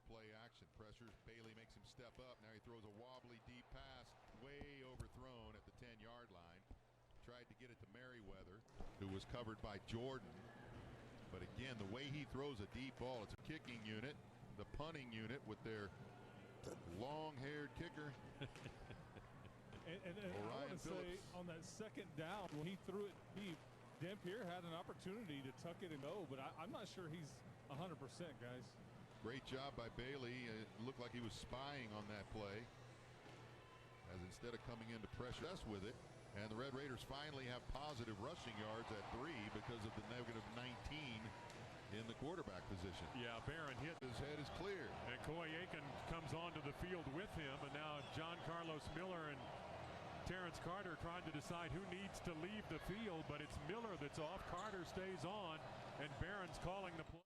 play action. Pressures. Bailey makes him step up. Now he throws a wobbly deep pass, way overthrown at the 10-yard line. Tried to get it to Merriweather, who was covered by Jordan. But again, the way he throws a deep ball, it's a kicking unit, the punting unit with their long-haired kicker. and I want to say on that second down, when he threw it deep, Dampier had an opportunity to tuck it and go, but I'm not sure he's 100%, guys. Great job by Bailey. It looked like he was spying on that play, as instead of coming in to pressure us with it. And the Red Raiders finally have positive rushing yards at 3 because of the negative 19 in the quarterback position. Yeah, Barron hit. His head is clear. And Coy Aiken comes onto the field with him, and now John Carlos Miller and Terrence Carter trying to decide who needs to leave the field, but it's Miller that's off. Carter stays on, and Barron's calling the play.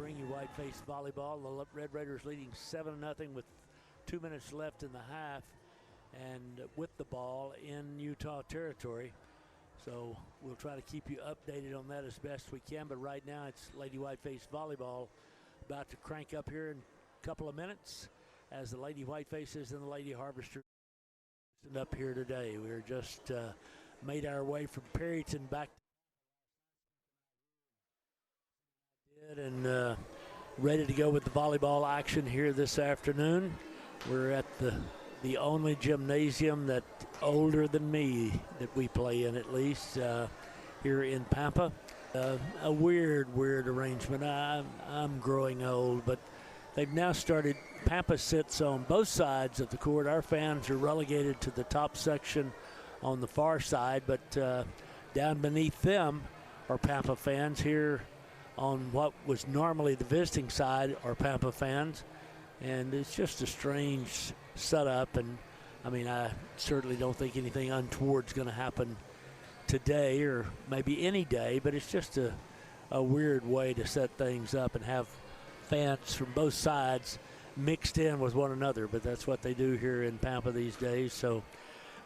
bring you Whiteface volleyball. The Red Raiders leading 7-0 with 2 minutes left in the half and with the ball in Utah territory. So we'll try to keep you updated on that as best we can. But right now it's Lady Whiteface volleyball about to crank up here in a couple of minutes as the Lady Whitefaces and the Lady Harvester up here today. We're just made our way from Perryton back and ready to go with the volleyball action here this afternoon. We're at the only gymnasium that older than me that we play in, at least here in Pampa. A weird arrangement. I'm growing old, but they've now started. Pampa sits on both sides of the court. Our fans are relegated to the top section on the far side, but down beneath them are Pampa fans. Here on what was normally the visiting side are Pampa fans, and it's just a strange setup. And I mean, I certainly don't think anything untoward's going to happen today or maybe any day, but it's just a weird way to set things up and have fans from both sides mixed in with one another, but that's what they do here in Pampa these days. So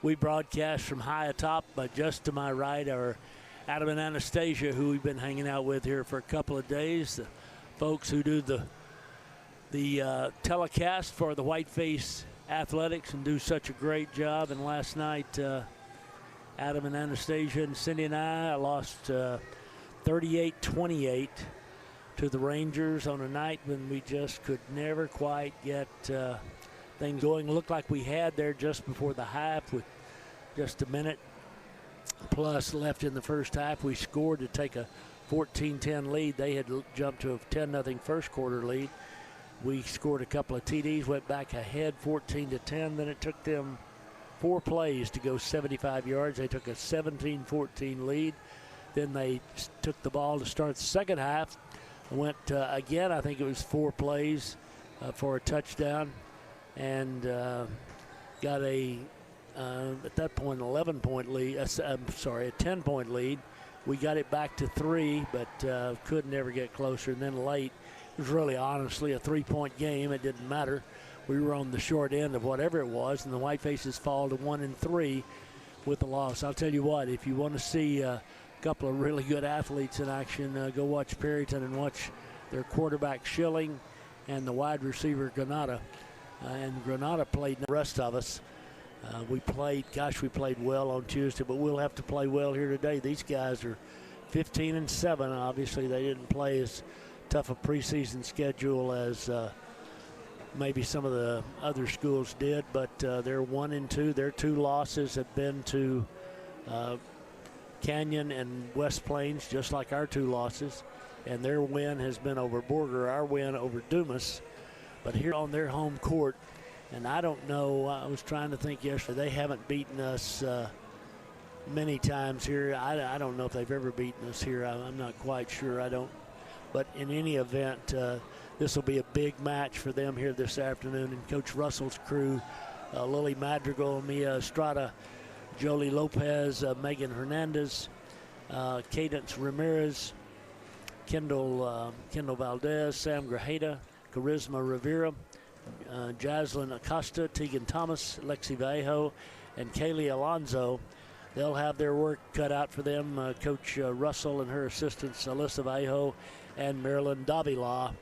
we broadcast from high atop, but just to my right are Adam and Anastasia, who we've been hanging out with here for a couple of days, the folks who do the telecast for the Whiteface Athletics and do such a great job. And last night, Adam and Anastasia and Cindy and I lost 38-28 to the Rangers on a night when we just could never quite get things going. Looked like we had there just before the half with just a minute plus left in the first half. We scored to take a 14-10 lead. They had jumped to a 10-0 first quarter lead. We scored a couple of TDs, went back ahead 14-10. Then it took them 4 plays to go 75 yards. They took a 17-14 lead. Then they took the ball to start the second half. Went again, I think it was 4 plays for a touchdown, and got at that point, 11-point lead. I'm sorry, a 10-point lead. We got it back to 3, but could never get closer. And then late, it was really honestly a 3-point game. It didn't matter. We were on the short end of whatever it was, and the Whitefaces fall to 1-3 with the loss. I'll tell you what, if you want to see a couple of really good athletes in action, go watch Perryton and watch their quarterback Schilling and the wide receiver Granada. And Granada played the rest of us. We played well on Tuesday, but we'll have to play well here today. These guys are 15-7. Obviously, they didn't play as tough a preseason schedule as maybe some of the other schools did, but they're 1-2. Their 2 losses have been to Canyon and West Plains, just like our 2 losses, and their win has been over Borger, our win over Dumas. But here on their home court, and I don't know, I was trying to think yesterday, they haven't beaten us many times here. I don't know if they've ever beaten us here. I'm not quite sure. I don't. But in any event, this will be a big match for them here this afternoon. And Coach Russell's crew, Lily Madrigal, Mia Estrada, Jolie Lopez, Megan Hernandez, Cadence Ramirez, Kendall Valdez, Sam Grajeda, Charisma Rivera, Jaslyn Acosta, Tegan Thomas, Lexi Vallejo, and Kaylee Alonzo. They'll have their work cut out for them. Coach Russell and her assistants, Alyssa Vallejo and Marilyn Davila,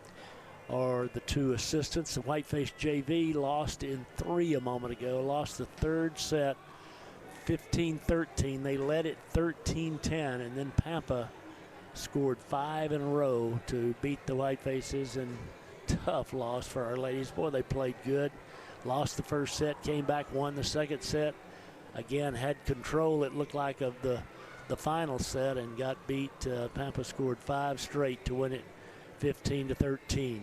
are the 2 assistants. The Whiteface JV lost in 3 a moment ago, lost the 3rd set 15-13. They led it 13-10, and then Pampa scored 5 in a row to beat the Whitefaces, and tough loss for our ladies. Boy, they played good. Lost the first set, came back, won the second set. Again, had control, it looked like, of the final set, and got beat. Pampa scored 5 straight to win it 15-13.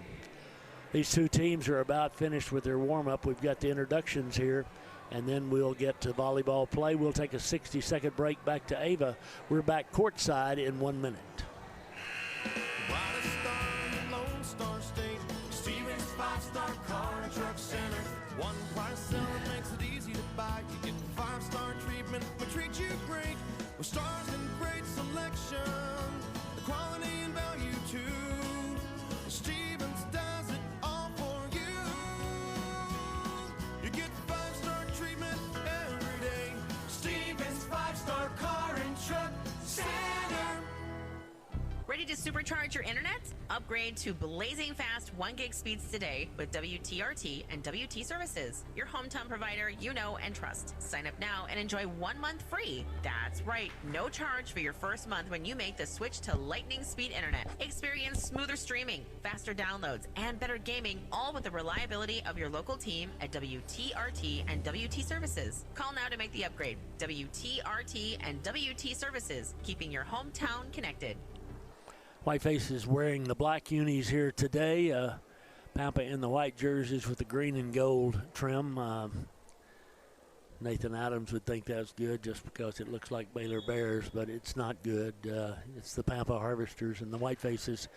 These 2 teams are about finished with their warm-up. We've got the introductions here, and then we'll get to volleyball play. We'll take a 60-second break back to Ava. We're back courtside in 1 minute. Stars and great selection, the quality and value too. to supercharge your internet? Upgrade to blazing fast 1 gig speeds today with WTRT and WT Services, your hometown provider you know and trust. Sign up now and enjoy 1 month free. That's right, no charge for your first month when you make the switch to lightning speed internet. Experience smoother streaming, faster downloads, and better gaming, all with the reliability of your local team at WTRT and WT Services. Call now to make the upgrade. WTRT and WT Services, keeping your hometown connected. Whitefaces wearing the black unis here today. Pampa in the white jerseys with the green and gold trim. Nathan Adams would think that's good just because it looks like Baylor Bears, but it's not good. It's the Pampa Harvesters, and the Whitefaces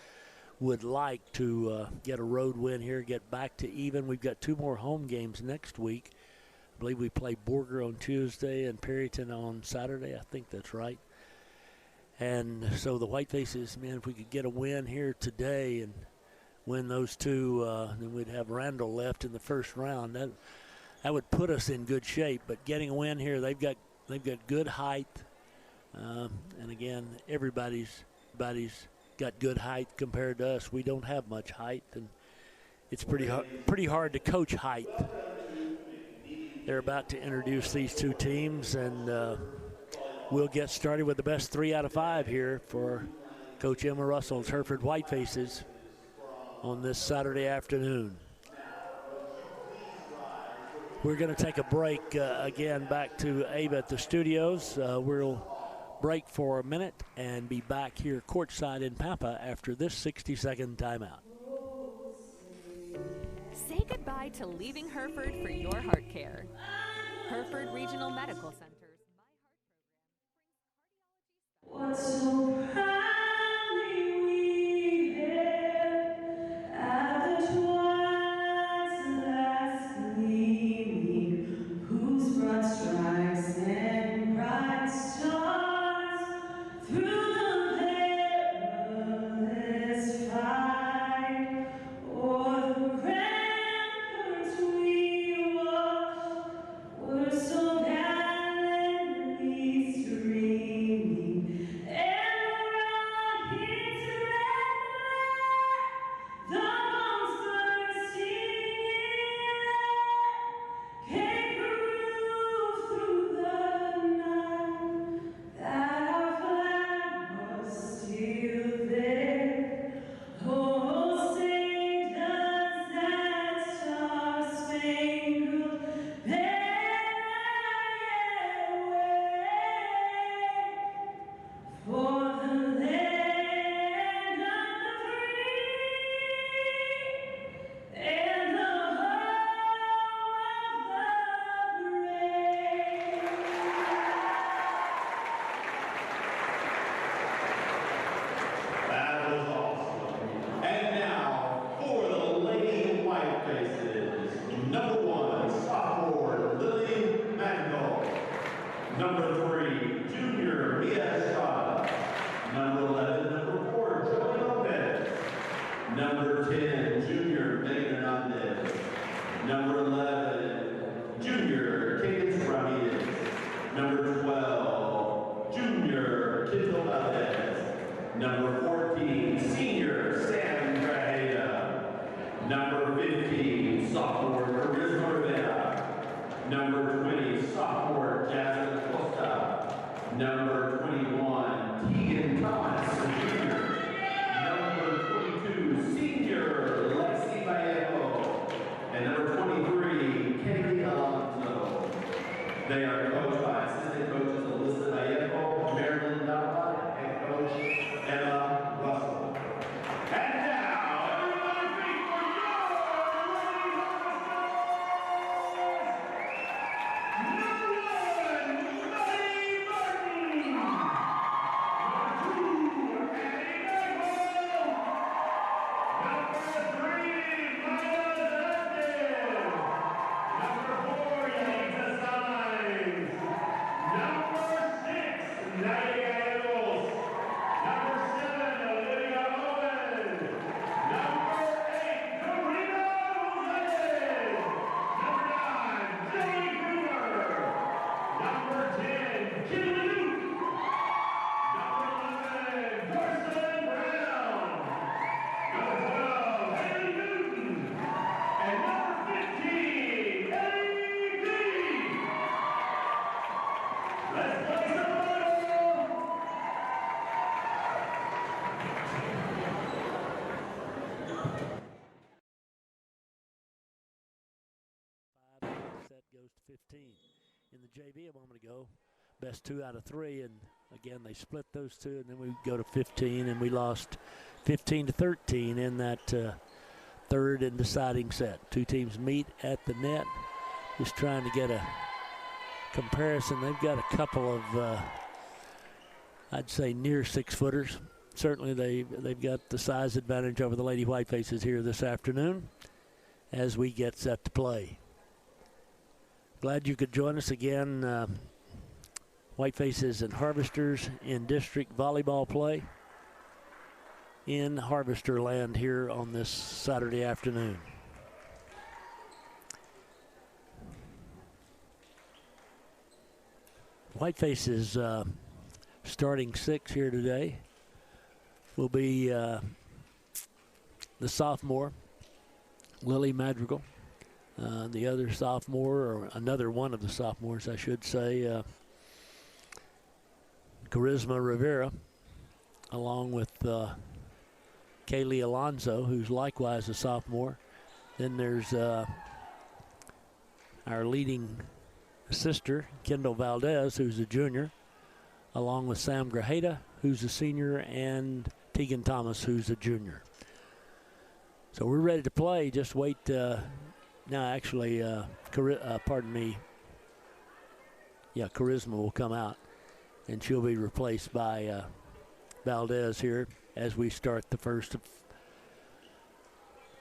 would like to get a road win here, get back to even. We've got 2 more home games next week. I believe we play Borger on Tuesday and Perryton on Saturday. I think that's right. And so the Whitefaces, man, if we could get a win here today and win those 2, then we'd have Randall left in the first round. That would put us in good shape. But getting a win here, they've got good height, and again, everybody's got good height compared to us. We don't have much height, and it's pretty hard to coach height. They're about to introduce these 2 teams, and we'll get started with the best 3 out of 5 here for Coach Emma Russell's Hereford Whitefaces on this Saturday afternoon. We're going to take a break again back to Ava at the studios. We'll break for a minute and be back here courtside in Pampa after this 60-second timeout. Say goodbye to leaving Hereford for your heart care. Hereford Regional Medical Center's My Heart program. What's so proudly we hailed at the twilight's last gleaming, whose broad stripes and bright stars through the perilous fight o'er the ramparts we watched were so gallantly streaming. 15 in the JV a moment ago. Best 2 out of 3, and again they split those two, and then we go to 15, and we lost 15-13 in that third and deciding set. Two teams meet at the net, just trying to get a comparison. They've got a couple of I'd say near 6-footers. Certainly they've got the size advantage over the Lady Whitefaces here this afternoon as we get set to play. Glad you could join us again. Whitefaces and Harvesters in district volleyball play in Harvester land here on this Saturday afternoon. Whitefaces starting 6 here today will be the sophomore, Lily Madrigal. The other sophomore, or another one of the sophomores, I should say, Charisma Rivera, along with Kaylee Alonso, who's likewise a sophomore. Then there's our leading sister, Kendall Valdez, who's a junior, along with Sam Grajeda, who's a senior, and Tegan Thomas, who's a junior. So we're ready to play. Just wait. Now, actually, pardon me. Yeah, Charisma will come out, and she'll be replaced by Valdez here as we start the first of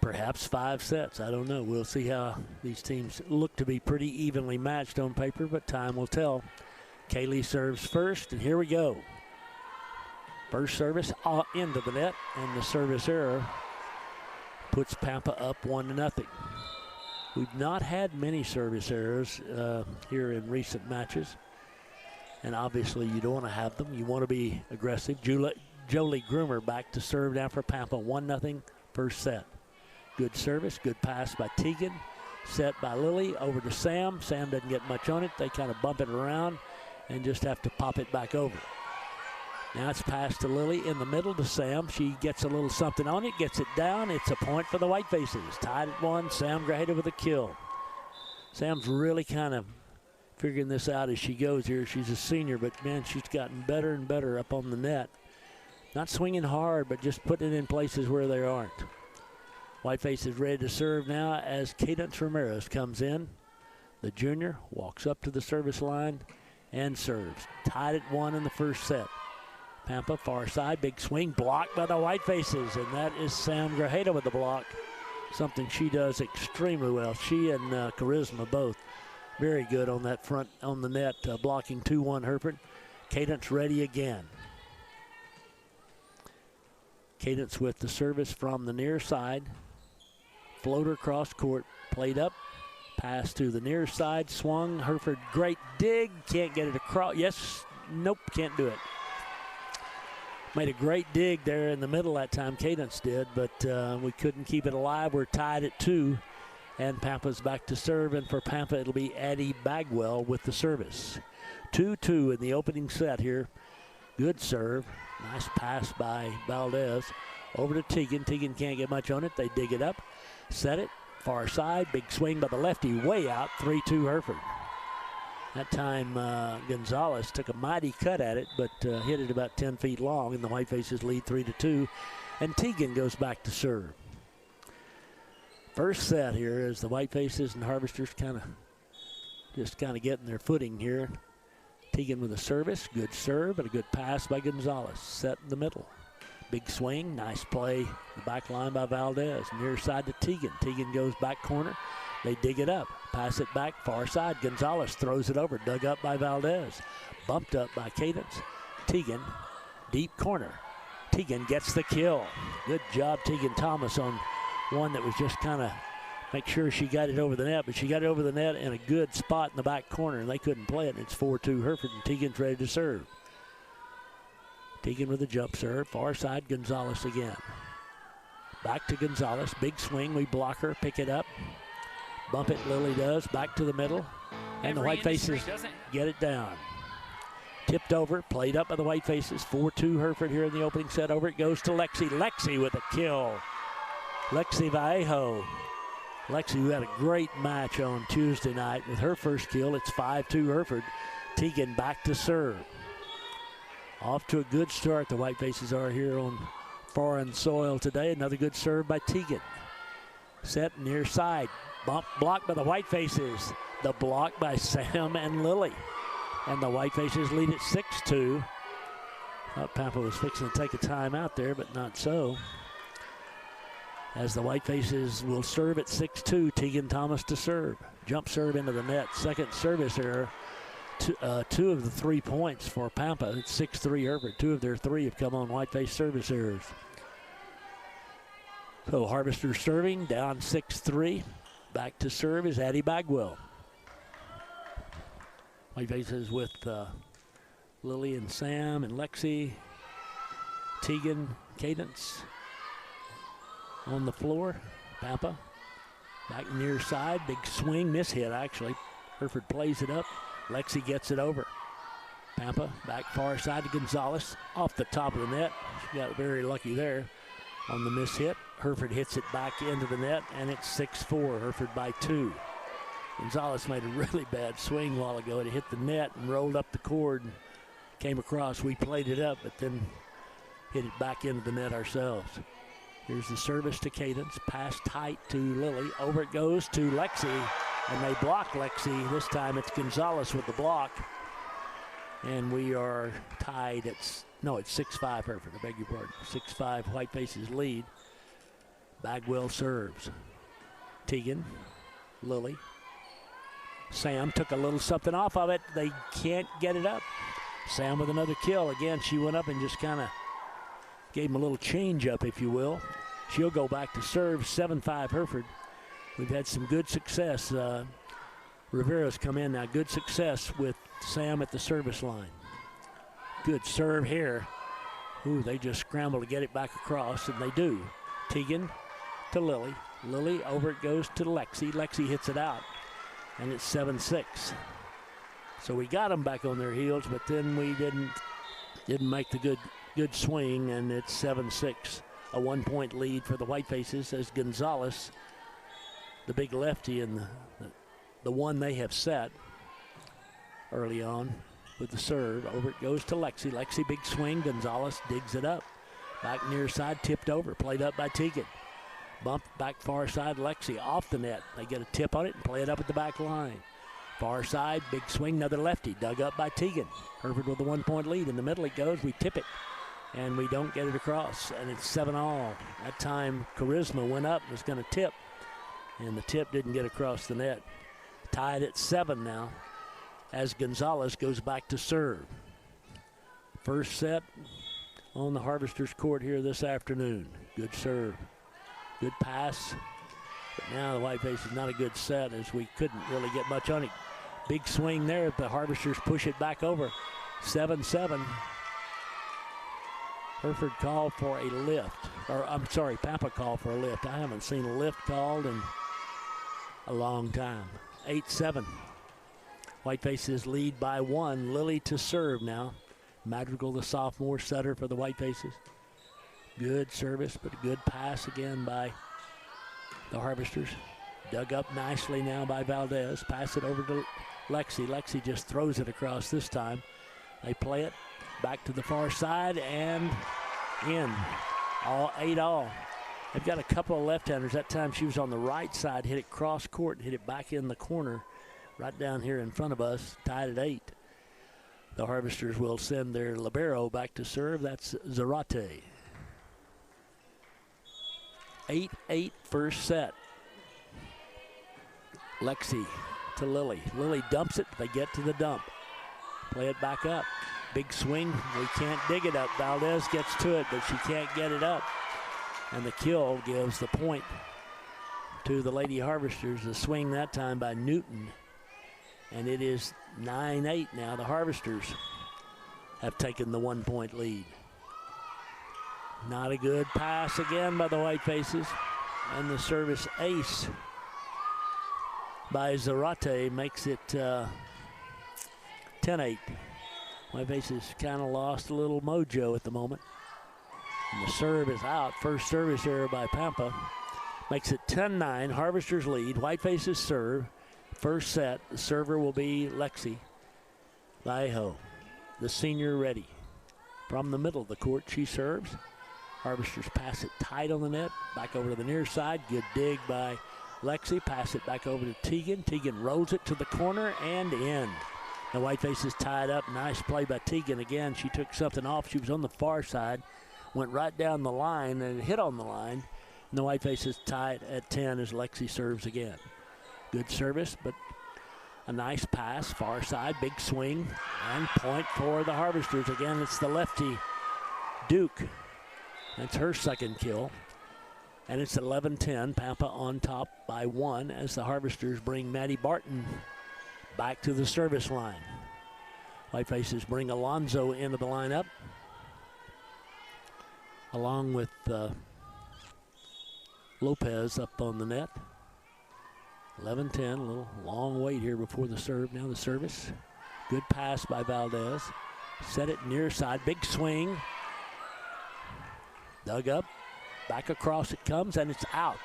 perhaps 5 sets. I don't know. We'll see how these teams look to be pretty evenly matched on paper, but time will tell. Kaylee serves first, and here we go. First service into the net, and the service error puts Pampa up 1-0. We've not had many service errors here in recent matches, and obviously you don't want to have them. You want to be aggressive. Jolie Groomer back to serve now for Pampa, 1-0 first set. Good service, good pass by Tegan, set by Lily, over to Sam. Sam doesn't get much on it. They kind of bump it around and just have to pop it back over. Now it's passed to Lily in the middle to Sam. She gets a little something on it, gets it down. It's a point for the Whitefaces. Tied at 1, Sam Grajeda with a kill. Sam's really kind of figuring this out as she goes here. She's a senior, but man, she's gotten better and better up on the net. Not swinging hard, but just putting it in places where they aren't. Whitefaces ready to serve now as Cadence Ramirez comes in. The junior walks up to the service line and serves. Tied at 1 in the first set. Pampa far side, big swing, blocked by the Whitefaces, and that is Sam Grajeda with the block. Something she does extremely well. She and Charisma both very good on that front on the net, blocking 2-1 Hereford. Cadence ready again. Cadence with the service from the near side. Floater cross court, played up, pass to the near side, swung. Hereford, great dig, can't get it across. Yes, nope, can't do it. Made a great dig there in the middle that time, Cadence did, but we couldn't keep it alive. We're tied at 2, and Pampa's back to serve, and for Pampa, it'll be Addie Bagwell with the service. 2-2 in the opening set here. Good serve. Nice pass by Valdez. Over to Tegan. Tegan can't get much on it. They dig it up. Set it. Far side. Big swing by the lefty. Way out. 3-2 Hereford. That time Gonzalez took a mighty cut at it, but hit it about 10 feet long, and the Whitefaces lead 3-2. And Tegan goes back to serve. First set here as the Whitefaces and Harvesters kind of getting their footing here. Tegan with a service, good serve, but a good pass by Gonzalez. Set in the middle. Big swing, nice play. The back line by Valdez. Near side to Tegan. Tegan goes back corner. They dig it up. Pass it back, far side. Gonzalez throws it over. Dug up by Valdez. Bumped up by Cadence. Tegan, deep corner. Tegan gets the kill. Good job, Tegan Thomas, on one that was just kind of make sure she got it over the net, but she got it over the net in a good spot in the back corner, and they couldn't play it. And it's 4-2 Hereford, and Tegan's ready to serve. Tegan with a jump serve. Far side, Gonzalez again. Back to Gonzalez. Big swing. We block her, pick it up. Bump it, Lily does. Back to the middle. And the Whitefaces get it down. Tipped over, played up by the Whitefaces. 4-2 Hereford here in the opening set. Over it goes to Lexi. Lexi with a kill. Lexi Vallejo Lexi, who had a great match on Tuesday night with her first kill. It's 5-2 Hereford. Teagan back to serve. Off to a good start. The Whitefaces are here on foreign soil today. Another good serve by Teagan. Set near side. Bump blocked by the Whitefaces. The block by Sam and Lily. And the Whitefaces lead at 6-2. Thought Pampa was fixing to take a timeout there, but not so. As the Whitefaces will serve at 6-2, Teagan Thomas to serve. Jump serve into the net. Second service error. Two of the 3 points for Pampa. It's 6-3 Hereford. 2 of their 3 have come on Whiteface service errors. So Harvester serving, down 6-3. Back to serve is Addie Bagwell. Whitefaces with Lily and Sam and Lexi. Teagan, Cadence on the floor. Pampa back near side. Big swing, miss hit actually. Hereford plays it up. Lexi gets it over. Pampa back far side to Gonzalez. Off the top of the net. She got very lucky there on the miss hit. Hereford hits it back into the net, and it's 6-4. Hereford by 2. Gonzalez made a really bad swing a while ago. It hit the net and rolled up the cord and came across. We played it up, but then hit it back into the net ourselves. Here's the service to Cadence. Pass tight to Lily. Over it goes to Lexi, and they block Lexi. This time it's Gonzalez with the block. And we are tied at, it's 6-5 Hereford, I beg your pardon. 6-5 Whitefaces lead. Bagwell serves. Teagan, Lily. Sam took a little something off of it. They can't get it up. Sam with another kill. Again, she went up and just kind of gave him a little change up, if you will. She'll go back to serve. 7-5 Hereford. We've had some good success. Rivera's come in now. Good success with Sam at the service line. Good serve here. Ooh, they just scramble to get it back across, and they do. Teagan to Lily. Lily, over it goes to Lexi. Lexi hits it out, and it's 7-6. So we got them back on their heels, but then we didn't make the good swing, and it's 7-6. A 1-point lead for the Whitefaces as Gonzalez, the big lefty, and the one they have set early on with the serve. Over it goes to Lexi. Lexi, big swing. Gonzalez digs it up. Back near side, tipped over. Played up by Teagan. Bumped back far side, Lexi off the net. They get a tip on it and play it up at the back line. Far side, big swing, another lefty. Dug up by Teagan. Hereford with a 1-point lead. In the middle it goes. We tip it, and we don't get it across, and it's 7-all. That time, Charisma went up and was going to tip, and the tip didn't get across the net. Tied at 7 now as Gonzalez goes back to serve. First set on the Harvesters court here this afternoon. Good serve. Good pass. But now the Whiteface is not a good set as we couldn't really get much on it. Big swing there. The Harvesters push it back over. 7-7. Hereford called for a lift. Or I'm sorry, Pampa called for a lift. I haven't seen a lift called in a long time. 8-7. Whitefaces lead by 1. Lily to serve now. Madrigal, the sophomore setter for the Whitefaces. Good service, but a good pass again by the Harvesters. Dug up nicely now by Valdez. Pass it over to Lexi. Lexi just throws it across this time. They play it back to the far side and in. All 8-all. They've got a couple of left-handers. That time she was on the right side, hit it cross court, hit it back in the corner, right down here in front of us, tied at 8. The Harvesters will send their libero back to serve. That's Zarate. 8-8 first set. Lexi to Lily. Lily dumps it. They get to the dump. Play it back up. Big swing. We can't dig it up. Valdez gets to it, but she can't get it up. And the kill gives the point to the Lady Harvesters. The swing that time by Newton. And it is 9-8 now. The Harvesters have taken the 1-point lead. Not a good pass again by the Whitefaces. And the service ace by Zarate makes it 10-8. Whitefaces kind of lost a little mojo at the moment. And the serve is out. First service error by Pampa. Makes it 10-9. Harvesters lead. Whitefaces serve. First set. The server will be Lexi Vallejo, the senior, ready. From the middle of the court, she serves. Harvesters pass it tight on the net. Back over to the near side. Good dig by Lexi. Pass it back over to Tegan. Tegan rolls it to the corner and in. The Whitefaces tied up. Nice play by Tegan again. She took something off. She was on the far side. Went right down the line and hit on the line. And the Whitefaces tie it at 10 as Lexi serves again. Good service, but a nice pass. Far side, big swing, and point for the Harvesters. Again, it's the lefty, Duke. That's her second kill. And it's 11-10. Pampa on top by 1 as the Harvesters bring Maddie Barton back to the service line. Whitefaces bring Alonzo into the lineup, along with Lopez up on the net. 11-10, a little long wait here before the serve. Now the service. Good pass by Valdez. Set it near side, big swing. Dug up, back across it comes, and it's out.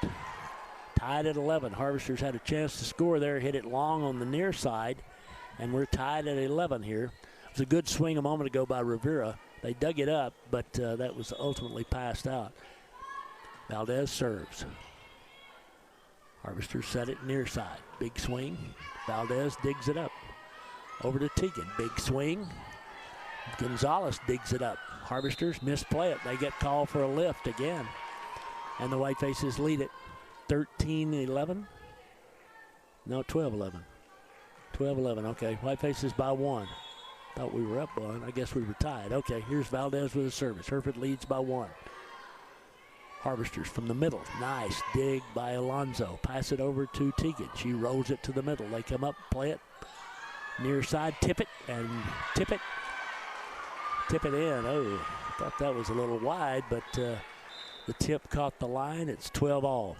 Tied at 11. Harvesters had a chance to score there, hit it long on the near side, and we're tied at 11 here. It was a good swing a moment ago by Rivera. They dug it up, but that was ultimately passed out. Valdez serves. Harvesters set it near side. Big swing. Valdez digs it up. Over to Tegan. Big swing. Gonzalez digs it up. Harvesters misplay it. They get called for a lift again. And the Whitefaces lead it 13-11. No, 12-11. 12-11, okay. Whitefaces by 1. Thought we were up 1. I guess we were tied. Okay, here's Valdez with a service. Hereford leads by 1. Harvesters from the middle. Nice dig by Alonzo. Pass it over to Tegan. She rolls it to the middle. They come up, play it. Near side, tip it, and tip it. Tip it in. Oh, thought that was a little wide, but the tip caught the line. It's 12-all.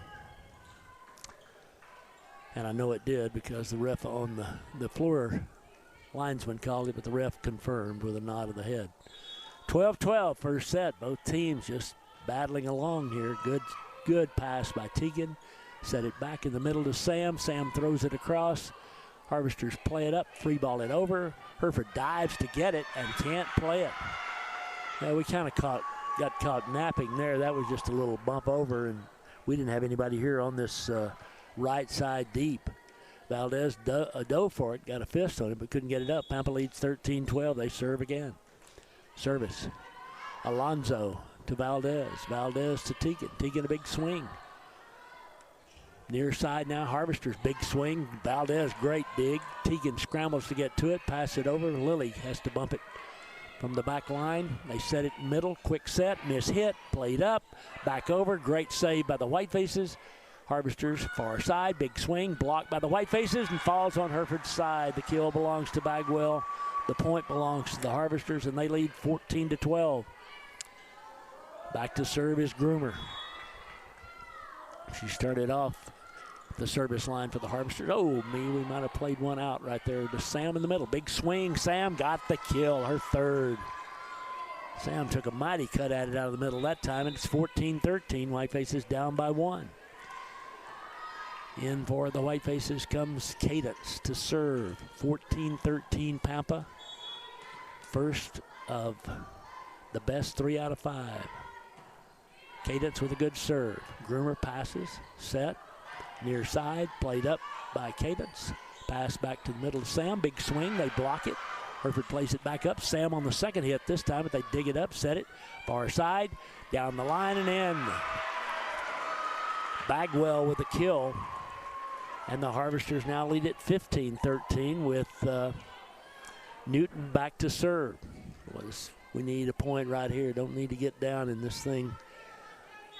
And I know it did because the ref on the floor linesman called it, but the ref confirmed with a nod of the head. 12-12, first set. Both teams just battling along here. Good pass by Tegan. Set it back in the middle to Sam. Sam throws it across. Harvesters play it up, free ball it over. Hereford dives to get it and can't play it. Yeah, we kind of got caught napping there. That was just a little bump over, and we didn't have anybody here on this right side deep. Valdez dove for it, got a fist on it, but couldn't get it up. Pampa leads 13-12. They serve again. Service. Alonzo to Valdez. Valdez to Tegan. Tegan a big swing. Near side now, Harvesters, big swing. Valdez, great dig. Tegan scrambles to get to it, pass it over. Lily has to bump it from the back line. They set it middle, quick set, miss hit, played up, back over. Great save by the Whitefaces. Harvesters, far side, big swing, blocked by the Whitefaces and falls on Hereford's side. The kill belongs to Bagwell. The point belongs to the Harvesters, and they lead 14-12. Back to serve is Groomer. She started off the service line for the Harvesters. Oh, we might have played one out right there to Sam in the middle. Big swing. Sam got the kill, her third. Sam took a mighty cut at it out of the middle that time, and it's 14-13. Whitefaces down by 1. In for the Whitefaces comes Cadence to serve. 14-13 Pampa. First of the best 3 out of 5. Cadence with a good serve. Groomer passes, set, near side, played up by Cadence. Pass back to the middle of Sam. Big swing, they block it. Hereford plays it back up. Sam on the second hit this time, but they dig it up, set it. Far side, down the line and in. Bagwell with the kill. And the Harvesters now lead at 15-13 with Newton back to serve. We need a point right here. Don't need to get down in this thing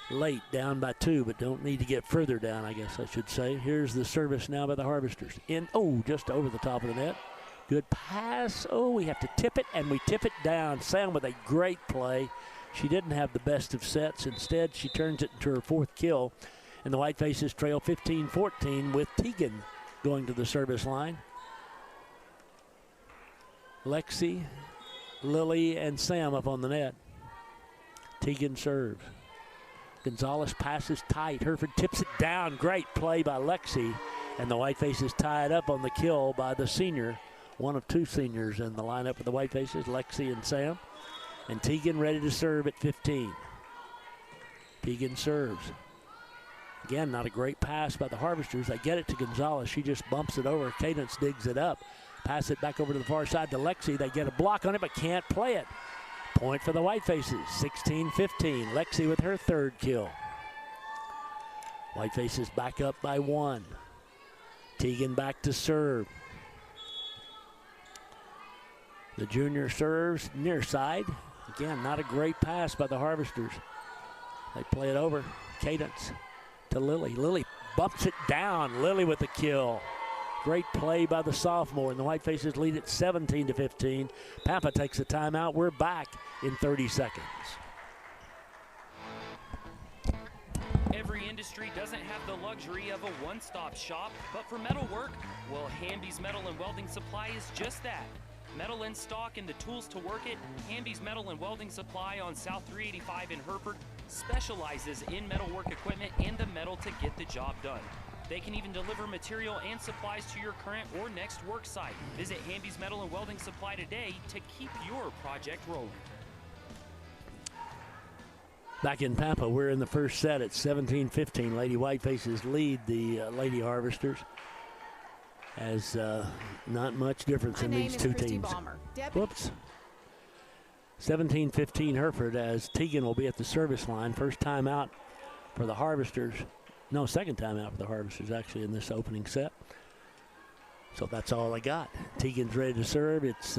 late, down by 2, but don't need to get further down, I guess I should say. Here's the service now by the Harvesters. In, just over the top of the net. Good pass. We have to tip it, and we tip it down. Sam with a great play. She didn't have the best of sets. Instead, she turns it into her 4th kill. And the Whitefaces trail 15-14 with Tegan going to the service line. Lexi, Lily, and Sam up on the net. Tegan serves. Gonzalez passes tight. Hereford tips it down. Great play by Lexi. And the Whitefaces tied up on the kill by the senior. One of two seniors in the lineup for the Whitefaces, Lexi and Sam. And Tegan ready to serve at 15. Tegan serves. Again, not a great pass by the Harvesters. They get it to Gonzalez. She just bumps it over. Cadence digs it up. Pass it back over to the far side to Lexi. They get a block on it but can't play it. Point for the Whitefaces, 16-15. Lexi with her third kill. Whitefaces back up by 1. Tegan back to serve. The junior serves near side. Again, not a great pass by the Harvesters. They play it over. Cadence to Lily. Lily bumps it down. Lily with the kill. Great play by the sophomore, and the Whitefaces lead it 17-15. Pampa takes a timeout. We're back in 30 seconds. Every industry doesn't have the luxury of a one-stop shop, but for metalwork, well, Hamby's Metal and Welding Supply is just that. Metal in stock and the tools to work it, Hamby's Metal and Welding Supply on South 385 in Hereford specializes in metalwork equipment and the metal to get the job done. They can even deliver material and supplies to your current or next work site. Visit Hamby's Metal and Welding Supply today to keep your project rolling. Back in Pampa, we're in the first set at 17-15. Lady Whitefaces lead the Lady Harvesters. As not much difference in these two teams. Whoops. 17-15 Hereford as Tegan will be at the service line. First time out for the Harvesters. No, second time out for the Harvesters actually in this opening set. So that's all I got. Tegan's ready to serve. It's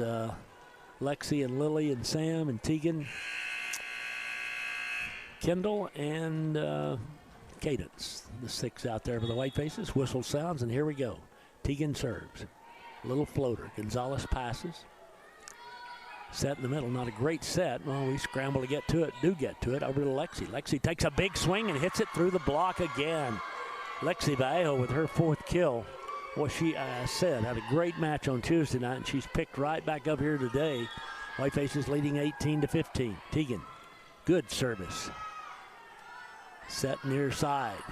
Lexi and Lily and Sam and Tegan, Kendall and Cadence. The 6 out there for the Whitefaces. Whistle sounds and here we go. Tegan serves. Little floater. Gonzalez passes. Set in the middle. Not a great set. Well, we scramble to get to it. Do get to it. Over to Lexi. Lexi takes a big swing and hits it through the block again. Lexi Vallejo with her 4th kill. Well, she said had a great match on Tuesday night, and she's picked right back up here today. Whitefaces leading 18-15. Tegan. Good service. Set near side.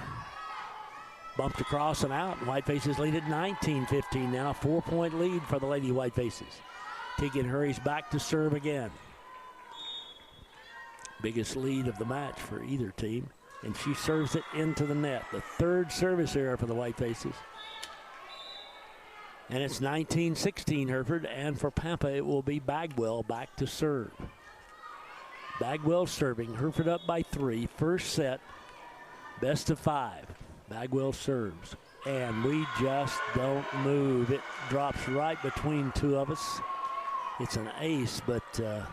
Bumped across and out. Whitefaces lead at 19-15 now. 4-point lead for the Lady Whitefaces. Tegan hurries back to serve again. Biggest lead of the match for either team. And she serves it into the net. The 3rd service error for the Whitefaces. And it's 19-16 Hereford. And for Pampa, it will be Bagwell back to serve. Bagwell serving. Hereford up by 3. First set. Best of 5. Bagwell serves. And we just don't move. It drops right between two of us. It's an ace, but the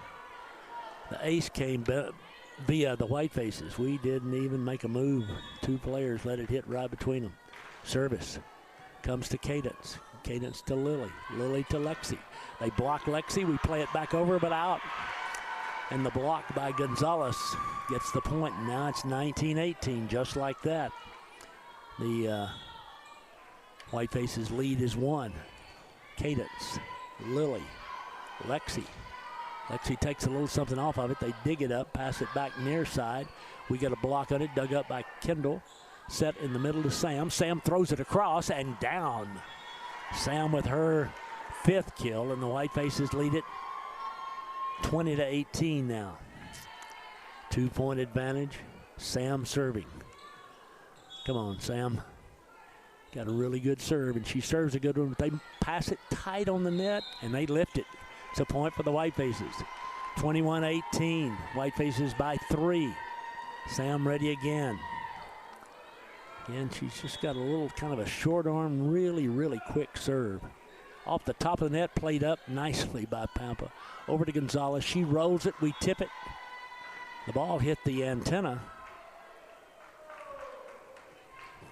ace came via the Whitefaces. We didn't even make a move. 2 players let it hit right between them. Service comes to Cadence. Cadence to Lily. Lily to Lexi. They block Lexi. We play it back over, but out. And the block by Gonzalez gets the point. Now it's 19-18, just like that. The Whitefaces lead is 1. Cadence, Lily, Lexi. Lexi takes a little something off of it. They dig it up, pass it back near side. We get a block on it, dug up by Kendall. Set in the middle to Sam. Sam throws it across and down. Sam with her 5th kill, and the Whitefaces lead it 20-18 now. 2-point advantage. Sam serving. Come on, Sam. Got a really good serve, and she serves a good one. They pass it tight on the net, and they lift it. It's a point for the Whitefaces. 21-18. Whitefaces by 3. Sam ready again. Again, she's just got a little kind of a short arm, really, really quick serve. Off the top of the net, played up nicely by Pampa. Over to Gonzalez. She rolls it. We tip it. The ball hit the antenna.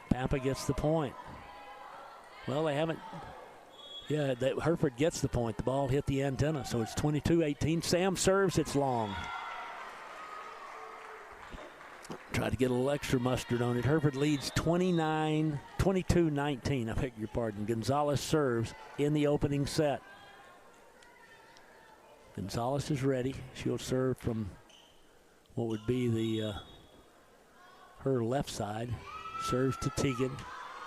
Pampa gets the point. Well, they haven't. Yeah, Hereford gets the point. The ball hit the antenna, so it's 22-18. Sam serves. It's long. Try to get a little extra mustard on it. Hereford leads 22-19. I beg your pardon. Gonzalez serves in the opening set. Gonzalez is ready. She'll serve from what would be the her left side. Serves to Teagan.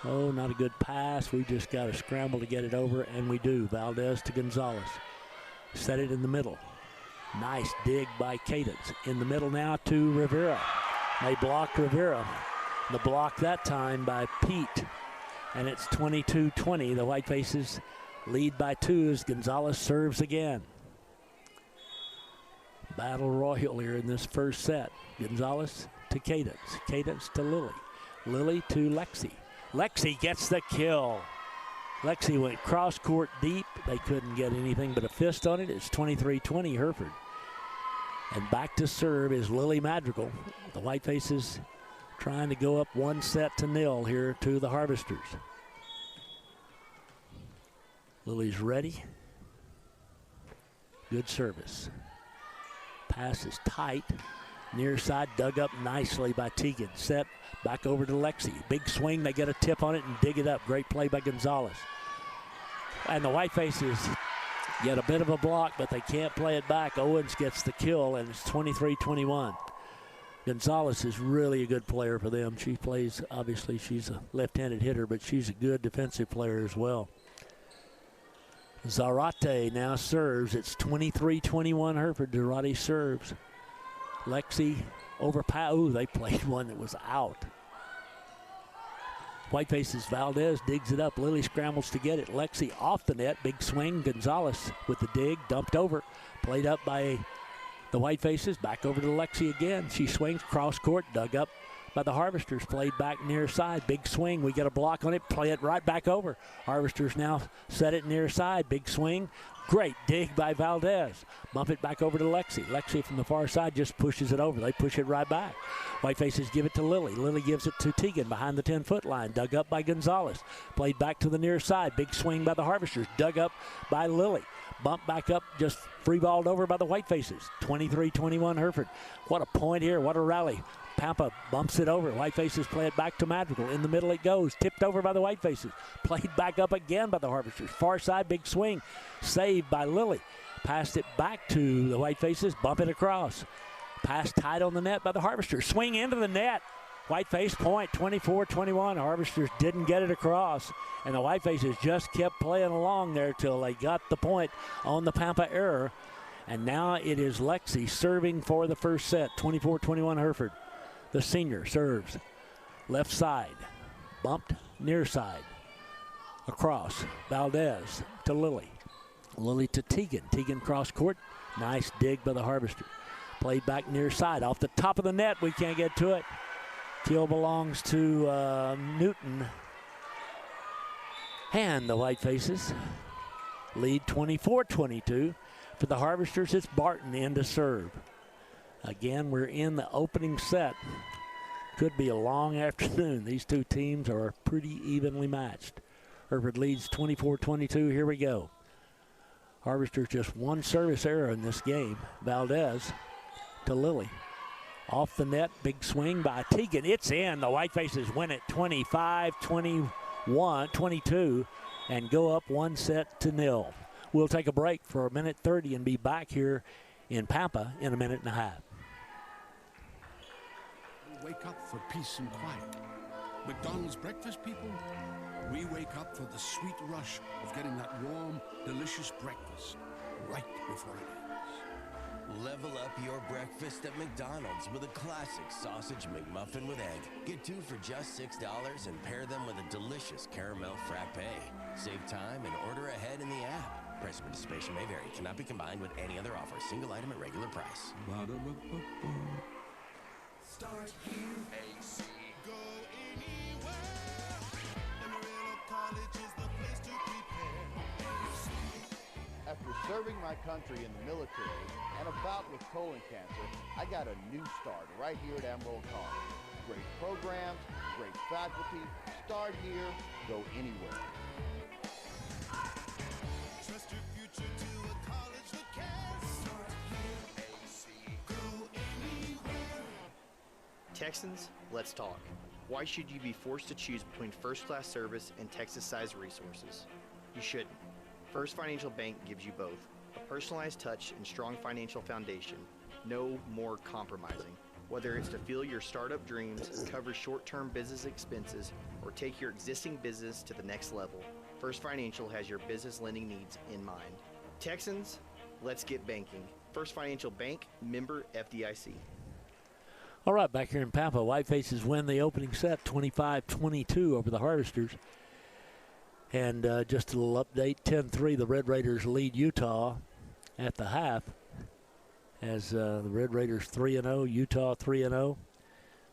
Oh, not a good pass. We just got to scramble to get it over, and we do. Valdez to Gonzalez. Set it in the middle. Nice dig by Cadence. In the middle now to Rivera. They blocked Rivera. The block that time by Pete. And it's 22-20. The Whitefaces lead by 2 as Gonzalez serves again. Battle royal here in this first set. Gonzalez to Cadence. Cadence to Lily. Lily to Lexi. Lexi gets the kill. Lexi went cross court deep. They couldn't get anything but a fist on it. It's 23-20 Hereford. And back to serve is Lily Madrigal. The Whitefaces trying to go up 1-0 here to the Harvesters. Lily's ready. Good service. Pass is tight. Near side dug up nicely by Teagan. Set back over to Lexi. Big swing. They get a tip on it and dig it up. Great play by Gonzalez. And the Whitefaces get a bit of a block, but they can't play it back. Owens gets the kill, and it's 23-21. Gonzalez is really a good player for them. She plays, obviously, she's a left-handed hitter, but she's a good defensive player as well. Zarate now serves. It's 23-21 Hereford. Zarate serves. Lexi over Pau. They played one that was out. Whitefaces Valdez digs it up. Lily scrambles to get it. Lexi off the net. Big swing. Gonzalez with the dig. Dumped over. Played up by the Whitefaces. Back over to Lexi again. She swings cross court. Dug up by the Harvesters. Played back near side. Big swing. We get a block on it. Play it right back over. Harvesters now set it near side. Big swing. Great dig by Valdez. Bump it back over to Lexi. Lexi from the far side just pushes it over. They push it right back. Whitefaces give it to Lily. Lily gives it to Teagan behind the 10-foot line. Dug up by Gonzalez. Played back to the near side. Big swing by the Harvesters. Dug up by Lily. Bump back up, just free-balled over by the Whitefaces. 23-21 Hereford. What a point here. What a rally. Pampa bumps it over. Whitefaces play it back to Madrigal. In the middle it goes. Tipped over by the Whitefaces. Played back up again by the Harvesters. Far side, big swing. Saved by Lily. Passed it back to the Whitefaces. Bump it across. Pass tight on the net by the Harvesters. Swing into the net. Whiteface point, 24-21. Harvesters didn't get it across. And the Whitefaces just kept playing along there till they got the point on the Pampa error. And now it is Lexi serving for the first set. 24-21 Hereford. The senior serves left side, bumped near side, across, Valdez to Lily. Lily to Teagan. Teagan cross court. Nice dig by the Harvester. Played back near side. Off the top of the net. We can't get to it. Kill belongs to Newton. And the Whitefaces lead 24-22. For the Harvesters, it's Barton in to serve. Again, we're in the opening set. Could be a long afternoon. These two teams are pretty evenly matched. Hereford leads 24-22. Here we go. Harvesters just one service error in this game. Valdez to Lily. Off the net, big swing by Teagan. It's in. The Whitefaces win it 25-22 and go up 1-0. We'll take a break for 1:30 and be back here in Pampa in a minute and a half. Wake up for peace and quiet. McDonald's breakfast people, we wake up for the sweet rush of getting that warm, delicious breakfast right before it ends. Level up your breakfast at McDonald's with a classic sausage McMuffin with egg. Get 2 for just $6 and pair them with a delicious caramel frappe. Save time and order ahead in the app. Price of participation may vary. Cannot be combined with any other offer. Single item at regular price. Start here. AC. Go anywhere. Amarillo College is the place to prepare. After serving my country in the military and a bout with colon cancer, I got a new start right here at Amarillo College. Great programs, great faculty. Start here, go anywhere. Trust your future to a college that cares. Start here. AC. Go anywhere. Texans, let's talk. Why should you be forced to choose between first-class service and Texas-sized resources? You shouldn't. First Financial Bank gives you both. A personalized touch and strong financial foundation. No more compromising. Whether it's to fuel your startup dreams, cover short-term business expenses, or take your existing business to the next level, First Financial has your business lending needs in mind. Texans, let's get banking. First Financial Bank, member FDIC. All right, back here in Pampa, Whitefaces win the opening set 25-22 over the Harvesters. And just a little update, 10-3, the Red Raiders lead Utah at the half. As the Red Raiders 3-0, Utah 3-0.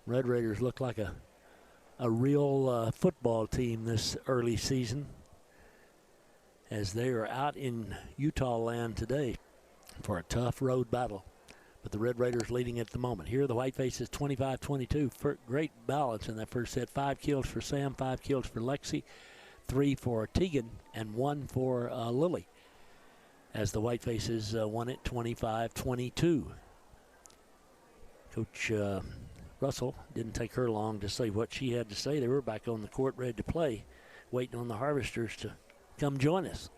Red Raiders look like a real football team this early season, as they are out in Utah land today for a tough road battle. But the Red Raiders leading at the moment. Here are the Whitefaces 25-22. Great balance in that first set. 5 kills for Sam, 5 kills for Lexi, 3 for Tegan, and 1 for Lily, as the Whitefaces won it 25-22. Coach Russell didn't take her long to say what she had to say. They were back on the court ready to play, waiting on the Harvesters to come join us.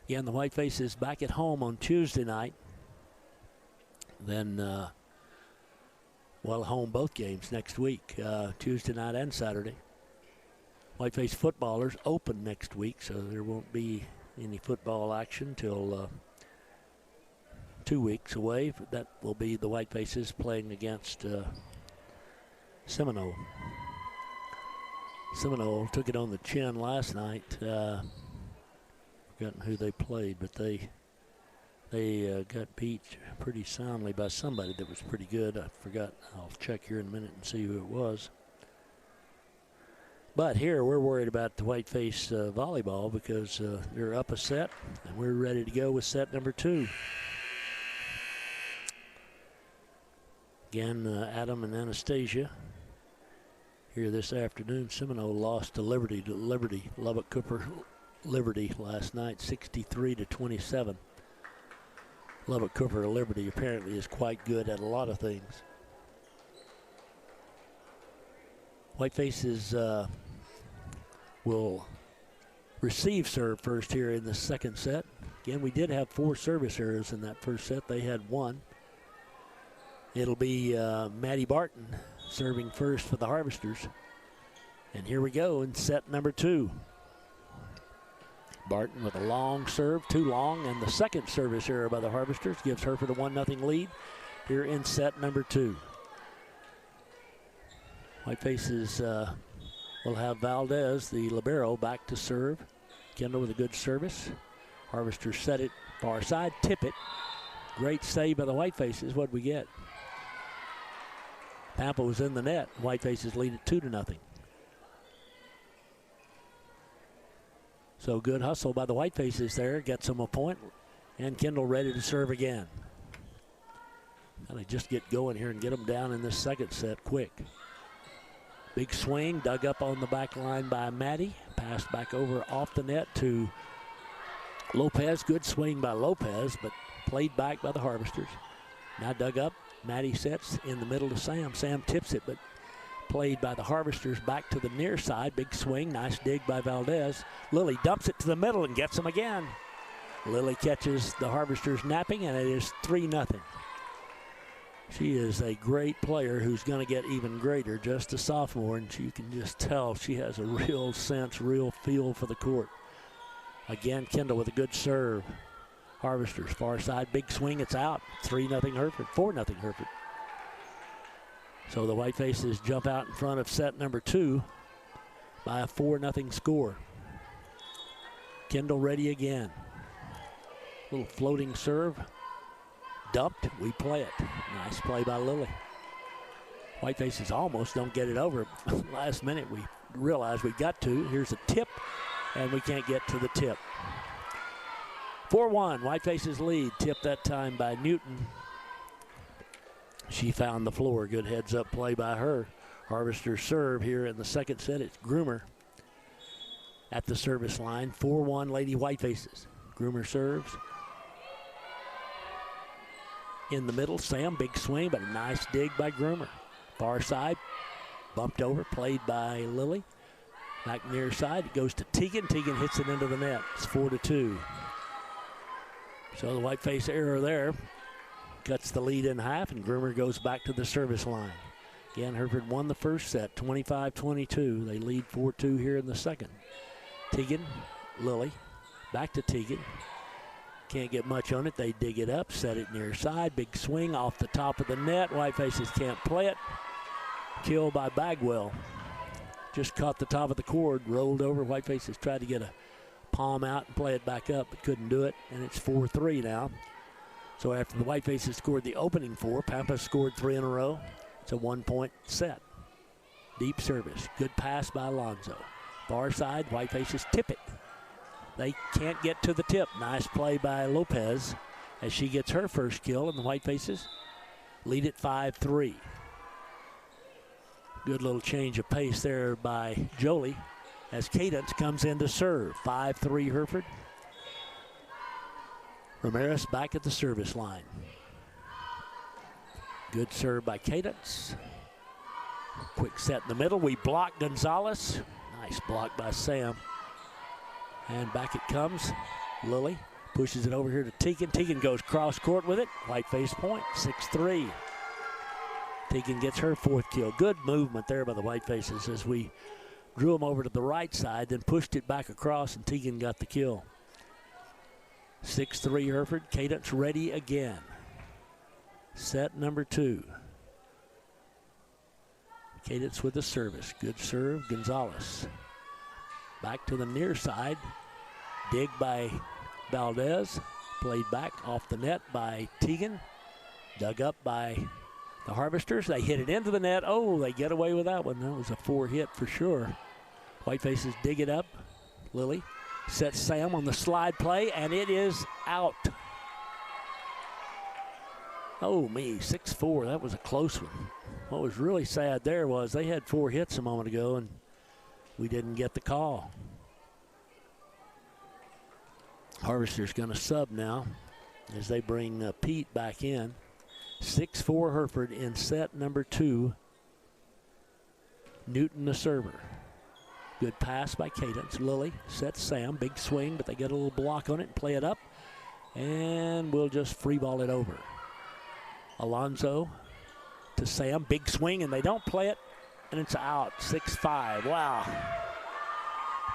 Again, the Whitefaces back at home on Tuesday night. Then, home both games next week, Tuesday night and Saturday. Whiteface footballers open next week, so there won't be any football action till 2 weeks away. That will be the Whitefaces playing against Seminole. Seminole took it on the chin last night. Forgotten who they played, but they got beat pretty soundly by somebody that was pretty good. I forgot. I'll check here in a minute and see who it was. But here we're worried about the Whiteface volleyball because they're up a set, and we're ready to go with set number 2. Again, Adam and Anastasia here this afternoon. Seminole lost to Liberty. Lubbock Cooper Liberty last night, 63-27. Lubbock Cooper Liberty apparently is quite good at a lot of things. Whitefaces will receive serve first here in the second set. Again, we did have 4 service errors in that first set. They had 1. It'll be Maddie Barton serving first for the Harvesters. And here we go in set number 2. Barton with a long serve, too long, and the second service error by the Harvesters gives Hereford a 1-0 lead here in set number 2. Whitefaces will have Valdez, the libero, back to serve. Kendall with a good service. Harvesters set it far side, tip it. Great save by the Whitefaces. What'd we get? Pampa was in the net. Whitefaces lead it 2-0. So good hustle by the Whitefaces there. Gets them a point. And Kendall ready to serve again. Gotta just get going here and get them down in this second set quick. Big swing, dug up on the back line by Maddie. Passed back over off the net to Lopez. Good swing by Lopez, but played back by the Harvesters. Now dug up. Maddie sets in the middle to Sam. Sam tips it, but played by the Harvesters back to the near side. Big swing, nice dig by Valdez. Lily dumps it to the middle and gets him again. Lily catches the Harvesters napping, and it is 3-0. She is a great player who's going to get even greater, just a sophomore, and you can just tell she has a real sense, real feel for the court. Again, Kendall with a good serve. Harvesters, far side, big swing, it's out. 3-0 Hereford, 4-0 Hereford. So the Whitefaces jump out in front of set number 2 by a 4-0 score. Kendall ready again. Little floating serve. Dumped, we play it. Nice play by Lily. Whitefaces almost don't get it over. Last minute we realized we got to. Here's a tip, and we can't get to the tip. 4-1, Whitefaces lead. Tip that time by Newton. She found the floor. Good heads-up play by her. Harvester serve here in the second set. It's Groomer at the service line. 4-1 Lady Whitefaces. Groomer serves. In the middle, Sam, big swing, but a nice dig by Groomer. Far side, bumped over, played by Lily. Back near side, it goes to Tegan. Tegan hits it into the net. It's 4-2. So the Whiteface error there cuts the lead in half, and Groomer goes back to the service line. Again, Hereford won the first set, 25-22. They lead 4-2 here in the second. Teagan, Lilly, back to Teagan. Can't get much on it. They dig it up, set it near side. Big swing off the top of the net. Whitefaces can't play it. Kill by Bagwell. Just caught the top of the cord, rolled over. Whitefaces tried to get a palm out and play it back up, but couldn't do it, and it's 4-3 now. So after the Whitefaces scored the opening 4, Pampa scored 3 in a row. It's a 1-point set. Deep service. Good pass by Alonzo. Far side, Whitefaces tip it. They can't get to the tip. Nice play by Lopez as she gets her first kill, and the Whitefaces lead at 5-3. Good little change of pace there by Jolie as Cadence comes in to serve. 5-3 Hereford. Ramirez back at the service line. Good serve by Cadence. Quick set in the middle. We block Gonzalez. Nice block by Sam. And back it comes. Lilly pushes it over here to Teagan. Teagan goes cross court with it. Whiteface point, 6-3. Teagan gets her 4th kill. Good movement there by the Whitefaces as we drew them over to the right side, then pushed it back across, and Teagan got the kill. 6-3 Hereford. Cadence ready again. Set number 2. Cadence with the service. Good serve, Gonzalez. Back to the near side. Dig by Valdez. Played back off the net by Teagan. Dug up by the Harvesters. They hit it into the net. Oh, they get away with that one. That was a 4 hit for sure. Whitefaces dig it up. Lilly sets Sam on the slide play, and it is out. Oh, me, 6-4. That was a close one. What was really sad there was they had 4 hits a moment ago, and we didn't get the call. Harvester's going to sub now as they bring Pete back in. 6-4 Hereford in set number 2. Newton the server. Good pass by Cadence. Lilly sets Sam. Big swing, but they get a little block on it and play it up. And we'll just free ball it over. Alonzo to Sam. Big swing, and they don't play it. And it's out. 6-5. Wow.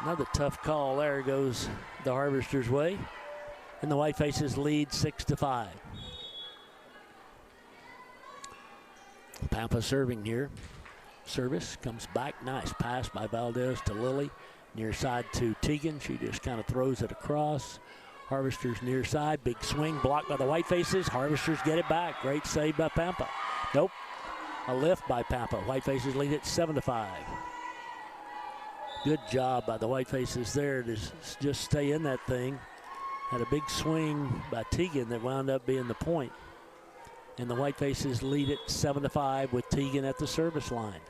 Another tough call there goes the Harvesters' way. And the Whitefaces lead 6-5. Pampa serving here. Service comes back. Nice pass by Valdez to Lilly. Near side to Teagan. She just kind of throws it across. Harvesters near side. Big swing blocked by the Whitefaces. Harvesters get it back. Great save by Pampa. Nope. A lift by Pampa. Whitefaces lead it 7-5. Good job by the Whitefaces there to just stay in that thing. Had a big swing by Teagan that wound up being the point. And the Whitefaces lead it 7-5 with Teagan at the service line.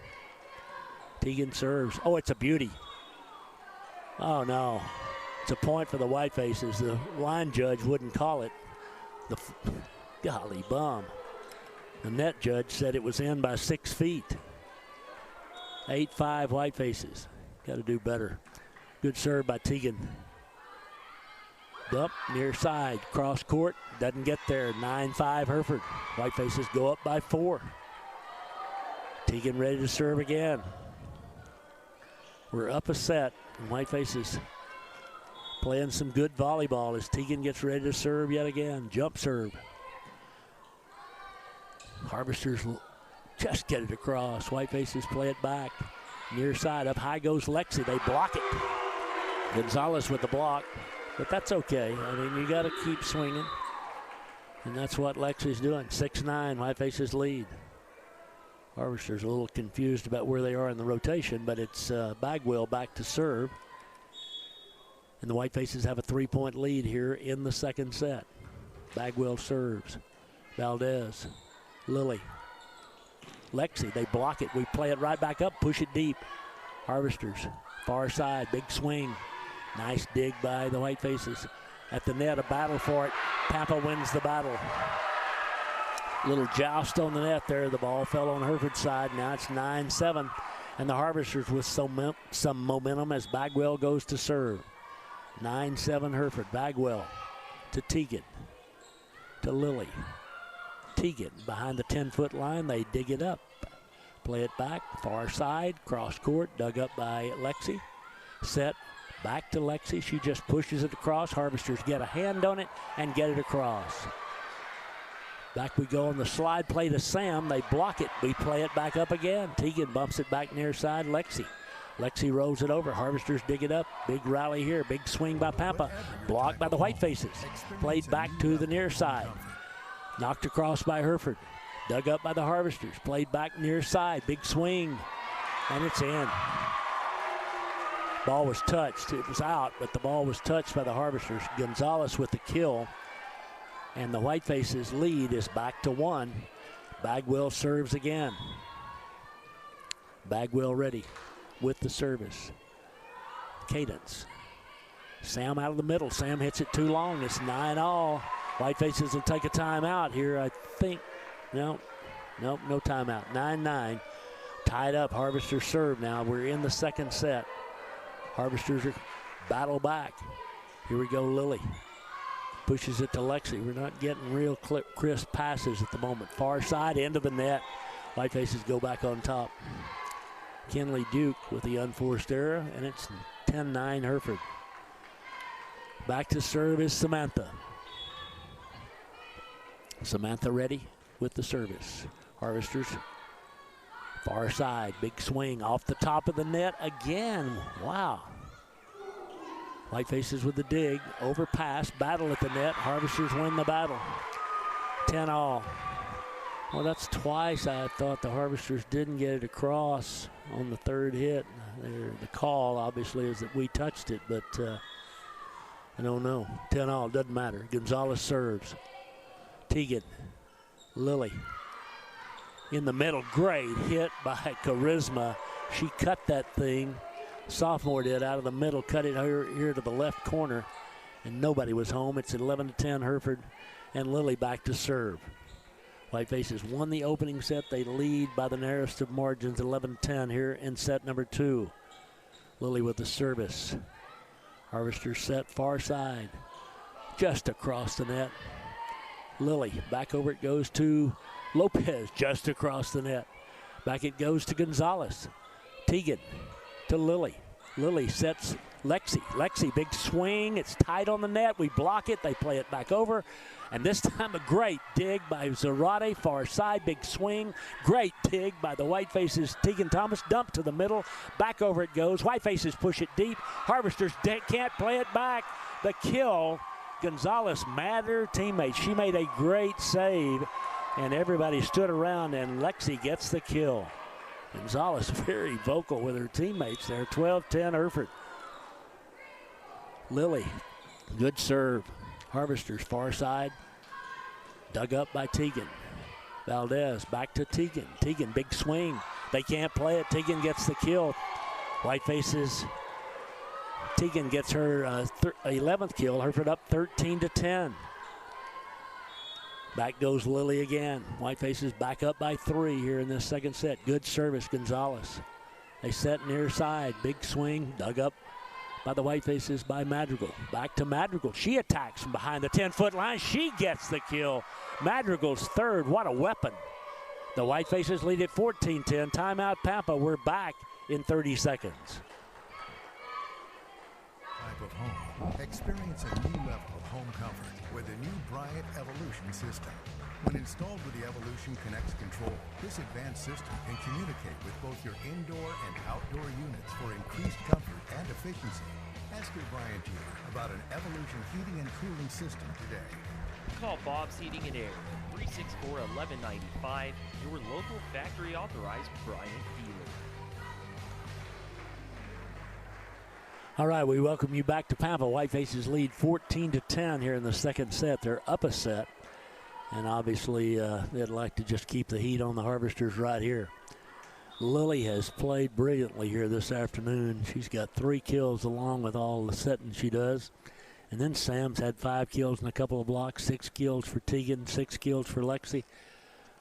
Teagan serves. Oh, it's a beauty. Oh, no. It's a point for the Whitefaces. The line judge wouldn't call it. Golly bum. The net judge said it was in by 6 feet. 8-5 Whitefaces. Got to do better. Good serve by Teagan. Dump near side. Cross court. Doesn't get there. 9-5 Hereford. Whitefaces go up by 4. Teagan ready to serve again. We're up a set. And Whitefaces playing some good volleyball as Teagan gets ready to serve yet again. Jump serve. Harvesters just get it across. Whitefaces play it back. Near side. Up high goes Lexi. They block it. Gonzalez with the block. But that's okay. I mean, you got to keep swinging. And that's what Lexi's doing. 6-9, Whitefaces lead. Harvester's a little confused about where they are in the rotation, but it's Bagwell back to serve. And the Whitefaces have a 3-point lead here in the second set. Bagwell serves. Valdez. Lilly. Lexi, they block it. We play it right back up, push it deep. Harvesters, far side, big swing. Nice dig by the Whitefaces. At the net, a battle for it. Pampa wins the battle. Little joust on the net there. The ball fell on Hereford's side. Now it's 9-7. And the Harvesters with some momentum as Bagwell goes to serve. 9-7 Hereford. Bagwell to Teagan. To Lilly. Teagan. Behind the 10-foot line, they dig it up. Play it back, far side, cross court, dug up by Lexi. Set, back to Lexi. She just pushes it across. Harvesters get a hand on it and get it across. Back we go on the slide play to Sam. They block it. We play it back up again. Teagan bumps it back near side. Lexi rolls it over. Harvesters dig it up. Big rally here. Big swing by Pampa. Blocked by the Whitefaces. Played back to the near side. Knocked across by Hereford. Dug up by the Harvesters. Played back near side. Big swing. And it's in. Ball was touched. It was out, but the ball was touched by the Harvesters. Gonzalez with the kill. And the Whitefaces lead is back to 1. Bagwell serves again. Bagwell ready with the service. Cadence. Sam out of the middle. Sam hits it too long. It's 9-all. Whitefaces will take a timeout here, I think. No timeout. 9-9. Tied up. Harvesters serve now. We're in the second set. Harvesters are battle back. Here we go, Lily. Pushes it to Lexi. We're not getting real crisp passes at the moment. Far side, into the net. Whitefaces go back on top. Kinley Duke with the unforced error, and it's 10-9 Hereford. Back to serve is Samantha. Samantha ready with the service. Harvesters, far side, big swing off the top of the net again. Wow. Whitefaces with the dig, overpass, battle at the net. Harvesters win the battle. 10-all. Well, that's twice I thought the Harvesters didn't get it across on the third hit. The call, obviously, is that we touched it, but I don't know. 10-all, doesn't matter. Gonzalez serves. Teagan, Lily. In the middle, great hit by Charisma. She cut that thing. Sophomore did out of the middle, cut it here to the left corner, and nobody was home. It's 11-10 Hereford, and Lily back to serve. Whitefaces won the opening set. They lead by the narrowest of margins, 11-10 here in set number 2. Lily with the service. Harvester set far side, just across the net. Lily, back over it goes to Lopez, just across the net. Back it goes to Gonzalez. Teagan to Lily. Lily sets Lexi. Lexi, big swing. It's tight on the net. We block it. They play it back over. And this time a great dig by Zarate. Far side, big swing. Great dig by the Whitefaces. Teagan Thomas, dump to the middle. Back over it goes. Whitefaces push it deep. Harvesters can't play it back. The kill. Gonzalez mad at her teammates. She made a great save. And everybody stood around, and Lexi gets the kill. Gonzalez very vocal with her teammates there. 12-10 Hereford. Lily, good serve. Harvesters far side. Dug up by Teagan. Valdez back to Teagan. Teagan, big swing. They can't play it. Teagan gets the kill. Whitefaces. Teagan gets her 11th kill. Hereford up 13-10. Back goes Lily again. Whitefaces back up by 3 here in this second set. Good service, Gonzalez. They set near side. Big swing, dug up by the Whitefaces by Madrigal. Back to Madrigal. She attacks from behind the 10-foot line. She gets the kill. Madrigal's third. What a weapon. The Whitefaces lead at 14-10. Timeout, Pampa. We're back in 30 seconds. Type of home. Experience a new level of home comfort with the new Bryant Evolution system. When installed with the Evolution Connect control, this advanced system can communicate with both your indoor and outdoor units for increased comfort and efficiency. Ask your Bryant dealer about an Evolution heating and cooling system today. Call Bob's Heating and Air, 364-1195, your local factory authorized Bryant dealer. All right, we welcome you back to Pampa. Whitefaces lead 14-10 here in the second set. They're up a set, and obviously they'd like to just keep the heat on the Harvesters right here. Lily has played brilliantly here this afternoon. She's got 3 kills along with all the setting she does. And then Sam's had 5 kills and a couple of blocks, 6 kills for Teagan, 6 kills for Lexi.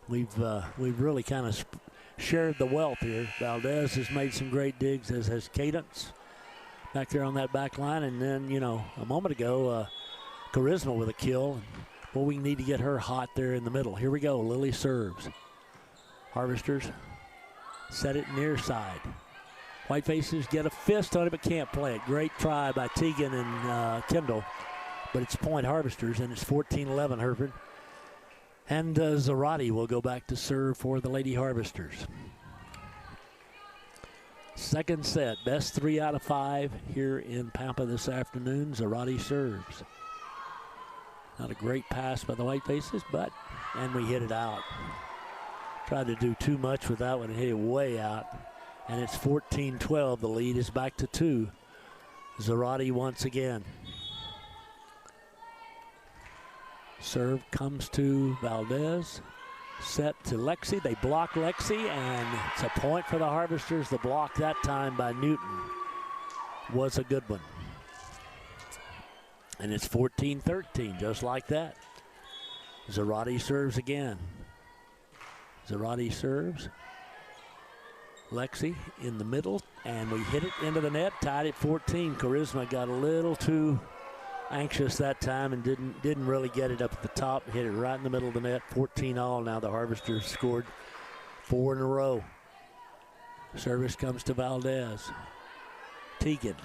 We've really kind of shared the wealth here. Valdez has made some great digs, as has Cadence back there on that back line. And then, you know, a moment ago, Charisma with a kill. Well, we need to get her hot there in the middle. Here we go. Lily serves. Harvesters set it near side. Whitefaces get a fist on it but can't play it. Great try by Tegan and Kendall. But it's point Harvesters, and it's 14-11 Hereford. And Zarate will go back to serve for the Lady Harvesters. Second set, best 3 out of 5 here in Pampa this afternoon. Zarate serves. Not a great pass by the Whitefaces, and we hit it out. Tried to do too much with that one and hit it way out. And it's 14-12. The lead is back to 2. Zarate once again. Serve comes to Valdez. Set to Lexi. They block Lexi, and it's a point for the Harvesters. The block that time by Newton was a good one. And it's 14-13, just like that. Zarate serves again. Zarate serves. Lexi in the middle, and we hit it into the net, tied at 14. Charisma got a little too anxious that time and didn't really get it up at the top. Hit it right in the middle of the net. 14-all. Now the Harvesters scored 4 in a row. Service comes to Valdez. Tegan.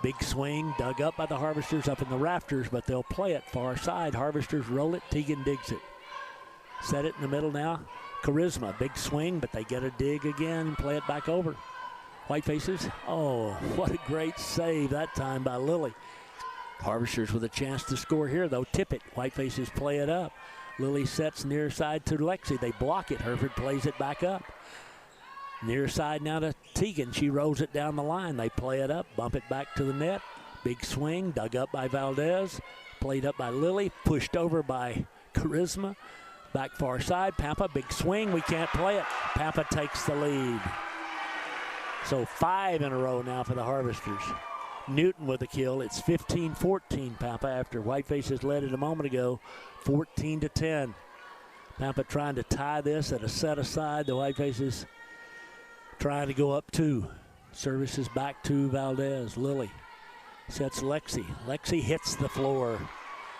Big swing, dug up by the Harvesters up in the rafters, but they'll play it far side. Harvesters roll it. Tegan digs it. Set it in the middle now. Charisma, big swing, but they get a dig again and play it back over. Whitefaces, oh, what a great save that time by Lily. Harvesters with a chance to score here, though. Tip it. Whitefaces play it up. Lily sets near side to Lexi. They block it. Hereford plays it back up. Near side now to Tegan. She rolls it down the line. They play it up, bump it back to the net. Big swing, dug up by Valdez. Played up by Lily, pushed over by Charisma. Back far side, Pampa, big swing. We can't play it. Pampa takes the lead. So 5 in a row now for the Harvesters. Newton with a kill. It's 15-14 Pampa after Whitefaces led it a moment ago, 14-10. Pampa trying to tie this at a set aside. The Whitefaces trying to go up 2. Services back to Valdez. Lily sets Lexi. Lexi hits the floor,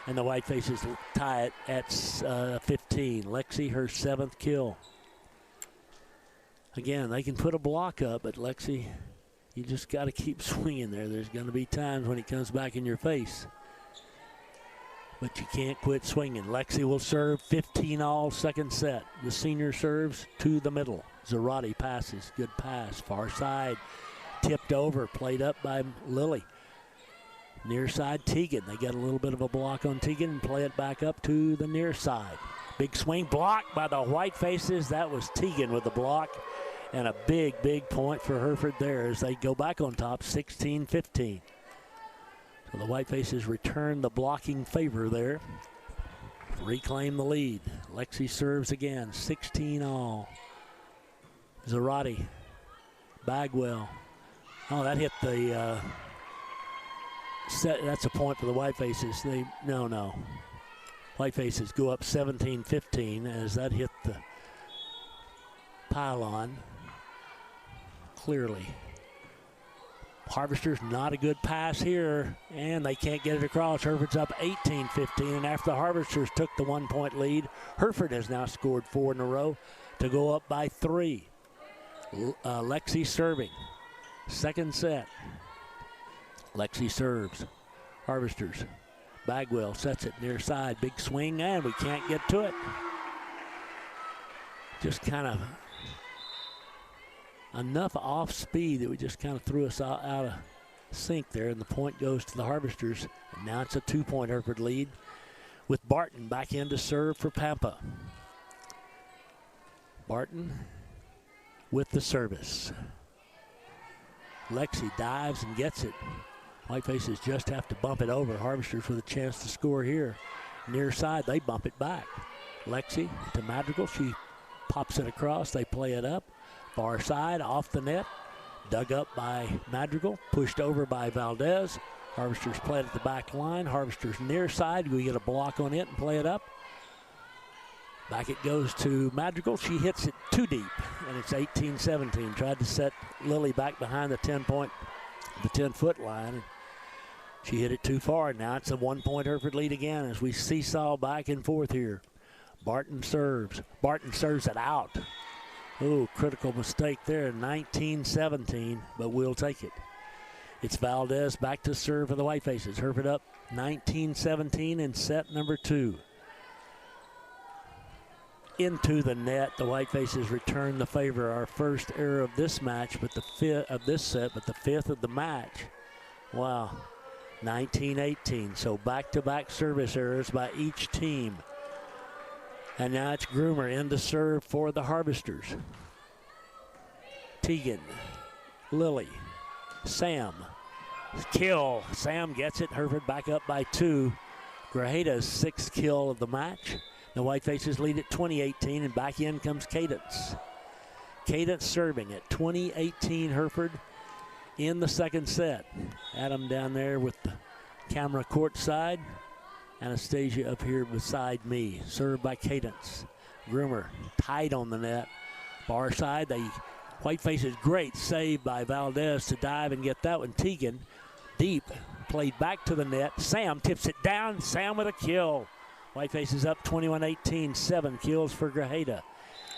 and the Whitefaces tie it at 15. Lexi, her 7th kill. Again, they can put a block up, but Lexi, you just got to keep swinging there. There's going to be times when he comes back in your face. But you can't quit swinging. Lexi will serve 15-all second set. The senior serves to the middle. Zarate passes. Good pass. Far side. Tipped over. Played up by Lily. Near side, Tegan. They get a little bit of a block on Tegan and play it back up to the near side. Big swing blocked by the Whitefaces. That was Tegan with the block. And a big, big point for Hereford there as they go back on top, 16-15. So the Whitefaces return the blocking favor there. Reclaim the lead. Lexi serves again, 16-all. Zarate. Bagwell. Oh, that hit the set. That's a point for the Whitefaces. No. Whitefaces go up 17-15 as that hit the pylon. Clearly. Harvesters, not a good pass here, and they can't get it across. Hereford's up 18-15, and after the Harvesters took the 1-point lead, Hereford has now scored 4 in a row to go up by 3. Lexi serving. Second set. Lexi serves. Harvesters. Bagwell sets it near side. Big swing, and we can't get to it. Just kind of enough off speed that we just kind of threw us out of sync there, and the point goes to the Harvesters. And now it's a 2-point Hereford lead with Barton back in to serve for Pampa. Barton with the service. Lexi dives and gets it. Whitefaces just have to bump it over. Harvesters with a chance to score here. Near side, they bump it back. Lexi to Madrigal. She pops it across. They play it up. Far side, off the net. Dug up by Madrigal. Pushed over by Valdez. Harvesters play it at the back line. Harvesters near side. We get a block on it and play it up. Back it goes to Madrigal. She hits it too deep, and it's 18-17. Tried to set Lily back behind the 10-foot line. She hit it too far. Now it's a 1-point Hereford lead again as we seesaw back and forth here. Barton serves. Barton serves it out. Oh, critical mistake there, 19-17, but we'll take it. It's Valdez back to serve for the Whitefaces. Hereford up 19-17 in set number 2. Into the net, the Whitefaces return the favor. Our first error of this match, but the fifth of this set, but the 5th of the match. Wow, 19-18. So back-to-back service errors by each team. And now it's Groomer in to serve for the Harvesters. Tegan, Lily, Sam, kill. Sam gets it. Hereford back up by 2. Grajeda's 6th kill of the match. The Whitefaces lead at 20-18, and back in comes Cadence. Cadence serving at 20-18 Hereford in the second set. Adam down there with the camera courtside. Anastasia up here beside me. Served by Cadence. Groomer tight on the net. Far side, the Whitefaces, great save by Valdez to dive and get that one. Tegan, deep, played back to the net. Sam tips it down. Sam with a kill. Whitefaces up 21-18, 7 kills for Grajeda.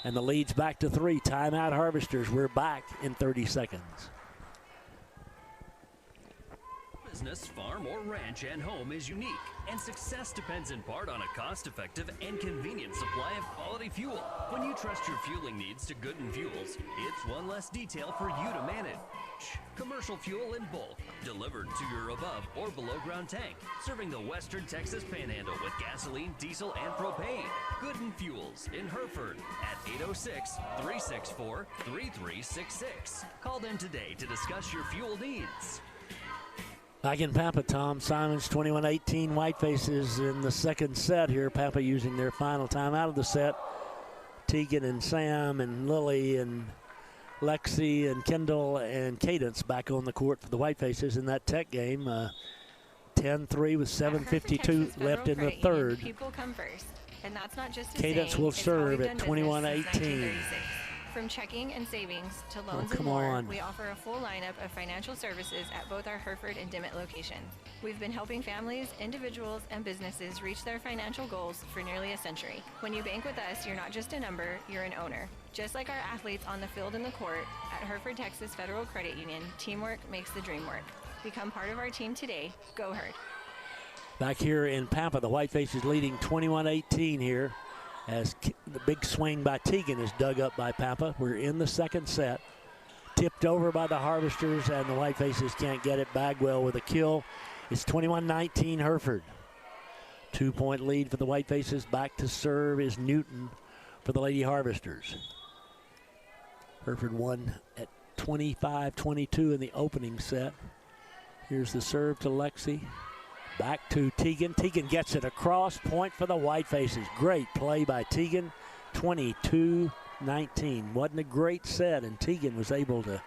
And the lead's back to 3. Timeout Harvesters. We're back in 30 seconds. Business, farm, or ranch and home is unique, and success depends in part on a cost-effective and convenient supply of quality fuel. When you trust your fueling needs to Gooden Fuels, it's one less detail for you to manage. Commercial fuel in bulk, delivered to your above or below ground tank, serving the western Texas panhandle with gasoline, diesel, and propane. Gooden Fuels in Hereford at 806-364-3366. Call them today to discuss your fuel needs. Back in Pampa, Tom Simons, 21-18 Whitefaces in the second set here. Pampa using their final time out of the set. Tegan and Sam and Lily and Lexi and Kendall and Cadence back on the court for the Whitefaces in that tech game. 10-3 with 7:52 left in the third. People come first, and that's not just a Cadence saying, will it's serve how we've at done business since 21-18. 1936. From checking and savings to loans come and more, on. we offer a full lineup of financial services at both our Hereford and Dimmitt locations. We've been helping families, individuals, and businesses reach their financial goals for nearly a century. When you bank with us, you're not just a number, you're an owner. Just like our athletes on the field and the court, at Hereford Texas Federal Credit Union, teamwork makes the dream work. Become part of our team today. Go Herd. Back here in Pampa, the Whitefaces leading 21-18 here. As the big swing by Tegan is dug up by Pampa. We're in the second set. Tipped over by the Harvesters, and the Whitefaces can't get it. Bagwell with a kill. It's 21-19 Hereford. 2-point lead for the Whitefaces. Back to serve is Newton for the Lady Harvesters. Hereford won at 25-22 in the opening set. Here's the serve to Lexi. Back to Tegan. Tegan gets it across. Point for the Whitefaces. Great play by Tegan. 22-19. Wasn't a great set, and Tegan was able to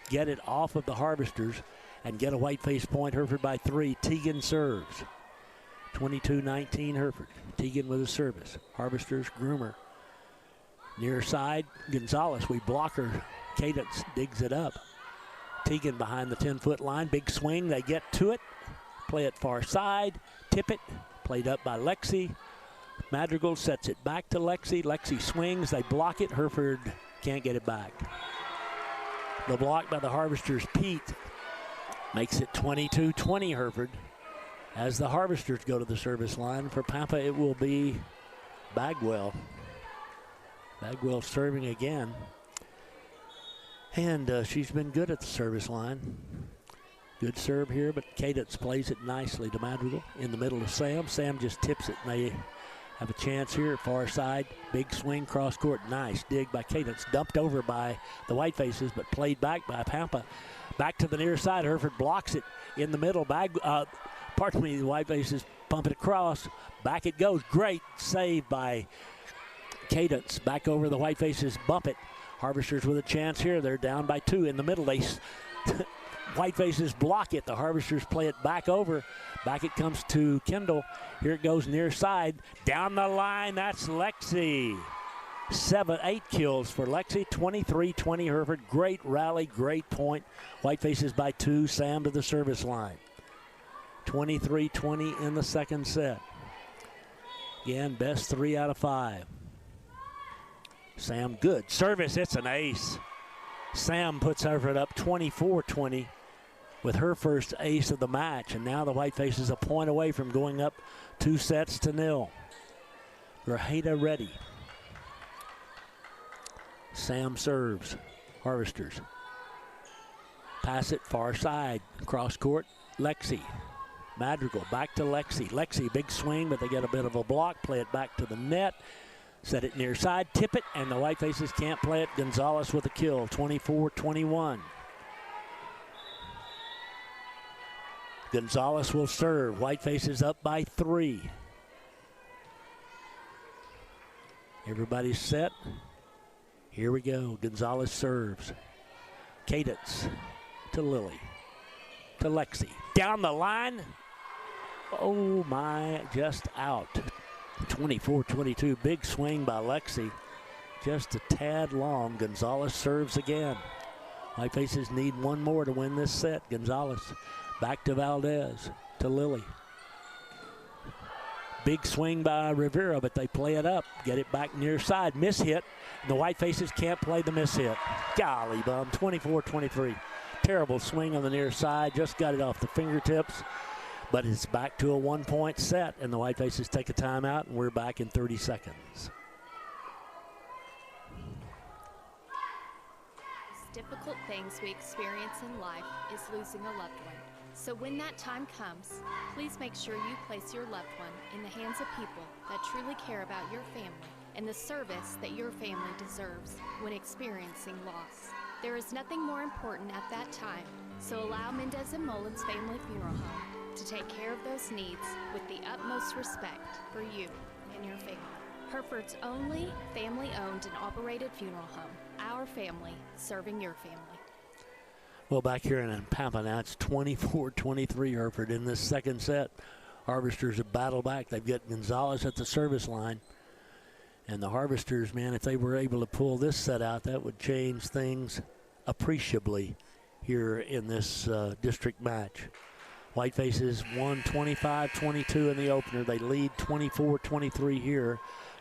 get it off of the Harvesters and get a Whiteface point. Hereford by 3. Tegan serves. 22-19 Hereford. Tegan with a service. Harvesters, Groomer. Near side, Gonzalez. We block her. Cadence digs it up. Tegan behind the 10-foot line. Big swing. They get to it. Play it far side, tip it, played up by Lexi. Madrigal sets it back to Lexi. Lexi swings, they block it. Hereford can't get it back. The block by the Harvesters, Pete, makes it 22-20 Hereford. As the Harvesters go to the service line, for Pampa it will be Bagwell. Bagwell serving again. And she's been good at the service line. Good serve here, but Cadence plays it nicely to Madrigal in the middle of Sam. Sam just tips it, and they have a chance here. Far side, big swing, cross court. Nice dig by Cadence. Dumped over by the Whitefaces, but played back by Pampa. Back to the near side. Hereford blocks it in the middle. The Whitefaces pump it across. Back it goes. Great save by Cadence. Back over the Whitefaces, bump it. Harvesters with a chance here. They're down by 2 in the middle. They Whitefaces block it. The Harvesters play it back over. Back it comes to Kendall. Here it goes near side. Down the line, that's Lexi. 8 kills for Lexi. 23-20 Hereford. Great rally, great point. Whitefaces by 2. Sam to the service line. 23-20 in the second set. Again, best 3 out of 5. Sam, good service. It's an ace. Sam puts Everett up 24-20 with her first ace of the match. And now the Whitefaces a point away from going up 2-0. Grajeda ready. Sam serves. Harvesters. Pass it far side. Cross court. Lexi. Madrigal back to Lexi. Lexi, big swing, but they get a bit of a block. Play it back to the net. Set it near side. Tip it, and the Whitefaces can't play it. Gonzalez with a kill. 24-21. Gonzalez will serve. Whitefaces up by 3. Everybody's set. Here we go. Gonzalez serves. Cadence to Lily. To Lexi. Down the line. Oh my, just out. 24-22. Big swing by Lexi. Just a tad long. Gonzalez serves again. Whitefaces need one more to win this set. Gonzalez back to Valdez. To Lily. Big swing by Rivera, but they play it up. Get it back near side. Miss hit. And the Whitefaces can't play the miss hit. Golly bum. 24-23. Terrible swing on the near side. Just got it off the fingertips. But it's back to a 1-point set, and the Whitefaces take a timeout, and we're back in 30 seconds. The most difficult things we experience in life is losing a loved one. So when that time comes, please make sure you place your loved one in the hands of people that truly care about your family and the service that your family deserves when experiencing loss. There is nothing more important at that time, so allow Mendez and Mullins Family Funeral Home to take care of those needs with the utmost respect for you and your family. Hereford's only family-owned and operated funeral home. Our family serving your family. Well, back here in Pampa now, it's 24-23 Hereford in this second set. Harvesters have battled back. They've got Gonzalez at the service line. And the Harvesters, man, if they were able to pull this set out, that would change things appreciably here in this district match. Whitefaces won 25-22 in the opener. They lead 24-23 here.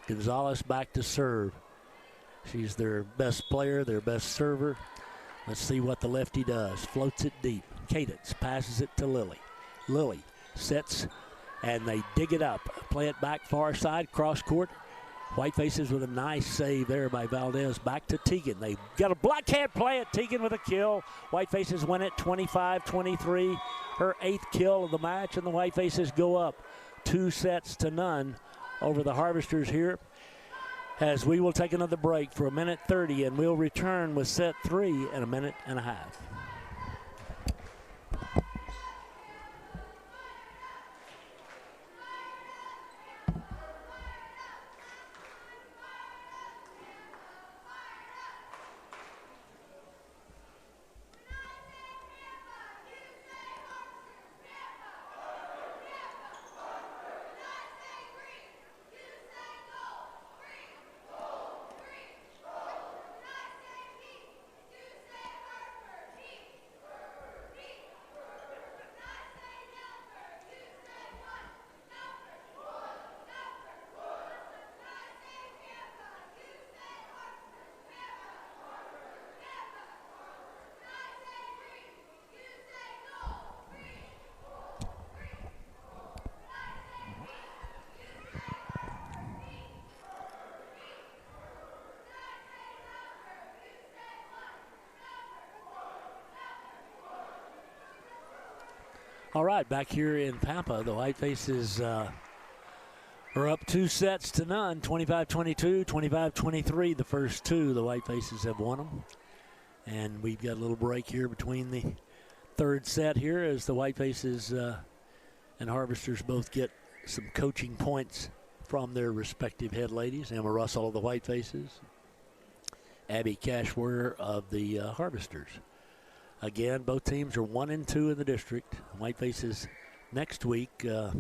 Gonzalez back to serve. She's their best player, their best server. Let's see what the lefty does. Floats it deep. Cadence passes it to Lily. Lily sets, and they dig it up. Play it back far side, cross court. Whitefaces with a nice save there by Valdez. Back to Teagan. They got a block, can't play it. Teagan with a kill. Whitefaces win it 25-23. Her 8th kill of the match, and the Whitefaces go up 2-0 over the Harvesters here. As we will take another break for 1:30, and we'll return with set 3 in a minute and a half. All right, back here in Pampa, the Whitefaces are up 2-0, 25-22, 25-23. The first two, the Whitefaces have won them. And we've got a little break here between the third set here as the Whitefaces and Harvesters both get some coaching points from their respective head ladies. Emma Russell of the Whitefaces, Abby Cashware of the Harvesters. Again, both teams are 1-2 in the district. Whitefaces next week. Let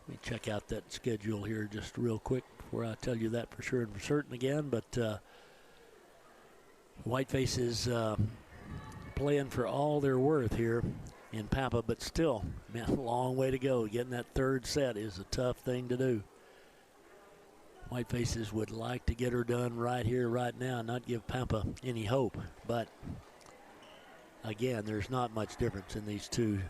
me check out that schedule here just real quick before I tell you that for sure and for certain again. But Whitefaces playing for all they're worth here in Pampa, but still, man, a long way to go. Getting that third set is a tough thing to do. Whitefaces would like to get her done right here, right now, not give Pampa any hope. But again, there's not much difference in these two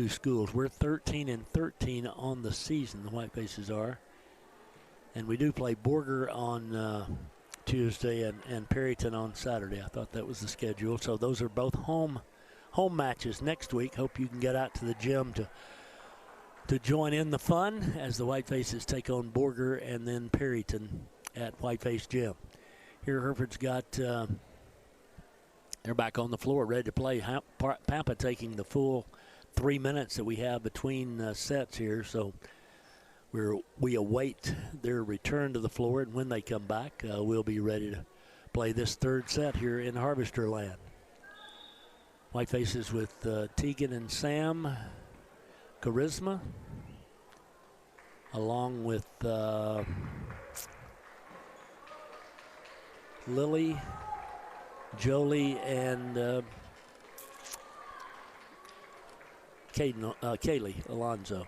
schools. We're 13-13 on the season, the Whitefaces are. And we do play Borger on Tuesday and Perryton on Saturday. I thought that was the schedule. So those are both home matches next week. Hope you can get out to the gym to join in the fun as the Whitefaces take on Borger and then Perryton at Whiteface Gym. Here Hereford's got, they're back on the floor ready to play. Pampa taking the full 3 minutes that we have between sets here. So we await their return to the floor, and when they come back, we'll be ready to play this third set here in Harvester Land. Whitefaces with Tegan and Sam Charisma, along with Lily, Jolie, and Kaylee Alonzo.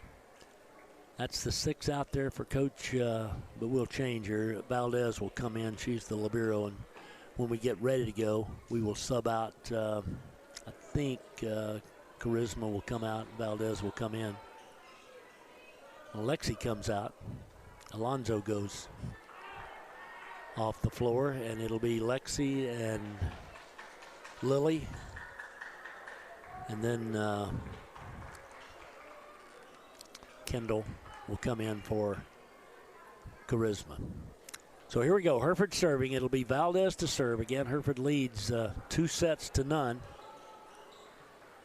That's the 6 out there for Coach, but we'll change her. Valdez will come in. She's the libero, and when we get ready to go, we will sub out. I think Charisma will come out. Valdez will come in. Alexi comes out. Alonzo goes off the floor, and it'll be Lexi and Lily. And then Kendall will come in for Charisma. So here we go. Hereford serving. It'll be Valdez to serve. Again, Hereford leads 2-0.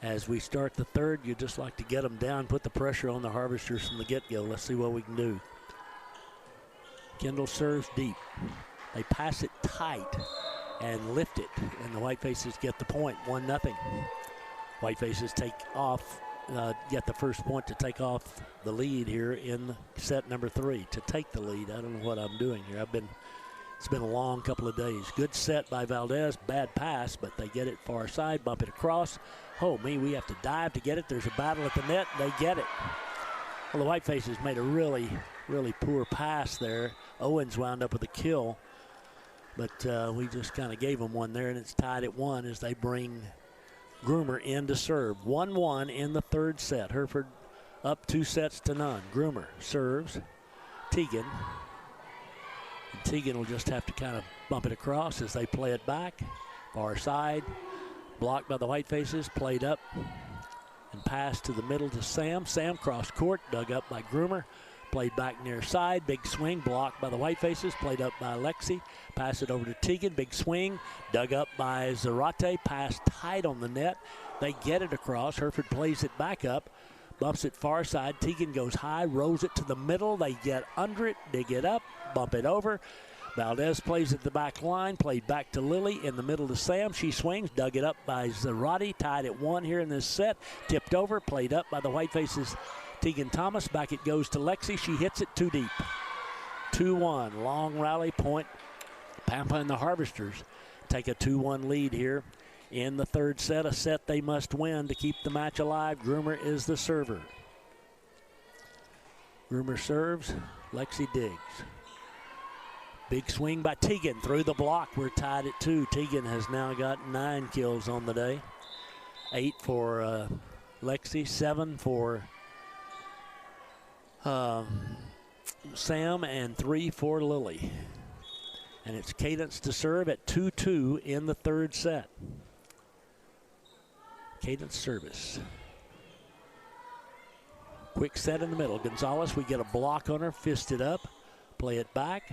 As we start the third, you just like to get them down, put the pressure on the Harvesters from the get-go. Let's see what we can do. Kendall serves deep. They pass it tight and lift it, and the Whitefaces get the point, 1-0. Whitefaces take off, get the first point to take off the lead here in set number 3, to take the lead. I don't know what I'm doing here. It's been a long couple of days. Good set by Valdez, bad pass, but they get it far side, bump it across. Oh, we have to dive to get it. There's a battle at the net. They get it. Well, the Whitefaces made a really, really poor pass there. Owens wound up with a kill, but we just kind of gave them one there, and it's tied at 1 as they bring Groomer in to serve. 1-1 in the third set. Hereford up 2-0. Groomer serves. Tegan. And Tegan will just have to kind of bump it across as they play it back. Far side. Blocked by the Whitefaces. Played up and passed to the middle to Sam. Sam cross court. Dug up by Groomer. Played back near side. Big swing. Blocked by the Whitefaces. Played up by Alexi. Pass it over to Tegan. Big swing. Dug up by Zarate. Pass tight on the net. They get it across. Hereford plays it back up. Bumps it far side. Tegan goes high. Rolls it to the middle. They get under it. Dig it up. Bump it over. Valdez plays at the back line. Played back to Lily in the middle to Sam. She swings. Dug it up by Zarate. Tied at 1 here in this set. Tipped over. Played up by the Whitefaces. Tegan Thomas. Back it goes to Lexi. She hits it too deep. 2-1. Long rally point. Pampa and the Harvesters take a 2-1 lead here in the third set. A set they must win to keep the match alive. Groomer is the server. Groomer serves. Lexi digs. Big swing by Tegan through the block. We're tied at 2. Tegan has now got 9 kills on the day. 8 for Lexi, 7 for Sam, and 3 for Lily. And it's Cadence to serve at 2-2 in the third set. Cadence service. Quick set in the middle. Gonzalez, we get a block on her, fist it up, play it back,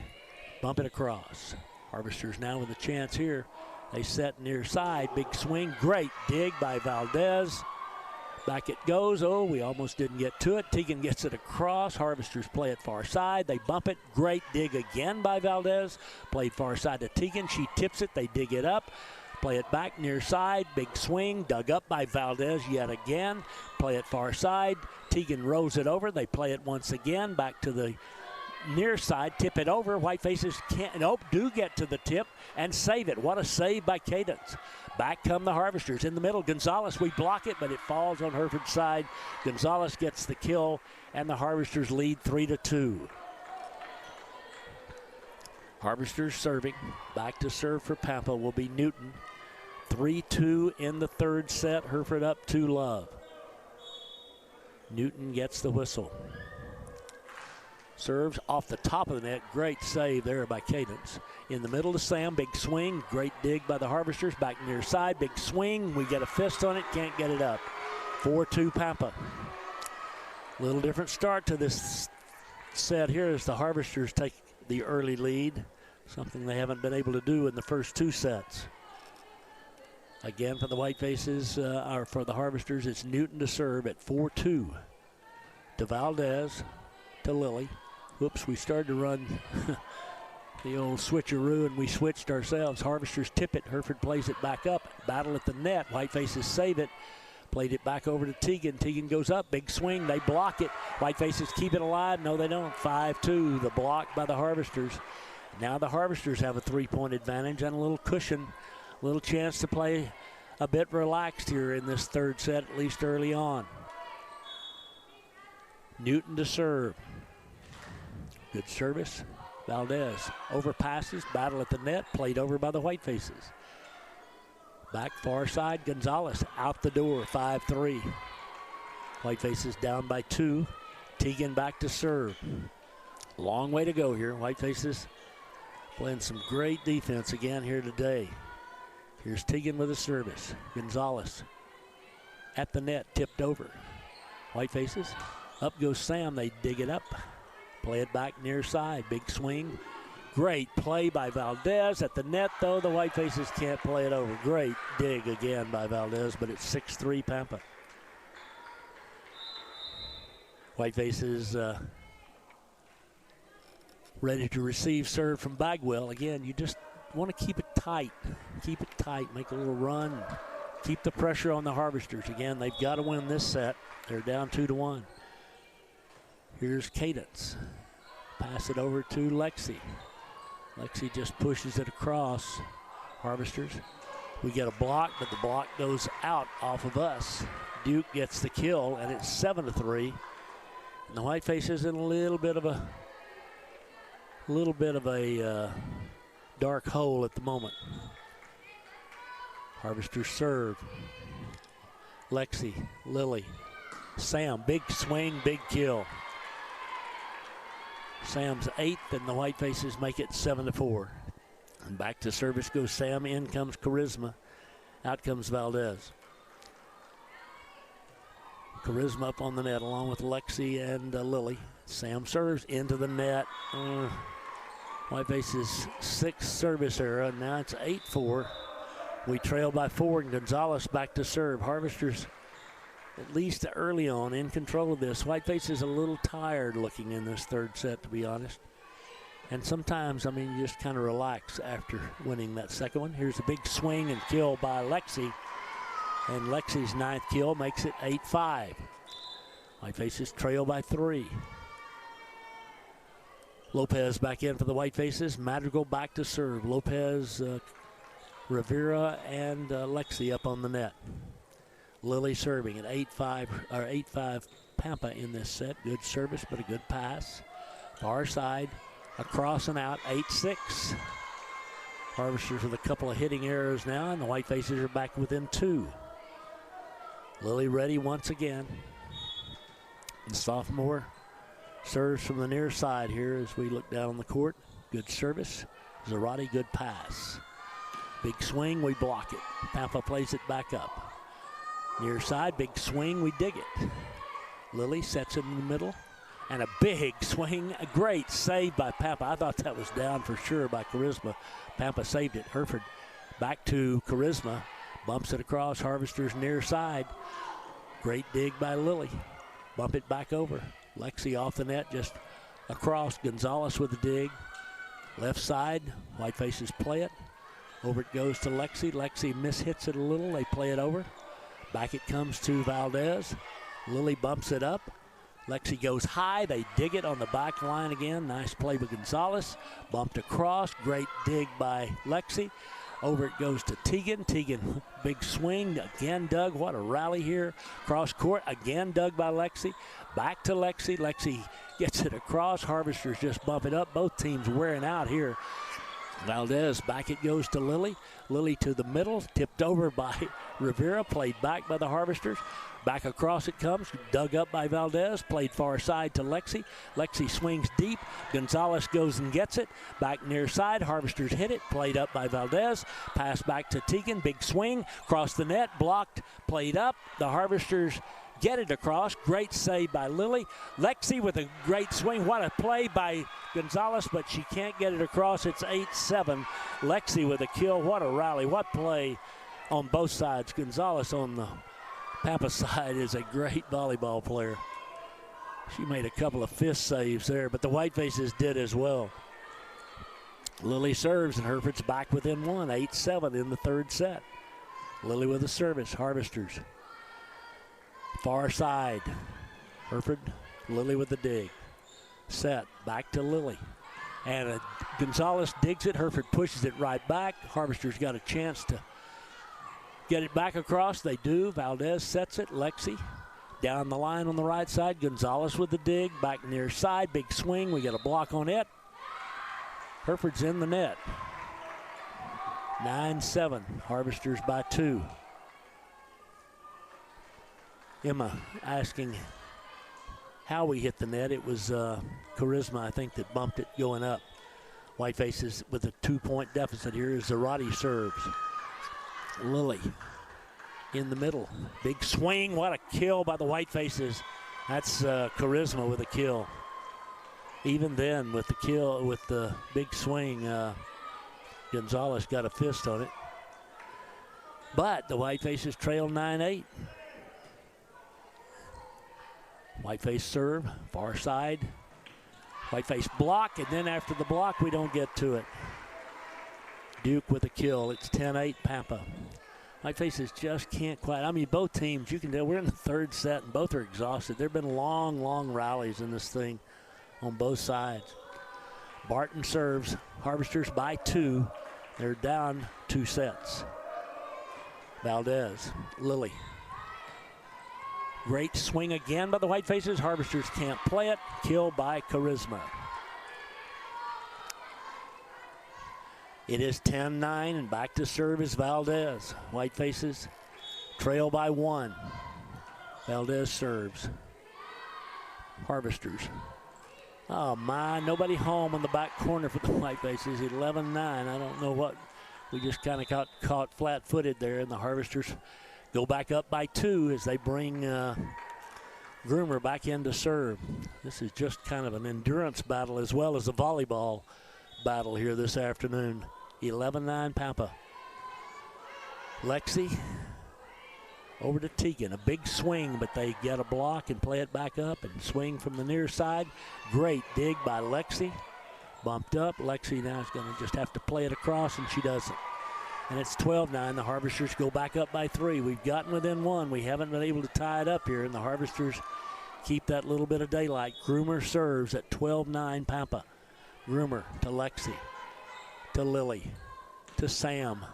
bump it across. Harvesters now with a chance here. They set near side, big swing, great dig by Valdez. Back it goes. Oh, we almost didn't get to it. Tegan gets it across. Harvesters play it far side. They bump it. Great dig again by Valdez. Played far side to Tegan. She tips it. They dig it up. Play it back near side. Big swing. Dug up by Valdez yet again. Play it far side. Tegan rolls it over. They play it once again. Back to the near side, tip it over. Whitefaces do get to the tip and save it. What a save by Cadence. Back come the Harvesters in the middle. Gonzalez, we block it, but it falls on Hereford's side. Gonzalez gets the kill, and the Harvesters lead 3-2. Harvesters serving. Back to serve for Pampa will be Newton. 3-2 in the third set. Hereford up 2-love. Newton gets the whistle. Serves off the top of the net. Great save there by Cadence. In the middle to Sam. Big swing. Great dig by the Harvesters. Back near side. Big swing. We get a fist on it. Can't get it up. 4-2 Pampa. Little different start to this set here as the Harvesters take the early lead. Something they haven't been able to do in the first two sets. Again for the Whitefaces, or for the Harvesters, it's Newton to serve at 4-2. To Valdez, to Lilly. Whoops, we started to run the old switcheroo and we switched ourselves. Harvesters tip it. Hereford plays it back up. Battle at the net. Whitefaces save it. Played it back over to Teagan. Teagan goes up. Big swing. They block it. Whitefaces keep it alive. No, they don't. 5-2. The block by the Harvesters. Now the Harvesters have a 3-point advantage and a little cushion. Little chance to play a bit relaxed here in this third set, at least early on. Newton to serve. Good service. Valdez overpasses, battle at the net, played over by the Whitefaces. Back far side, Gonzalez out the door, 5-3. Whitefaces down by 2. Teagan back to serve. Long way to go here. Whitefaces playing some great defense again here today. Here's Teagan with a service. Gonzalez at the net, tipped over. Whitefaces, up goes Sam. They dig it up. Play it back near side. Big swing. Great play by Valdez. At the net, though, the Whitefaces can't play it over. Great dig again by Valdez, but it's 6-3 Pampa. Whitefaces ready to receive serve from Bagwell. Again, you just want to keep it tight. Keep it tight. Make a little run. Keep the pressure on the Harvesters. Again, they've got to win this set. They're down 2-1. Here's Cadence. Pass it over to Lexi. Lexi just pushes it across. Harvesters. We get a block, but the block goes out off of us. Duke gets the kill, and it's 7-3. And the Whitefaces in a little bit of a dark hole at the moment. Harvesters serve. Lexi, Lilly, Sam, big swing, big kill. Sam's 8th, and the Whitefaces make it 7-4. And back to service goes Sam. In comes Charisma. Out comes Valdez. Charisma up on the net along with Lexi and Lilly. Sam serves into the net. Whitefaces 6th service error. Now it's 8-4. We trail by 4, and Gonzalez back to serve. Harvesters, at least early on, in control of this. Whitefaces a little tired looking in this third set, to be honest. And sometimes, I mean, you just kind of relax after winning that second one. Here's a big swing and kill by Lexi. And Lexi's 9th kill makes it 8-5. Whitefaces trail by 3. Lopez back in for the Whitefaces. Madrigal back to serve. Lopez, Rivera, and Lexi up on the net. Lilly serving at 8-5 Pampa in this set. Good service, but a good pass. Far side, across and out, 8-6. Harvesters with a couple of hitting errors now, and the Whitefaces are back within 2. Lilly ready once again. The sophomore serves from the near side here as we look down on the court. Good service. Zarate, good pass. Big swing, we block it. Pampa plays it back up. Near side, big swing, we dig it. Lilly sets it in the middle. And a big swing, a great save by Pampa. I thought that was down for sure by Charisma. Pampa saved it. Hereford back to Charisma. Bumps it across, Harvesters near side. Great dig by Lilly. Bump it back over. Lexi off the net, just across. Gonzalez with the dig. Left side, Whitefaces play it. Over it goes to Lexi. Lexi mishits it a little. They play it over. Back it comes to Valdez. Lilly bumps it up. Lexi goes high. They dig it on the back line again. Nice play by Gonzalez. Bumped across. Great dig by Lexi. Over it goes to Tegan. Tegan, big swing. Again dug. What a rally here. Cross court. Again dug by Lexi. Back to Lexi. Lexi gets it across. Harvesters just bump it up. Both teams wearing out here. Valdez, back it goes to Lily. Lily to the middle. Tipped over by Rivera. Played back by the Harvesters. Back across it comes, dug up by Valdez, played far side to Lexi. Lexi swings deep. Gonzalez goes and gets it. Back near side, Harvesters hit it, played up by Valdez. Pass back to Tegan, big swing, cross the net, blocked, played up. The Harvesters get it across. Great save by Lily. Lexi with a great swing. What a play by Gonzalez, but she can't get it across. It's 8-7. Lexi with a kill. What a rally. What play on both sides. Gonzalez on the Pampa side is a great volleyball player. She made a couple of fist saves there, but the Whitefaces did as well. Lily serves, and Hereford's back within one, 8-7 in the third set. Lily with a service, Harvesters. Far side, Hereford, Lily with the dig. Set, back to Lily. And Gonzalez digs it, Hereford pushes it right back. Harvesters got a chance to get it back across. They do. Valdez sets it. Lexi down the line on the right side. Gonzalez with the dig. Back near side. Big swing. We got a block on it. Hereford's in the net. 9-7. Harvesters by 2. Emma asking how we hit the net. It was Charisma, I think, that bumped it going up. Whitefaces with a 2-point deficit here as Zarate serves. Lily in the middle. Big swing. What a kill by the Whitefaces. That's Charisma with a kill. Even then, with the kill, with the big swing, Gonzalez got a fist on it. But the Whitefaces trail 9-8. Whiteface serve, far side. Whiteface block, and then after the block, we don't get to it. Duke with a kill. It's 10-8 Pampa. Whitefaces just can't quite. I mean, both teams, you can tell we're in the third set, and both are exhausted. There have been long, long rallies in this thing on both sides. Barton serves. Harvesters by 2. They're down 2 sets. Valdez, Lily. Great swing again by the Whitefaces. Harvesters can't play it. Kill by Charisma. It is 10-9, and back to serve is Valdez. Whitefaces trail by 1. Valdez serves. Harvesters. Oh, my. Nobody home on the back corner for the Whitefaces. 11-9. I don't know what. We just kind of got caught flat-footed there, and the Harvesters go back up by 2 as they bring Groomer back in to serve. This is just kind of an endurance battle as well as a volleyball battle here this afternoon. 11-9 Pampa. Lexi over to Tegan. A big swing, but they get a block and play it back up and swing from the near side. Great dig by Lexi. Bumped up. Lexi now is going to just have to play it across, and she doesn't. And it's 12-9. The Harvesters go back up by 3. We've gotten within 1. We haven't been able to tie it up here, and the Harvesters keep that little bit of daylight. Groomer serves at 12-9 Pampa. Groomer to Lexi, to Lily, to Sam.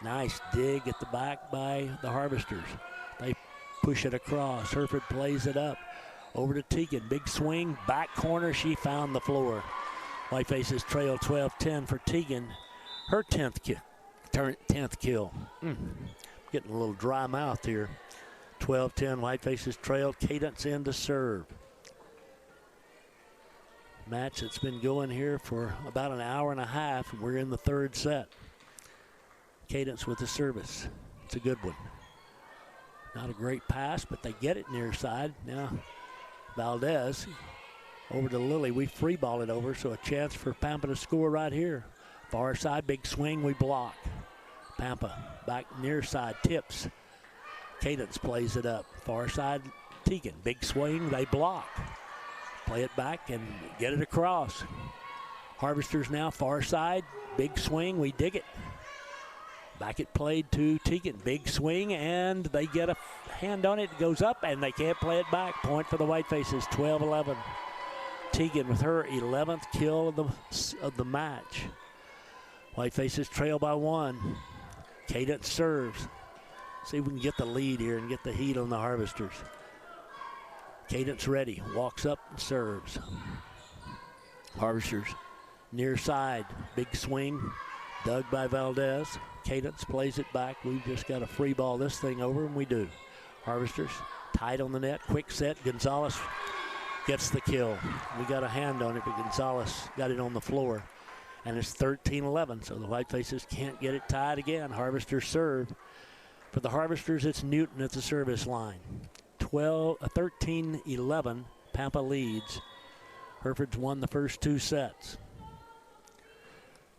Nice dig at the back by the Harvesters. They push it across. Hereford plays it up. Over to Tegan. Big swing. Back corner. She found the floor. Whitefaces trail 12-10 for Tegan. Her 10th kill. 10th kill. Getting a little dry mouth here. 12-10. Whitefaces trail. Cadence in to serve. Match that's been going here for about an hour and a half, and we're in the third set. Cadence with the service. It's a good one. Not a great pass, but they get it near side. Now Valdez over to Lily. We free ball it over, so a chance for Pampa to score right here. Far side, big swing, we block. Pampa back near side, tips. Cadence plays it up. Far side, Tegan. Big swing, they block. Play it back and get it across. Harvesters now far side. Big swing. We dig it. Back it played to Teagan. Big swing, and they get a hand on it. It goes up, and they can't play it back. Point for the Whitefaces, 12-11. Teagan with her 11th kill of the match. Whitefaces trail by 1. Cadence serves. See if we can get the lead here and get the heat on the Harvesters. Cadence ready. Walks up and serves. Harvesters near side. Big swing. Dug by Valdez. Cadence plays it back. We've just got to free ball this thing over, and we do. Harvesters tight on the net. Quick set. Gonzalez gets the kill. We got a hand on it, but Gonzalez got it on the floor. And it's 13-11, so the Whitefaces can't get it tied again. Harvesters serve. For the Harvesters, it's Newton at the service line. 13-11, Pampa leads. Hereford's won the first 2 sets.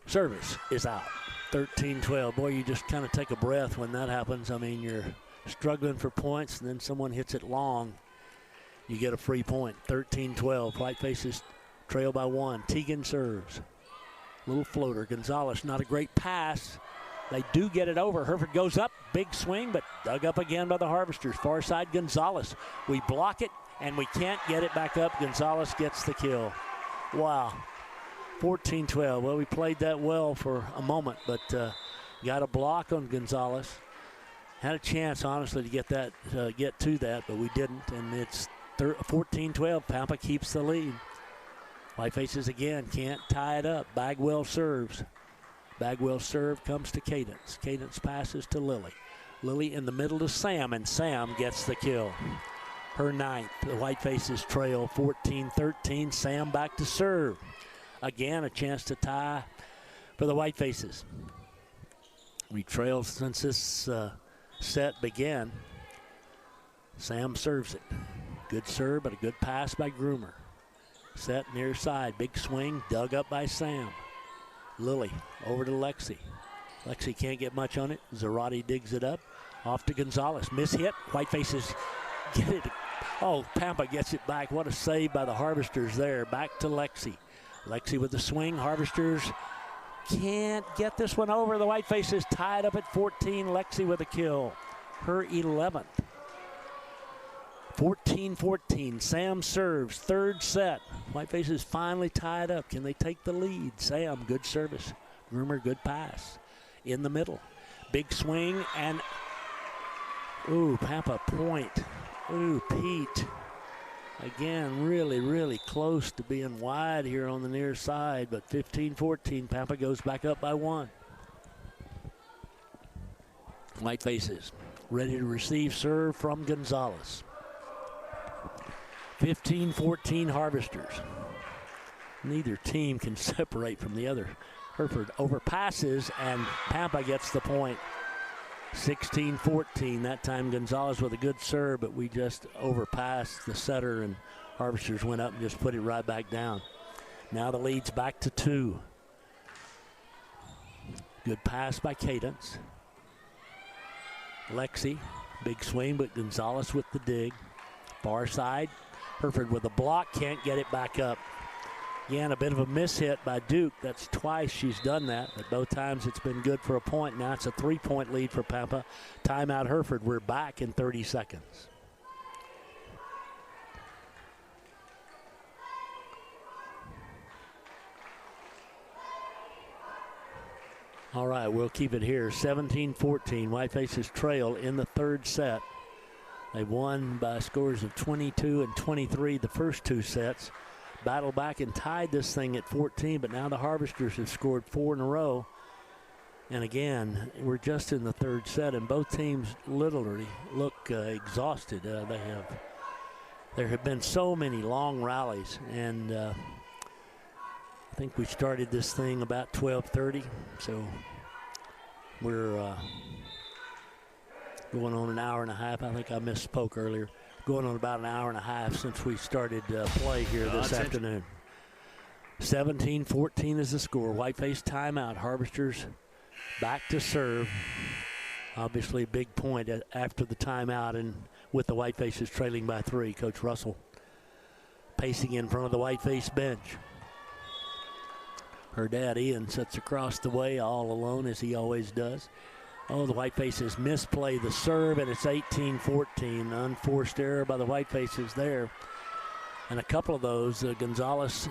Service is out. 13-12. Boy, you just kind of take a breath when that happens. I mean, you're struggling for points, and then someone hits it long. You get a free point. 13-12. Whitefaces trail by 1. Teagan serves. Little floater. Gonzalez, not a great pass. They do get it over. Hereford goes up. Big swing, but dug up again by the Harvesters. Far side, Gonzalez. We block it, and we can't get it back up. Gonzalez gets the kill. Wow. 14-12. Well, we played that well for a moment, but got a block on Gonzalez. Had a chance, honestly, to get to that, but we didn't, and it's 14-12. Pampa keeps the lead. Whitefaces again can't tie it up. Bagwell serves. Bagwell serve comes to Cadence. Cadence passes to Lily. Lily in the middle to Sam, and Sam gets the kill. Her 9th. The Whitefaces trail 14-13. Sam back to serve. Again, a chance to tie for the Whitefaces. We trailed since this set began. Sam serves it. Good serve, but a good pass by Groomer. Set near side. Big swing, dug up by Sam. Lily over to Lexi. Lexi can't get much on it. Zarate digs it up. Off to Gonzalez. Miss hit. Whitefaces get it. Oh, Pampa gets it back. What a save by the Harvesters there. Back to Lexi. Lexi with the swing. Harvesters can't get this one over. The Whitefaces tied up at 14. Lexi with a kill. Her 11th. 14-14. Sam serves. 3rd set. Whitefaces finally tied up. Can they take the lead? Sam, good service. Groomer, good pass. In the middle. Big swing, and ooh, Pampa point. Ooh, Pete. Again, really, really close to being wide here on the near side, but 15-14. Pampa goes back up by 1. Whitefaces ready to receive serve from Gonzalez. 15-14 Harvesters. Neither team can separate from the other. Hereford overpasses, and Pampa gets the point. 16-14. That time Gonzalez with a good serve, but we just overpassed the setter, and Harvesters went up and just put it right back down. Now the lead's back to 2. Good pass by Cadence. Lexi, big swing, but Gonzalez with the dig. Far side. Hereford with a block, can't get it back up. Again, a bit of a mishit by Duke. That's twice she's done that, but both times it's been good for a point. Now it's a 3-point lead for Pampa. Timeout Hereford. We're back in 30 seconds. All right, we'll keep it here. 17-14. Whitefaces trail in the 3rd set. They won by scores of 22 and 23 the first 2 sets. Battled back and tied this thing at 14, but now the Harvesters have scored 4 in a row. And again, we're just in the 3rd set, and both teams literally look exhausted. There have been so many long rallies, and I think we started this thing about 12:30, so we're going on an hour and a half. I think I misspoke earlier. Going on about an hour and a half since we started play here this afternoon. 17-14 is the score. Whiteface timeout. Harvesters back to serve. Obviously a big point after the timeout, and with the Whitefaces trailing by 3. Coach Russell pacing in front of the Whiteface bench. Her dad, Ian, sits across the way all alone, as he always does. Oh, the Whitefaces misplay the serve, and it's 18-14. Unforced error by the Whitefaces there. And a couple of those, Gonzalez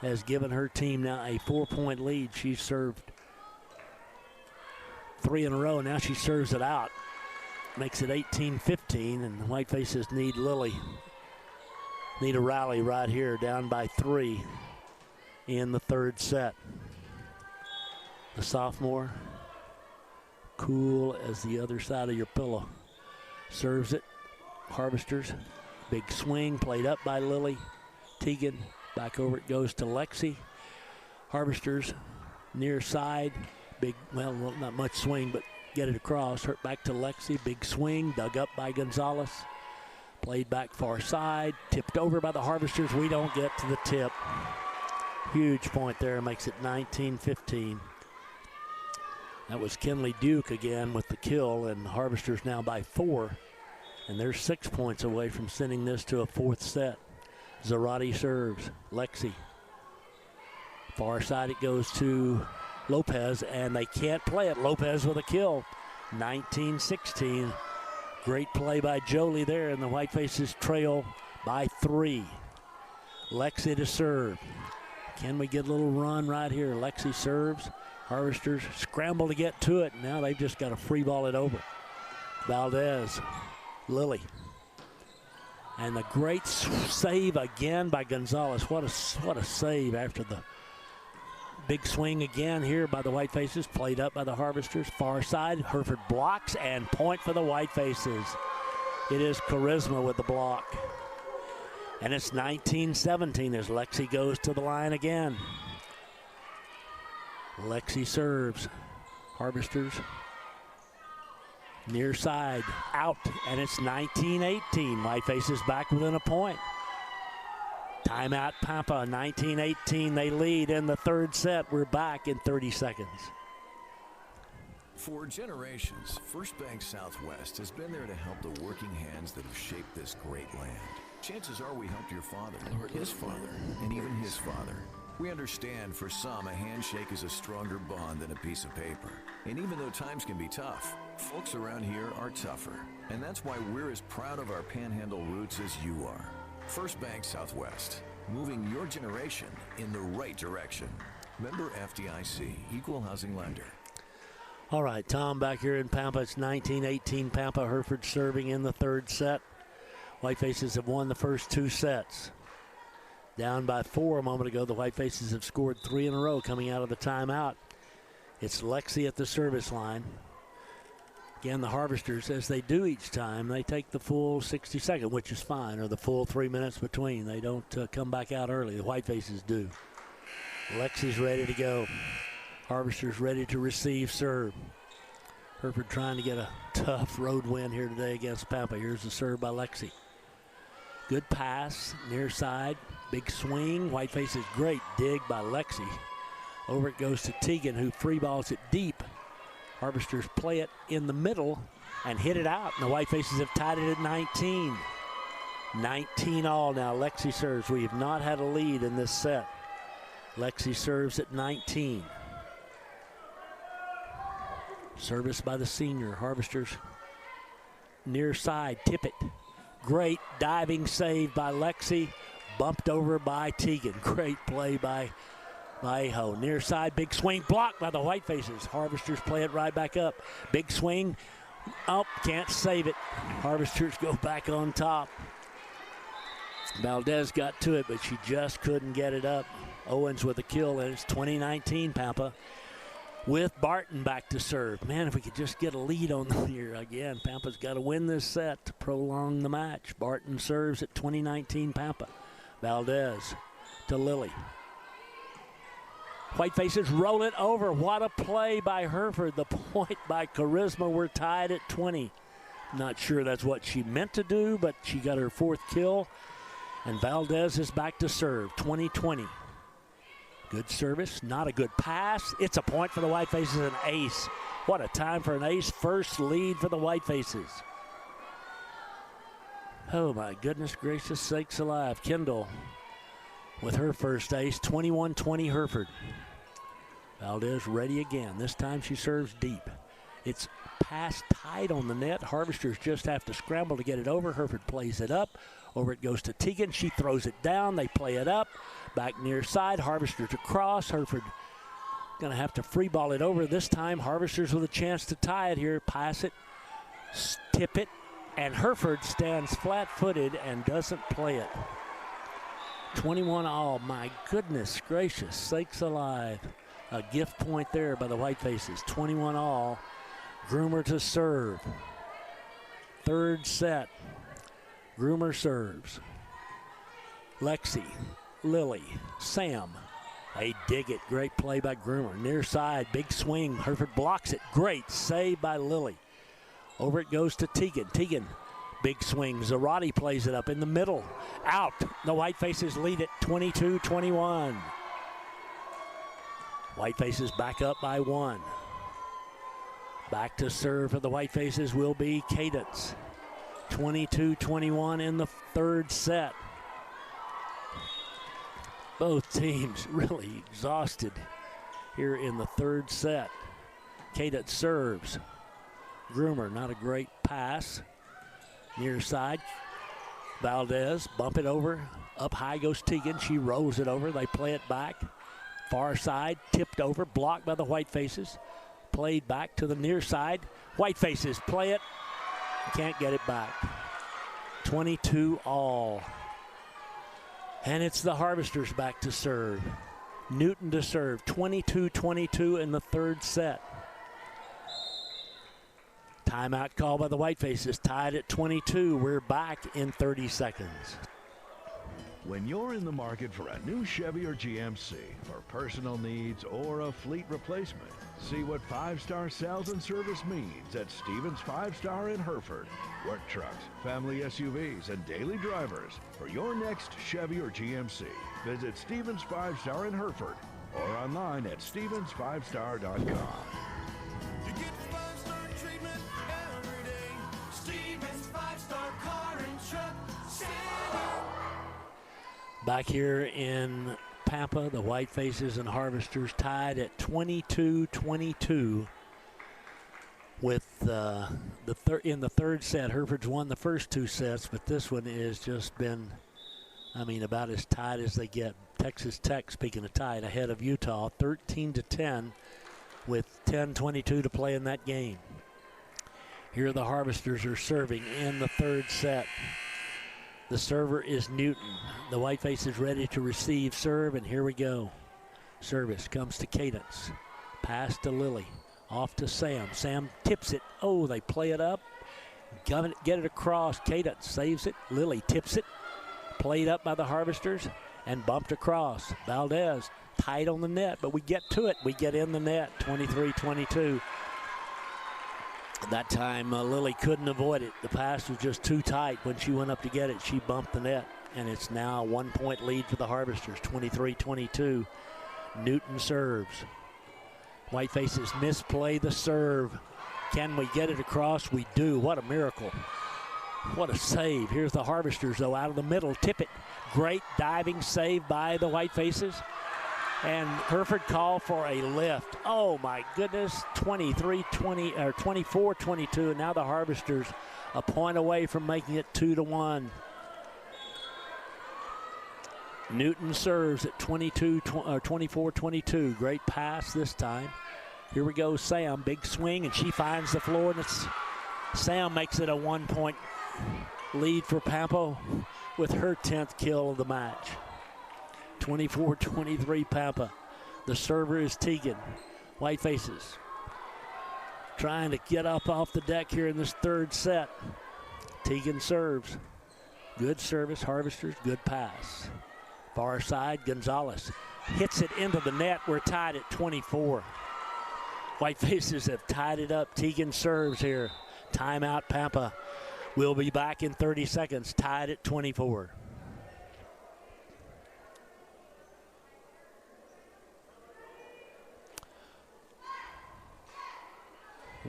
has given her team now a 4-point lead. She served 3 in a row. Now she serves it out. Makes it 18-15, and the Whitefaces need Lily. Need a rally right here, down by 3 in the third set. The sophomore, cool as the other side of your pillow, serves it. Harvesters, big swing, played up by Lily. Teagan, back over it goes to Lexi. Harvesters, near side, big, well, not much swing, but get it across. Hurt back to Lexi, big swing, dug up by Gonzalez. Played back far side, tipped over by the Harvesters. We don't get to the tip. Huge point there, makes it 19-15. That was Kinley Duke again with the kill, and the Harvesters now by 4. And they're 6 points away from sending this to a 4th set. Zarate serves. Lexi. Far side it goes to Lopez, and they can't play it. Lopez with a kill. 19-16. Great play by Jolie there, and the Whitefaces trail by 3. Lexi to serve. Can we get a little run right here? Lexi serves. Harvesters scramble to get to it. Now they've just got to free ball it over. Valdez, Lily. And the great save again by Gonzalez. What a save after the big swing again here by the Whitefaces. Played up by the Harvesters. Far side, Hereford blocks, and point for the Whitefaces. It is Charisma with the block. And it's 19-17 as Lexi goes to the line again. Lexi serves. Harvesters near side, out, and it's 19-18. Whitefaces back within a point. Timeout Pampa, 19-18. They lead in the third set. We're back in 30 seconds. For generations, First Bank Southwest has been there to help the working hands that have shaped this great land. Chances are we helped your father, or his father, and even his father. We understand for some, a handshake is a stronger bond than a piece of paper. And even though times can be tough, folks around here are tougher. And that's why we're as proud of our Panhandle roots as you are. First Bank Southwest, moving your generation in the right direction. Member FDIC, Equal Housing Lender. All right, Tom, back here in Pampa. It's 19-18 Pampa. Hereford serving in the third set. Whitefaces have won the first 2 sets. Down by 4 a moment ago. The Whitefaces have scored 3 in a row coming out of the timeout. It's Lexi at the service line. Again, the Harvesters, as they do each time, they take the full 60 seconds, which is fine, or the full 3 minutes between. They don't come back out early. The Whitefaces do. Lexi's ready to go. Harvesters ready to receive serve. Hereford trying to get a tough road win here today against Pampa. Here's the serve by Lexi. Good pass, near side, big swing. Whitefaces, great dig by Lexi. Over it goes to Teagan, who free balls it deep. Harvesters play it in the middle and hit it out. And the Whitefaces have tied it at 19. 19 all now. Lexi serves. We have not had a lead in this set. Lexi serves at 19. Service by the senior. Harvesters near side, tip it. Great diving save by Lexi. Bumped over by Teagan. Great play by Aho. Near side, big swing, blocked by the Whitefaces. Harvesters play it right back up. Big swing. Oh, can't save it. Harvesters go back on top. Valdez got to it, but she just couldn't get it up. Owens with a kill, and it's 2019 Pampa with Barton back to serve. Man, if we could just get a lead on them here again. Pampa's got to win this set to prolong the match. Barton serves at 2019 Pampa. Valdez to Lily. Whitefaces roll it over. What a play by Hereford. The point by Charisma. We're tied at 20. Not sure that's what she meant to do, but she got her 4th kill. And Valdez is back to serve, 20-20. Good service, not a good pass. It's a point for the Whitefaces, an ace. What a time for an ace. First lead for the Whitefaces. Oh my goodness gracious sakes alive. Kendall with her first ace, 21-20 Hereford. Valdez ready again. This time she serves deep. It's pass tight on the net. Harvesters just have to scramble to get it over. Hereford plays it up. Over it goes to Teagan. She throws it down. They play it up. Back near side. Harvesters across. Hereford going to have to free ball it over. This time, Harvesters with a chance to tie it here. Pass it. Tip it. And Hereford stands flat-footed and doesn't play it. 21 all. My goodness gracious sakes alive. A gift point there by the Whitefaces. 21 all. Groomer to serve. Third set. Groomer serves. Lexi, Lily, Sam. They dig it. Great play by Groomer. Near side, big swing. Hereford blocks it. Great save by Lily. Over it goes to Teagan. Teagan, big swing. Zarate plays it up in the middle. Out. The Whitefaces lead it 22-21. Whitefaces back up by 1. Back to serve for the Whitefaces will be Cadence. 22-21 in the third set. Both teams really exhausted here in the third set. Cadence serves. Groomer, not a great pass. Near side. Valdez, bump it over. Up high goes Teagan. She rolls it over. They play it back. Far side, tipped over, blocked by the Whitefaces. Played back to the near side. Whitefaces play it. Can't get it back. 22 all. And it's the Harvesters back to serve. Newton to serve. 22-22 in the third set. Timeout call by the Whitefaces. Tied at 22. We're back in 30 seconds. When you're in the market for a new Chevy or GMC for personal needs or a fleet replacement, see what 5-star sales and service means at Stevens 5-Star in Hereford. Work trucks, family SUVs, and daily drivers for your next Chevy or GMC. Visit Stevens 5-Star in Hereford or online at stevens5star.com. You get 5-star treatment every day. Stevens 5-Star Car and Truck Center. Back here in Pampa, the Whitefaces and Harvesters tied at 22-22 with in the third set. Hereford's won the first 2 sets, but this one has just been, I mean, about as tight as they get. Texas Tech, speaking of tied, ahead of Utah, 13-10 with 10:22 to play in that game. Here the Harvesters are serving in the third set. The server is Newton. The Whiteface is ready to receive serve, and here we go. Service comes to Cadence. Pass to Lily. Off to Sam. Sam tips it. Oh, they play it up. Get it across. Cadence saves it. Lily tips it. Played up by the Harvesters and bumped across. Valdez tight on the net, but we get to it. We get in the net, 23-22. That time, Lily couldn't avoid it. The pass was just too tight. When she went up to get it, she bumped the net. And it's now a 1-point lead for the Harvesters, 23-22. Newton serves. Whitefaces misplay the serve. Can we get it across? We do. What a miracle. What a save. Here's the Harvesters, though, out of the middle. Tip it. Great diving save by the Whitefaces. And Hereford call for a lift. Oh, my goodness. 24-22. And now the Harvesters a point away from making it 2-1. Newton serves at 24-22. Great pass this time. Here we go, Sam. Big swing, and she finds the floor. And Sam makes it a 1-point lead for Pampa with her 10th kill of the match. 24-23 Pampa. The server is Teagan. Whitefaces trying to get up off the deck here in this third set. Teagan serves. Good service, Harvesters, good pass. Far side, Gonzalez hits it into the net. We're tied at 24. Whitefaces have tied it up. Teagan serves here. Timeout, Pampa. We'll be back in 30 seconds, tied at 24.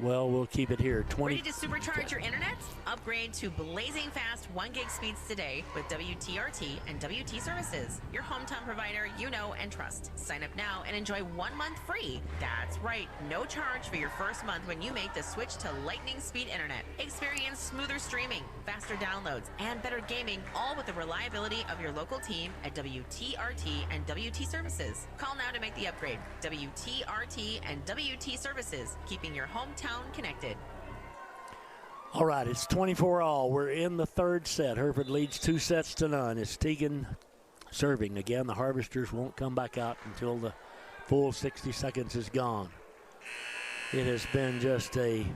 Well, we'll keep it here. Ready to supercharge your internet? Upgrade to blazing fast 1 gig speeds today with WTRT and WT Services, your hometown provider you know and trust. Sign up now and enjoy 1 month free. That's right, no charge for your first month when you make the switch to lightning speed internet. Experience smoother streaming, faster downloads, and better gaming, all with the reliability of your local team at WTRT and WT Services. Call now to make the upgrade. WTRT and WT Services, keeping your hometown connected. All right, it's 24-all. We're in the third set. Hereford leads 2-0. It's Teagan serving. Again, the Harvesters won't come back out until the full 60 seconds is gone. It has been just a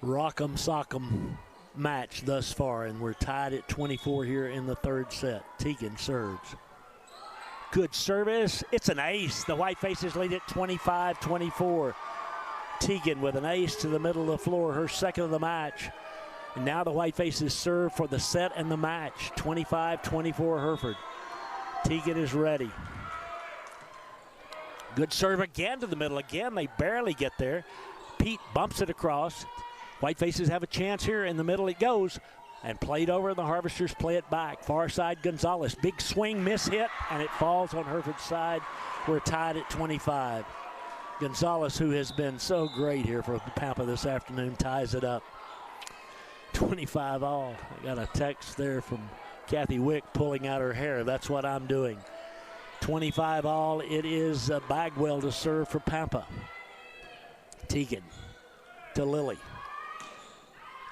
rock'em sock'em match thus far, and we're tied at 24 here in the third set. Teagan serves. Good service. It's an ace. The Whitefaces lead at 25-24. Teagan with an ace to the middle of the floor, her second of the match. And now the Whitefaces serve for the set and the match. 25-24 Hereford. Teagan is ready. Good serve again to the middle. Again, they barely get there. Pete bumps it across. Whitefaces have a chance here. In the middle it goes. And played over, the Harvesters play it back. Far side Gonzalez. Big swing, miss hit, and it falls on Hereford's side. We're tied at 25. Gonzalez, who has been so great here for Pampa this afternoon, ties it up. 25-all. I got a text there from Kathy Wick pulling out her hair. That's what I'm doing. 25-all. It is Bagwell to serve for Pampa. Teagan to Lilly.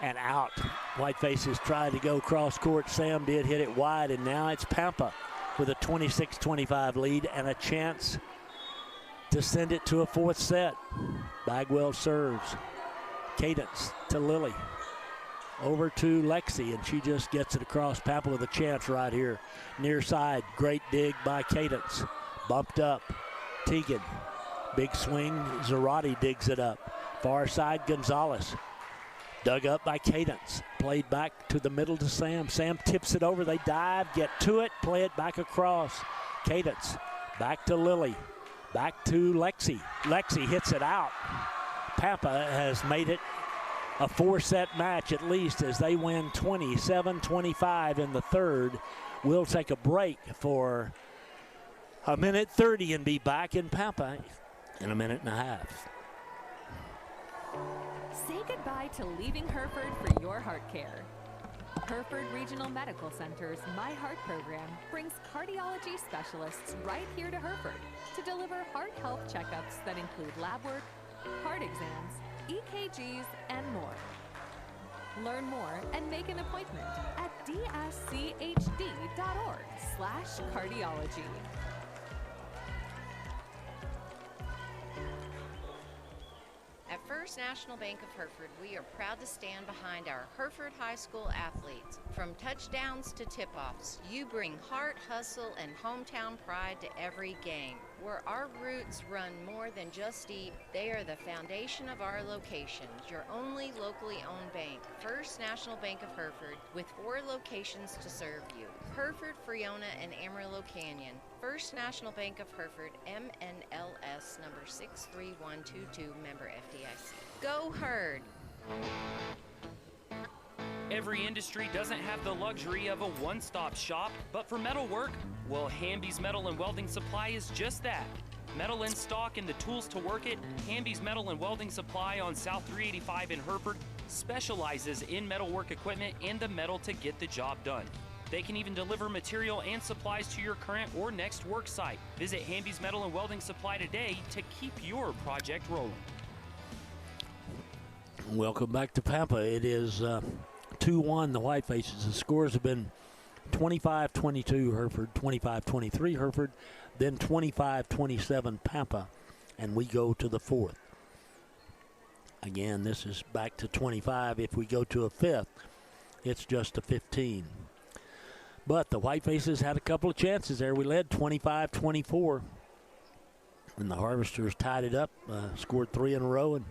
And out. Whitefaces tried to go cross court. Sam did hit it wide, and now it's Pampa with a 26-25 lead and a chance to send it to a fourth set. Bagwell serves. Cadence to Lilly. Over to Lexi, and she just gets it across. Pampa with a chance right here. Near side, great dig by Cadence. Bumped up. Teagan. Big swing. Zarate digs it up. Far side, Gonzalez. Dug up by Cadence. Played back to the middle to Sam. Sam tips it over. They dive, get to it, play it back across. Cadence. Back to Lilly. Back to Lexi. Lexi hits it out. Pampa has made it a four-set match at least as they win 27-25 in the third. We'll take a break for a minute 30 and be back in Pampa in a minute and a half. Say goodbye to leaving Hereford for your heart care. Hereford Regional Medical Center's My Heart program brings cardiology specialists right here to Hereford to deliver heart health checkups that include lab work, heart exams, EKGs, and more. Learn more and make an appointment at dschd.org/cardiology. At First National Bank of Hereford, we are proud to stand behind our Hereford High School athletes. From touchdowns to tip-offs, you bring heart, hustle, and hometown pride to every game. Where our roots run more than just deep, they are the foundation of our location, your only locally owned bank. First National Bank of Hereford, with 4 locations to serve you. Hereford, Freona, and Amarillo Canyon. First National Bank of Hereford, MNLS number 63122, member FDIC. Go Herd! Every industry doesn't have the luxury of a one-stop shop, but for metal work, well, Hamby's Metal and Welding Supply is just that. Metal in stock and the tools to work it, Hamby's Metal and Welding Supply on South 385 in Hereford specializes in metalwork equipment and the metal to get the job done. They can even deliver material and supplies to your current or next work site. Visit Hamby's Metal and Welding Supply today to keep your project rolling. Welcome back to Pampa. It is 2-1 the Whitefaces. The scores have been 25-22 Hereford, 25-23 Hereford, then 25-27 Pampa, and we go to the fourth. Again, this is back to 25. If we go to a fifth, it's just a 15. But the Whitefaces had a couple of chances there. We led 25-24, and the Harvesters tied it up, scored 3 in a row, and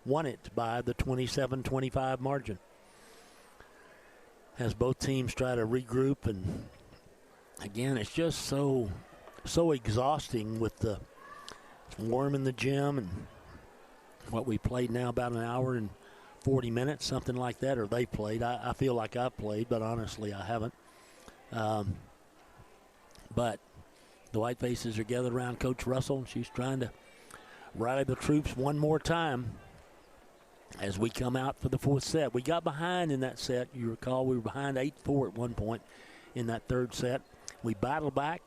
won it by the 27-25 margin. As both teams try to regroup, and again, it's just so exhausting with the warm in the gym, and what we played now, about an hour and 40 minutes, something like that, or they played. I feel like I've played, but honestly I haven't. But the Whitefaces are gathered around Coach Russell, and she's trying to rally the troops one more time as we come out for the fourth set. We got behind in that set. You recall we were behind 8-4 at one point in that third set. We battled back,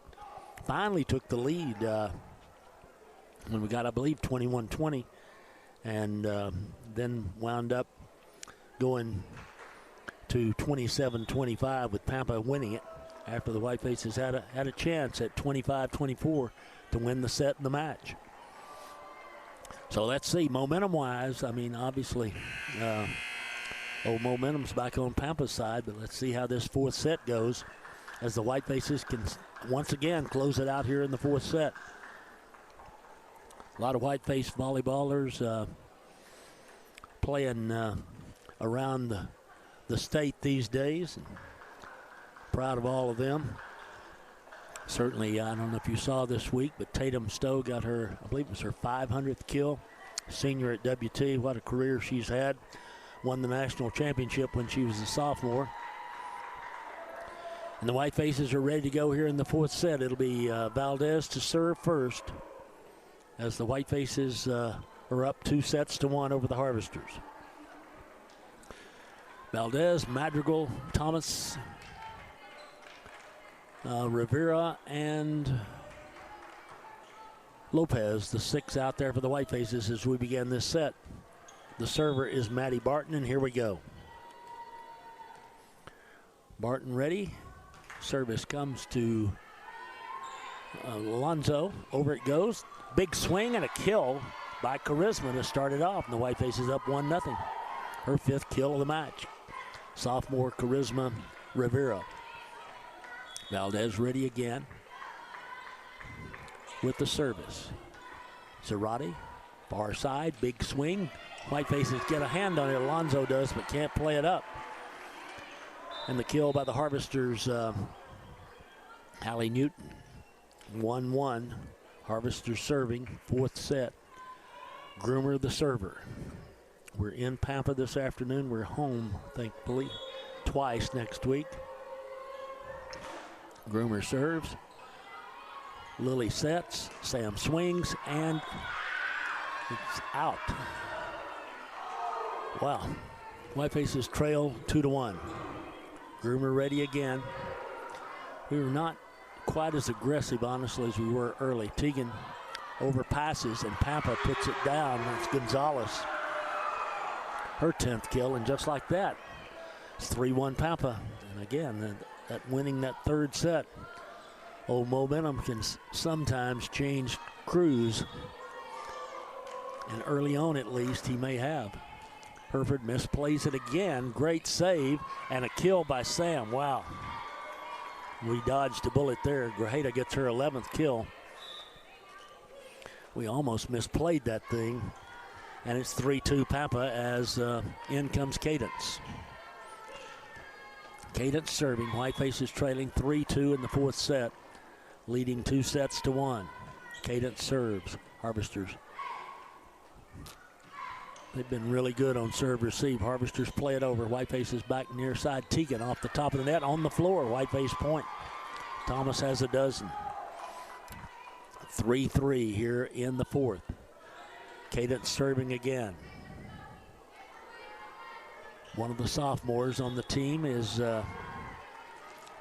finally took the lead when we got, I believe, 21-20, and then wound up going to 27-25 with Pampa winning it after the Whitefaces had a chance at 25-24 to win the set and the match. So let's see, momentum-wise, I mean, obviously, momentum's back on Pampa's side, but let's see how this fourth set goes as the Whitefaces can once again close it out here in the fourth set. A lot of Whiteface volleyballers playing around the state these days, and proud of all of them. Certainly, I don't know if you saw this week, but Tatum Stowe got her, I believe it was her 500th kill, senior at WT. What a career she's had. Won the national championship when she was a sophomore. And the Whitefaces are ready to go here in the fourth set. It'll be Valdez to serve first as the Whitefaces are up 2-1 over the Harvesters. Valdez, Madrigal, Thomas, Rivera, and Lopez, the 6 out there for the Whitefaces as we begin this set. The server is Maddie Barton, and here we go. Barton ready. Service comes to Alonzo. Over it goes. Big swing and a kill by Charisma to start it off, and the Whitefaces up 1-0. Her 5th kill of the match. Sophomore Charisma Rivera. Valdez ready again with the service. Zarate, far side, big swing. Whitefaces get a hand on it. Alonzo does, but can't play it up. And the kill by the Harvesters, Hallie Newton. 1-1. Harvesters serving, fourth set. Groomer the server. We're in Pampa this afternoon. We're home, thankfully, twice next week. Groomer serves. Lily sets. Sam swings, and it's out. Wow. Whitefaces trail 2-1. Groomer ready again. We were not quite as aggressive, honestly, as we were early. Teagan overpasses, and Pampa puts it down. That's Gonzalez. Her 10th kill, and just like that, it's 3-1 Pampa. And again, that winning that third set. Old momentum can sometimes change crews, and early on at least he may have. Hereford misplays it again. Great save and a kill by Sam. Wow. We dodged a bullet there. Grajeda gets her 11th kill. We almost misplayed that thing. And it's 3-2 Pampa as in comes Cadence. Cadence serving. Whitefaces trailing 3-2 in the fourth set, leading 2-1. Cadence serves. Harvesters. They've been really good on serve receive. Harvesters play it over. Whitefaces back near side. Teagan off the top of the net on the floor. Whiteface point. Thomas has a dozen. 3-3 here in the fourth. Cadence serving again. One of the sophomores on the team is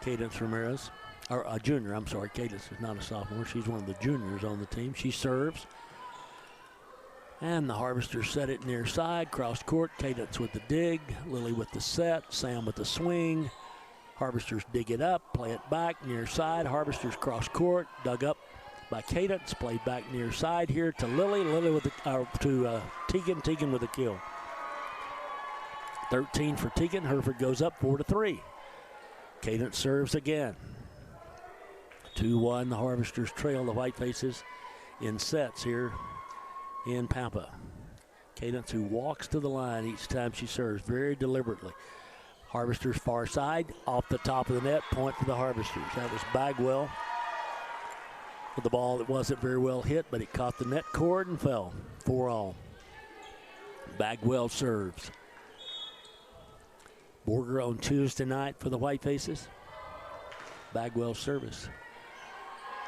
Cadence Ramirez. Or a junior, I'm sorry. Cadence is not a sophomore. She's one of the juniors on the team. She serves. And the Harvesters set it near side. Cross court. Cadence with the dig. Lily with the set. Sam with the swing. Harvesters dig it up. Play it back near side. Harvesters cross court. Dug up by Cadence. Played back near side here to Lily. Lily with the, to Teagan. Teagan with a kill. 13 for Teagan. Hereford goes up 4-3. Cadence serves again. 2-1. The Harvesters trail the Whitefaces in sets here in Pampa. Cadence, who walks to the line each time she serves very deliberately. Harvesters far side, off the top of the net, point for the Harvesters. That was Bagwell with the ball that wasn't very well hit, but it caught the net cord and fell. 4-all. Bagwell serves. Borger on Tuesday night for the Whitefaces. Bagwell service.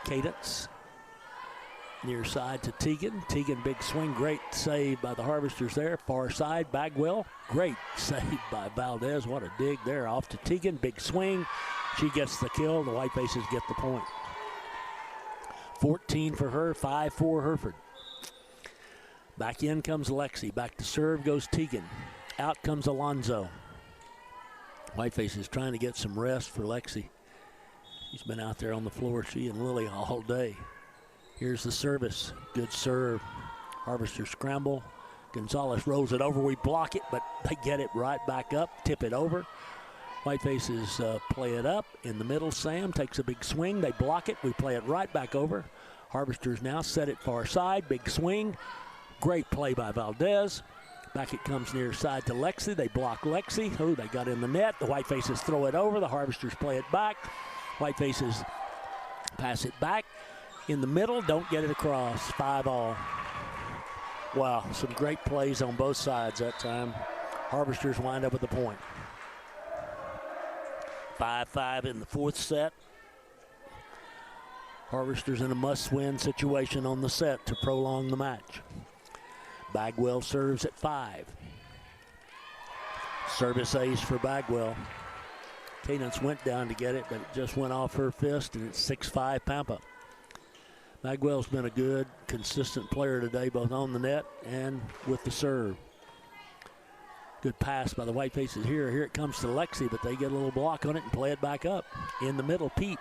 Cadence. Near side to Teagan. Teagan, big swing. Great save by the Harvesters there. Far side, Bagwell. Great save by Valdez. What a dig there. Off to Teagan. Big swing. She gets the kill. The Whitefaces get the point. 14 for her, 5 for Hereford. Back in comes Lexi. Back to serve goes Teagan. Out comes Alonzo. Whitefaces trying to get some rest for Lexi. She's been out there on the floor, she and Lily, all day. Here's the service. Good serve. Harvester scramble. Gonzalez rolls it over. We block it, but they get it right back up. Tip it over. Whitefaces play it up. In the middle, Sam takes a big swing. They block it. We play it right back over. Harvesters now set it far side. Big swing. Great play by Valdez. Back it comes near side to Lexi. They block Lexi. Oh, they got in the net. The Whitefaces throw it over. The Harvesters play it back. Whitefaces pass it back. In the middle, don't get it across. 5-all. Wow, some great plays on both sides that time. Harvesters wind up with the point. 5-5 in the fourth set. Harvesters in a must-win situation on the set to prolong the match. Bagwell serves at 5. Service ace for Bagwell. Cadence went down to get it, but it just went off her fist, and it's 6-5 Pampa. Bagwell's been a good, consistent player today, both on the net and with the serve. Good pass by the Whitefaces here. Here it comes to Lexi, but they get a little block on it and play it back up. In the middle, Pete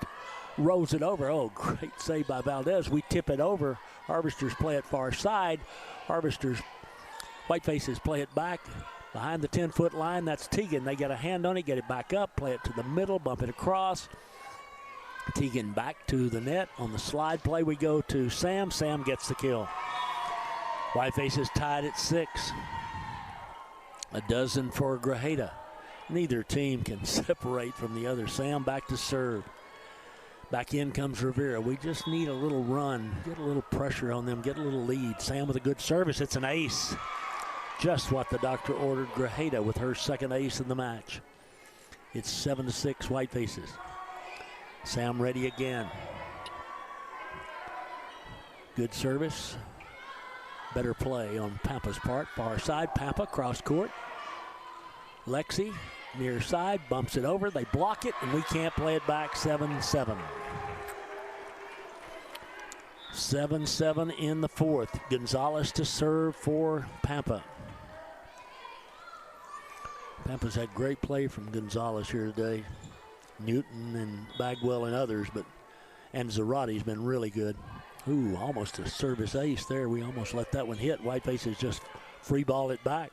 rolls it over. Oh, great save by Valdez. We tip it over. Harvesters play it far side. Harvesters, Whitefaces play it back behind the 10-foot line. That's Teagan. They get a hand on it, get it back up, play it to the middle, bump it across. Teagan back to the net. On the slide play, we go to Sam. Sam gets the kill. Whitefaces tied at 6. A dozen for Grajeda. Neither team can separate from the other. Sam back to serve. Back in comes Rivera. We just need a little run, get a little pressure on them, get a little lead. Sam with a good service. It's an ace. Just what the doctor ordered. Grajeda with her second ace in the match. It's 7-6 Whitefaces. Sam ready again. Good service. Better play on Pampa's part. Far side, Pampa, cross court. Lexi, near side, bumps it over. They block it, and we can't play it back. 7-7. 7-7 in the fourth. Gonzalez to serve for Pampa. Pampa's had great play from Gonzalez here today. Newton and Bagwell and others, and Zarati's been really good. Ooh, almost a service ace there. We almost let that one hit. Whitefaces just free ball it back.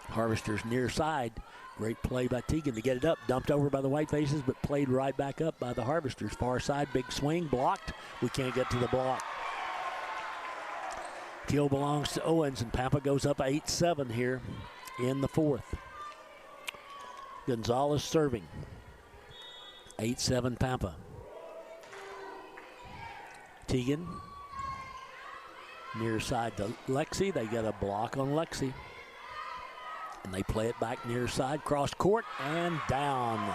Harvesters near side. Great play by Teagan to get it up. Dumped over by the Whitefaces, but played right back up by the Harvesters. Far side, big swing, blocked. We can't get to the block. Kill belongs to Owens, and Pampa goes up 8-7 here in the fourth. Gonzalez serving. 8-7 Pampa. Teagan near side to Lexi. They get a block on Lexi. And they play it back near side, cross court, and down.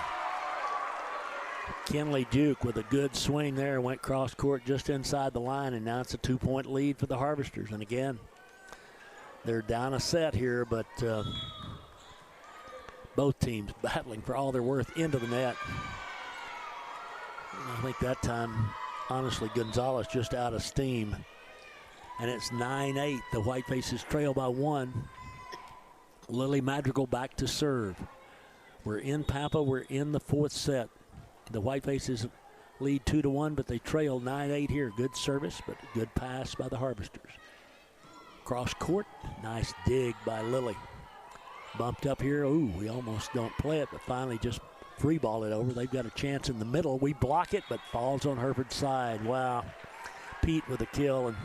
Kenley Duke with a good swing there, went cross court just inside the line, and now it's a 2-point lead for the Harvesters. And again, they're down a set here, but both teams battling for all they're worth into the net. I think that time, honestly, Gonzalez just out of steam. And it's 9-8. The Whitefaces trail by 1. Lily Madrigal back to serve. We're in Pampa. We're in the fourth set. The Whitefaces lead 2-1, but they trail 9-8 here. Good service, but good pass by the Harvesters. Cross court. Nice dig by Lily. Bumped up here. Ooh, we almost don't play it, but finally just free ball it over. They've got a chance in the middle. We block it, but falls on Hereford's side. Wow. Pete with a kill, and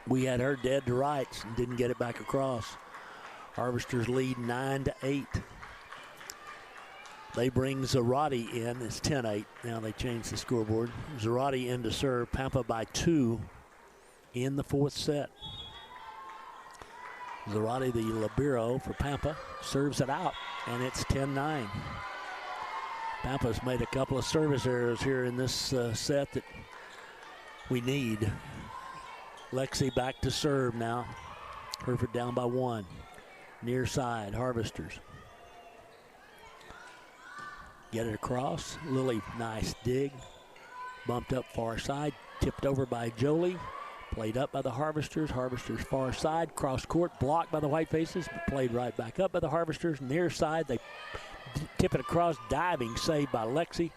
we had her dead to rights and didn't get it back across. Harvesters lead 9-8. They bring Zarati in. It's 10-8. Now they change the scoreboard. Zarati in to serve. Pampa by 2 in the fourth set. Zarate, the libero for Pampa, serves it out, and it's 10-9. Pampa's made a couple of service errors here in this set that we need. Lexi back to serve now. Hereford down by 1. Near side, Harvesters. Get it across. Lily, nice dig. Bumped up far side. Tipped over by Jolie. Played up by the Harvesters. Harvesters far side. Cross court. Blocked by the Whitefaces. But played right back up by the Harvesters. Near side. They tip it across. Diving save by Lexi.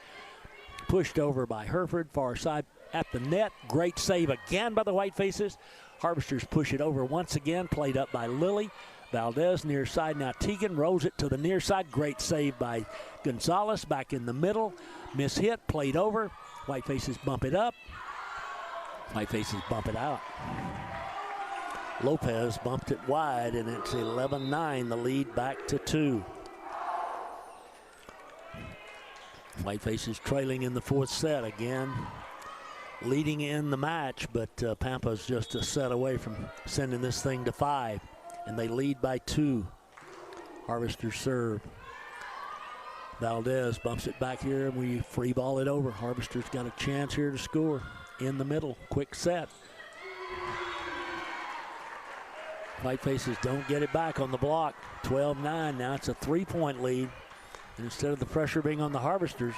Pushed over by Hereford. Far side at the net. Great save again by the Whitefaces. Harvesters push it over once again. Played up by Lily. Valdez near side. Now Teagan rolls it to the near side. Great save by Gonzalez. Back in the middle. Miss hit. Played over. Whitefaces bump it up. Whitefaces bump it out. Lopez bumped it wide, and it's 11-9. The lead back to 2. Whitefaces trailing in the 4th set again. Leading in the match, but Pampa's just a set away from sending this thing to 5. And they lead by 2. Harvesters serve. Valdez bumps it back here, and we free ball it over. Harvesters got a chance here to score in the middle. Quick set. Whitefaces don't get it back on the block. 12-9. Now it's a 3-point lead. And instead of the pressure being on the Harvesters,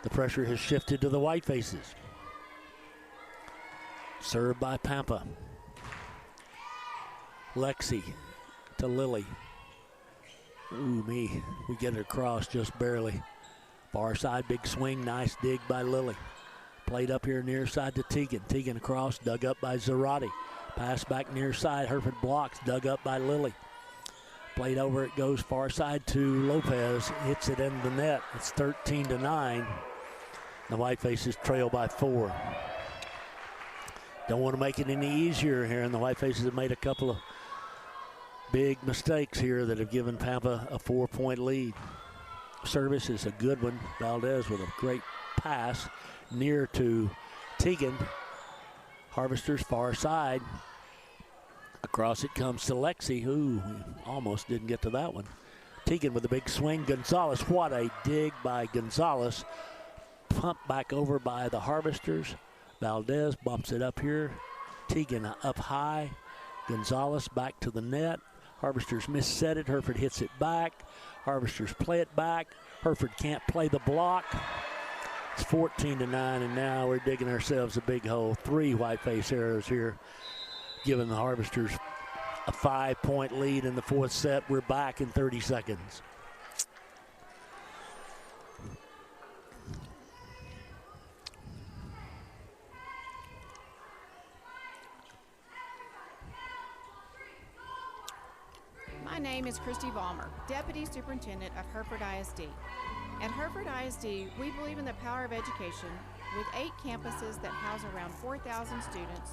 the pressure has shifted to the Whitefaces. Served by Pampa. Lexi to Lily. Ooh, me. We get it across just barely. Far side, big swing. Nice dig by Lily. Played up here near side to Teagan. Teagan across, dug up by Zarate. Pass back near side. Hereford blocks, dug up by Lily. Played over, it goes far side to Lopez. Hits it into the net. It's 13-9. The Whitefaces trail by 4. Don't want to make it any easier here, and the Whitefaces have made a couple of big mistakes here that have given Pampa a 4-point lead. Service is a good one. Valdez with a great pass near to Teagan. Harvesters far side. Across it comes to Lexi, who almost didn't get to that one. Teagan with a big swing. Gonzalez, what a dig by Gonzalez. Pumped back over by the Harvesters. Valdez bumps it up here. Teagan up high. Gonzalez back to the net. Harvesters misset it. Hereford hits it back. Harvesters play it back. Hereford can't play the block. It's 14-9, and now we're digging ourselves a big hole. 3 Whiteface errors here, giving the Harvesters a 5-point lead in the 4th set. We're back in 30 seconds. My name is Christy Vollmer, Deputy Superintendent of Hereford ISD. At Hereford ISD, we believe in the power of education. With 8 campuses that house around 4,000 students,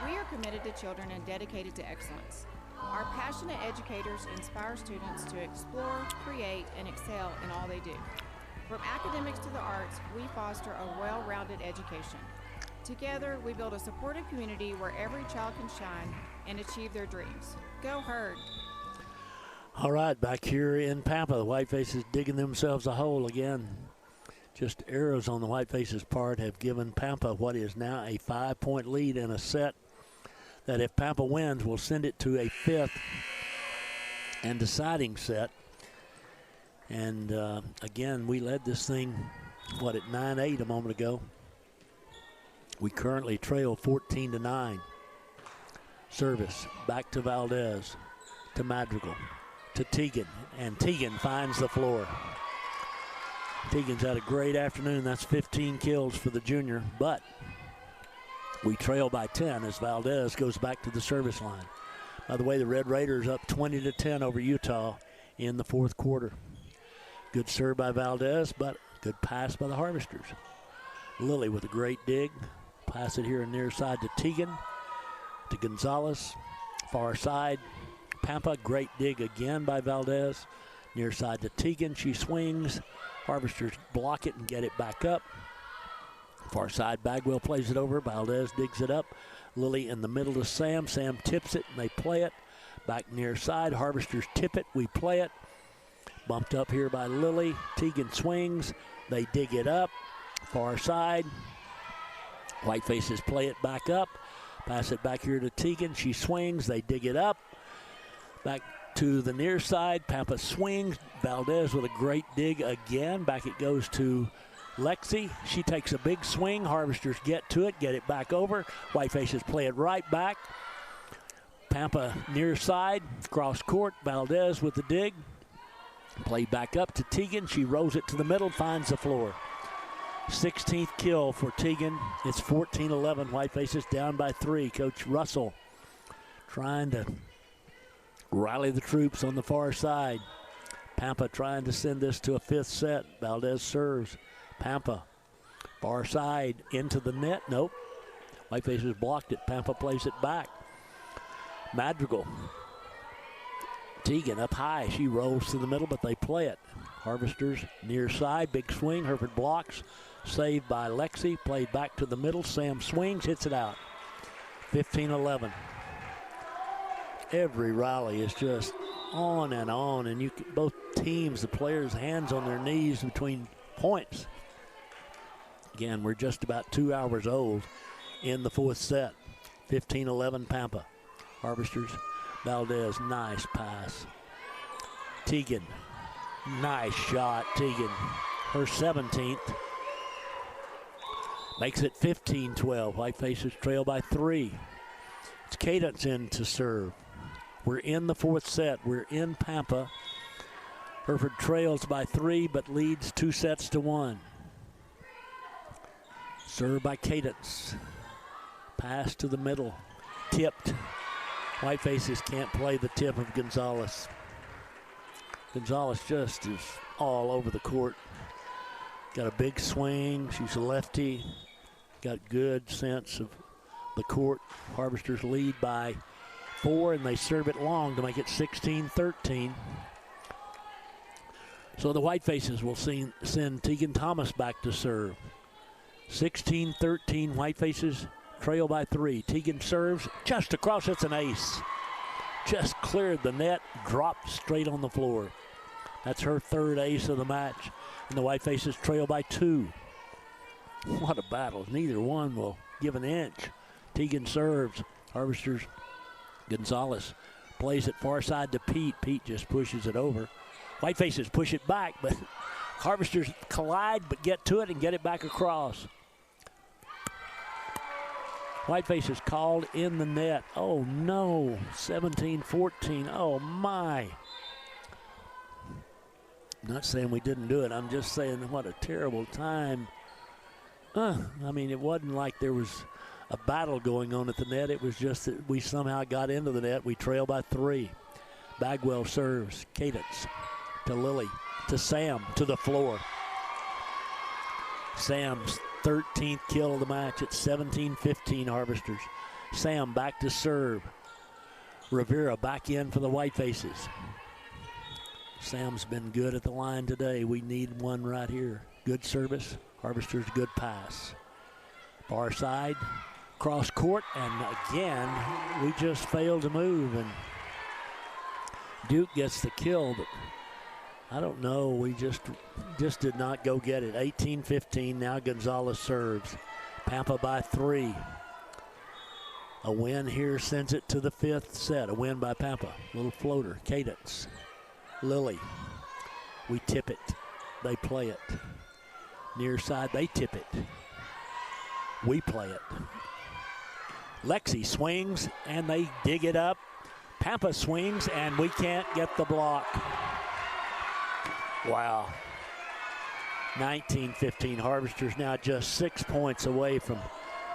we are committed to children and dedicated to excellence. Our passionate educators inspire students to explore, create, and excel in all they do. From academics to the arts, we foster a well-rounded education. Together, we build a supportive community where every child can shine and achieve their dreams. Go Herd! All right, back here in Pampa, the Whitefaces digging themselves a hole again. Just errors on the Whitefaces' part have given Pampa what is now a 5-point lead in a set that, if Pampa wins, will send it to a 5th and deciding set. And again, we led this thing, at 9-8 a moment ago. We currently trail 14-9. Service back to Valdez, to Madrigal, to Teagan, and Teagan finds the floor. Teagan's had a great afternoon. That's 15 kills for the junior, but we trail by 10 as Valdez goes back to the service line. By the way, the Red Raiders up 20-10 over Utah in the 4th quarter. Good serve by Valdez, but good pass by the Harvesters. Lily with a great dig. Pass it here near side to Teagan, to Gonzalez, far side. Pampa, great dig again by Valdez. Near side to Teagan, she swings. Harvesters block it and get it back up. Far side, Bagwell plays it over. Valdez digs it up. Lily in the middle to Sam. Sam tips it and they play it. Back near side, Harvesters tip it, we play it. Bumped up here by Lily. Teagan swings, they dig it up. Far side. Whitefaces play it back up. Pass it back here to Teagan. She swings, they dig it up. Back to the near side. Pampa swings. Valdez with a great dig again. Back it goes to Lexi. She takes a big swing. Harvesters get to it, get it back over. Whitefaces play it right back. Pampa near side, cross court. Valdez with the dig. Play back up to Teagan. She rolls it to the middle, finds the floor. 16th kill for Teagan. It's 14-11. Whitefaces down by 3. Coach Russell trying to rally the troops on the far side. Pampa trying to send this to a 5th set. Valdez serves. Pampa, far side, into the net. Nope. Whitefaces blocked it. Pampa plays it back. Madrigal. Teagan up high. She rolls to the middle, but they play it. Harvesters near side. Big swing. Herford blocks. Saved by Lexi. Played back to the middle. Sam swings. Hits it out. 15-11. Every rally is just on, and you can, both teams, the players, hands on their knees between points. Again, we're just about 2 hours old in the 4th set. 15-11 Pampa. Harvesters, Valdez, nice pass. Teagan, nice shot. Teagan, her 17th. Makes it 15-12. Whitefaces trail by 3. It's Cadence in to serve. We're in the 4th set. We're in Pampa. Hereford trails by 3, but leads 2-1. Served by Cadence. Pass to the middle. Tipped. Whitefaces can't play the tip of Gonzalez. Gonzalez just is all over the court. Got a big swing. She's a lefty. Got good sense of the court. Harvesters lead by 4, and they serve it long to make it 16-13. So the Whitefaces will send Teagan Thomas back to serve. 16-13, Whitefaces trail by 3. Teagan serves just across. It's an ace. Just cleared the net, dropped straight on the floor. That's her 3rd ace of the match. And the Whitefaces trail by 2. What a battle. Neither one will give an inch. Teagan serves. Harvesters, Gonzalez plays it far side to Pete. Pete just pushes it over. Whitefaces push it back, but Harvesters collide but get to it and get it back across. Whitefaces called in the net. Oh no, 17-14. Oh my. I'm not saying we didn't do it. I'm just saying what a terrible time. I mean, it wasn't like there was a battle going on at the net. It was just that we somehow got into the net. We trail by 3. Bagwell serves. Cadence to Lily, to Sam, to the floor. Sam's 13th kill of the match at 17-15 Harvesters. Sam back to serve. Rivera back in for the Whitefaces. Sam's been good at the line today. We need one right here. Good service. Harvesters good pass. Far side, cross court, and again, we just failed to move, and Duke gets the kill, but I don't know. We just did not go get it. 18-15. Now Gonzalez serves. Pampa by 3. A win here sends it to the 5th set. A win by Pampa. Little floater. Cadence. Lily. We tip it. They play it. Near side, they tip it. We play it. Lexi swings, and they dig it up. Pampa swings, and we can't get the block. Wow. 19-15. Harvesters now just 6 points away from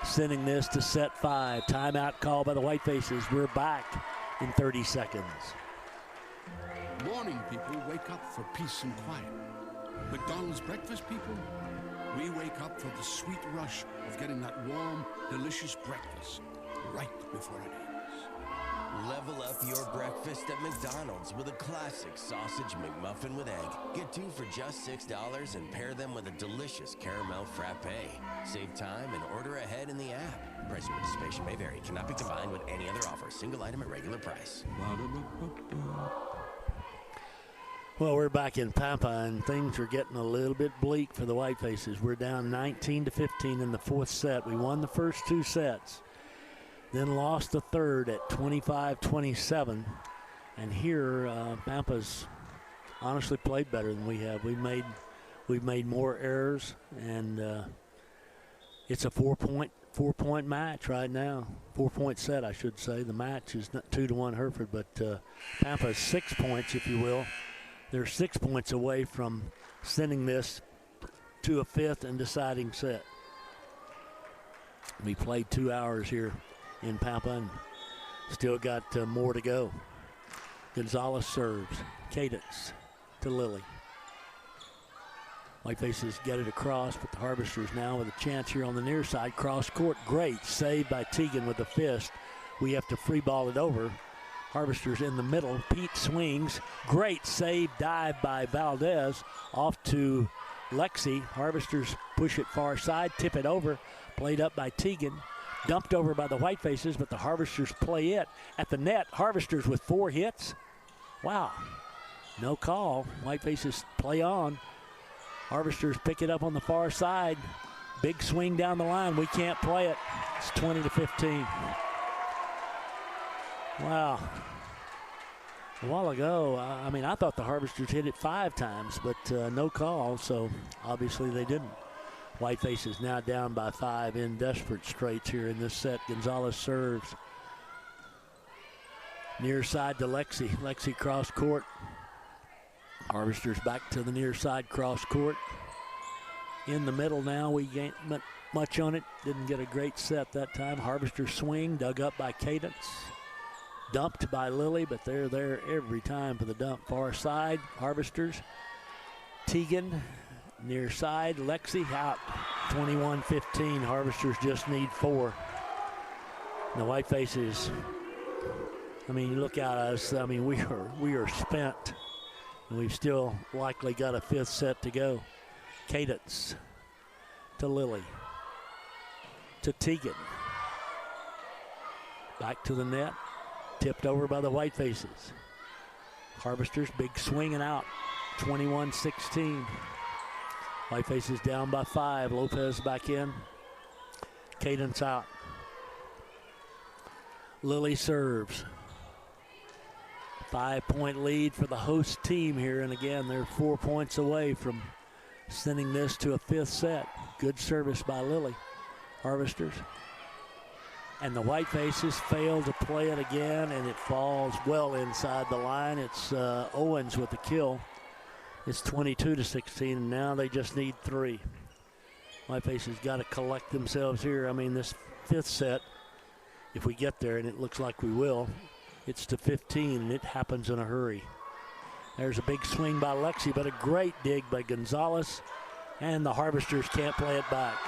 sending this to set 5. Timeout call by the Whitefaces. We're back in 30 seconds. Morning people wake up for peace and quiet. McDonald's breakfast people, we wake up for the sweet rush of getting that warm, delicious breakfast right before it ends. Level up your breakfast at McDonald's with a classic sausage McMuffin with egg. Get 2 for just $6 and pair them with a delicious caramel frappe. Save time and order ahead in the app. Price and participation may vary. Cannot be combined with any other offer. Single item at regular price. Well, we're back in Pampa, and things are getting a little bit bleak for the Whitefaces. We're down 19-15 in the fourth set. We won the first 2 sets, then lost the third at 25-27. And here, Pampa's honestly played better than we have. We've made more errors, and it's a four-point match right now. 4-point set, I should say. The match is not 2-1 Hereford, but Pampa's 6 points, if you will. They're 6 points away from sending this to a 5th and deciding set. We played 2 hours here in Pampa and still got more to go. Gonzalez serves. Cadence to Lily. Whitefaces get it across, but the Harvesters now with a chance here on the near side. Cross court, great save by Teagan with a fist. We have to free ball it over. Harvesters in the middle. Pete swings. Great save dive by Valdez. Off to Lexi. Harvesters push it far side, tip it over. Played up by Teagan. Dumped over by the Whitefaces, but the Harvesters play it. At the net, Harvesters with 4 hits. Wow. No call. Whitefaces play on. Harvesters pick it up on the far side. Big swing down the line. We can't play it. It's 20-15. Wow. A while ago, I thought the Harvesters hit it 5 times, but no call, so obviously they didn't. Whitefaces now down by 5 in desperate straits here in this set. Gonzalez serves. Near side to Lexi. Lexi cross court. Harvesters back to the near side cross court. In the middle now, we gained much on it. Didn't get a great set that time. Harvesters swing, dug up by Cadence. Dumped by Lily, but they're there every time for the dump. Far side, Harvesters. Teagan, near side, Lexi out. 21-15, Harvesters just need 4. The Whitefaces, you look at us, we are spent. And we've still likely got a 5th set to go. Cadence to Lily. To Teagan. Back to the net. Tipped over by the Whitefaces. Harvesters, big swing and out. 21-16. Whitefaces down by 5. Lopez back in. Cadence out. Lily serves. 5-point lead for the host team here. And again, they're 4 points away from sending this to a 5th set. Good service by Lily. Harvesters. And the Whitefaces fail to play it again, and it falls well inside the line. It's Owens with the kill. It's 22-16, and now they just need 3. Whitefaces got to collect themselves here. This 5th set, if we get there, and it looks like we will, it's to 15, and it happens in a hurry. There's a big swing by Lexi, but a great dig by Gonzalez, and the Harvesters can't play it back.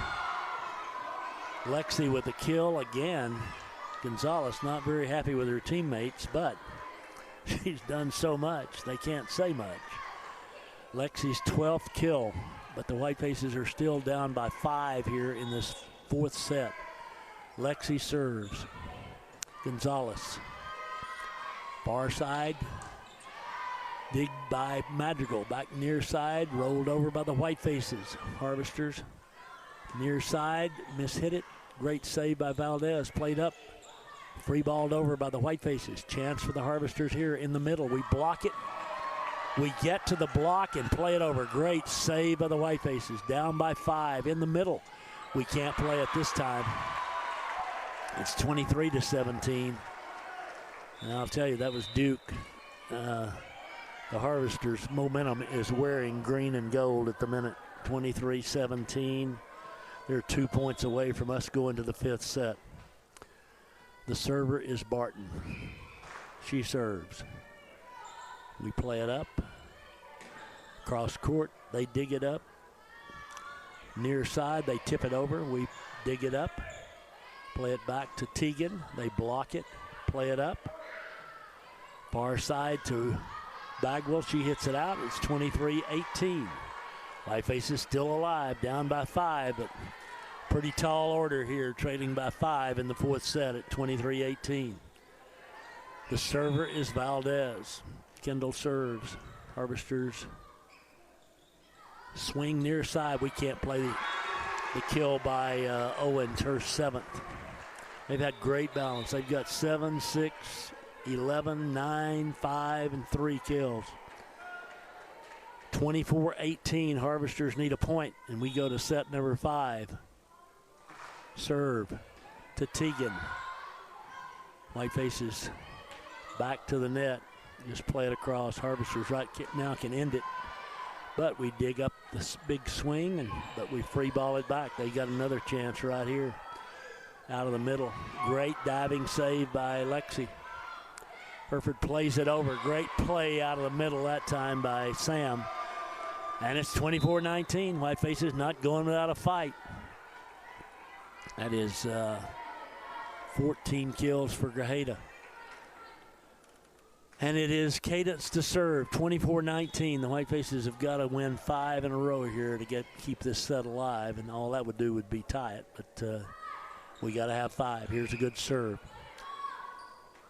Lexi with the kill again. Gonzalez not very happy with her teammates, but she's done so much, they can't say much. Lexi's 12th kill, but the Whitefaces are still down by 5 here in this 4th set. Lexi serves. Gonzalez. Far side. Dig by Madrigal. Back near side. Rolled over by the Whitefaces. Harvesters. Near side. Mishit it. Great save by Valdez. Played up. Free balled over by the Whitefaces. Chance for the Harvesters here in the middle. We block it. We get to the block and play it over. Great save by the Whitefaces. Down by 5 in the middle. We can't play it this time. It's 23-17. And I'll tell you, that was Duke. The Harvesters' momentum is wearing green and gold at the minute. 23-17. They're 2 points away from us going to the 5th set. The server is Barton. She serves. We play it up. Cross court, they dig it up. Near side, they tip it over. We dig it up. Play it back to Teagan. They block it. Play it up. Far side to Bagwell. She hits it out. It's 23-18. Whitefaces still alive, down by 5, but pretty tall order here, trailing by 5 in the fourth set at 23-18. The server is Valdez. Kendall serves. Harvesters swing near side. We can't play the kill by Owens, her 7th. They've had great balance. They've got 7, 6, 11, 9, 5, and 3 kills. 24-18. Harvesters need a point, and we go to set number 5. Serve to Teagan. Whitefaces back to the net. Just play it across. Harvesters right now can end it. But we dig up this big swing, but we free ball it back. They got another chance right here. Out of the middle. Great diving save by Lexi. Hereford plays it over. Great play out of the middle that time by Sam. And it's 24-19. Whitefaces not going without a fight. That is 14 kills for Grajeda. And it is Cadence to serve, 24-19. The Whitefaces have got to win 5 in a row here to keep this set alive, and all that would do would be tie it, but we got to have 5. Here's a good serve.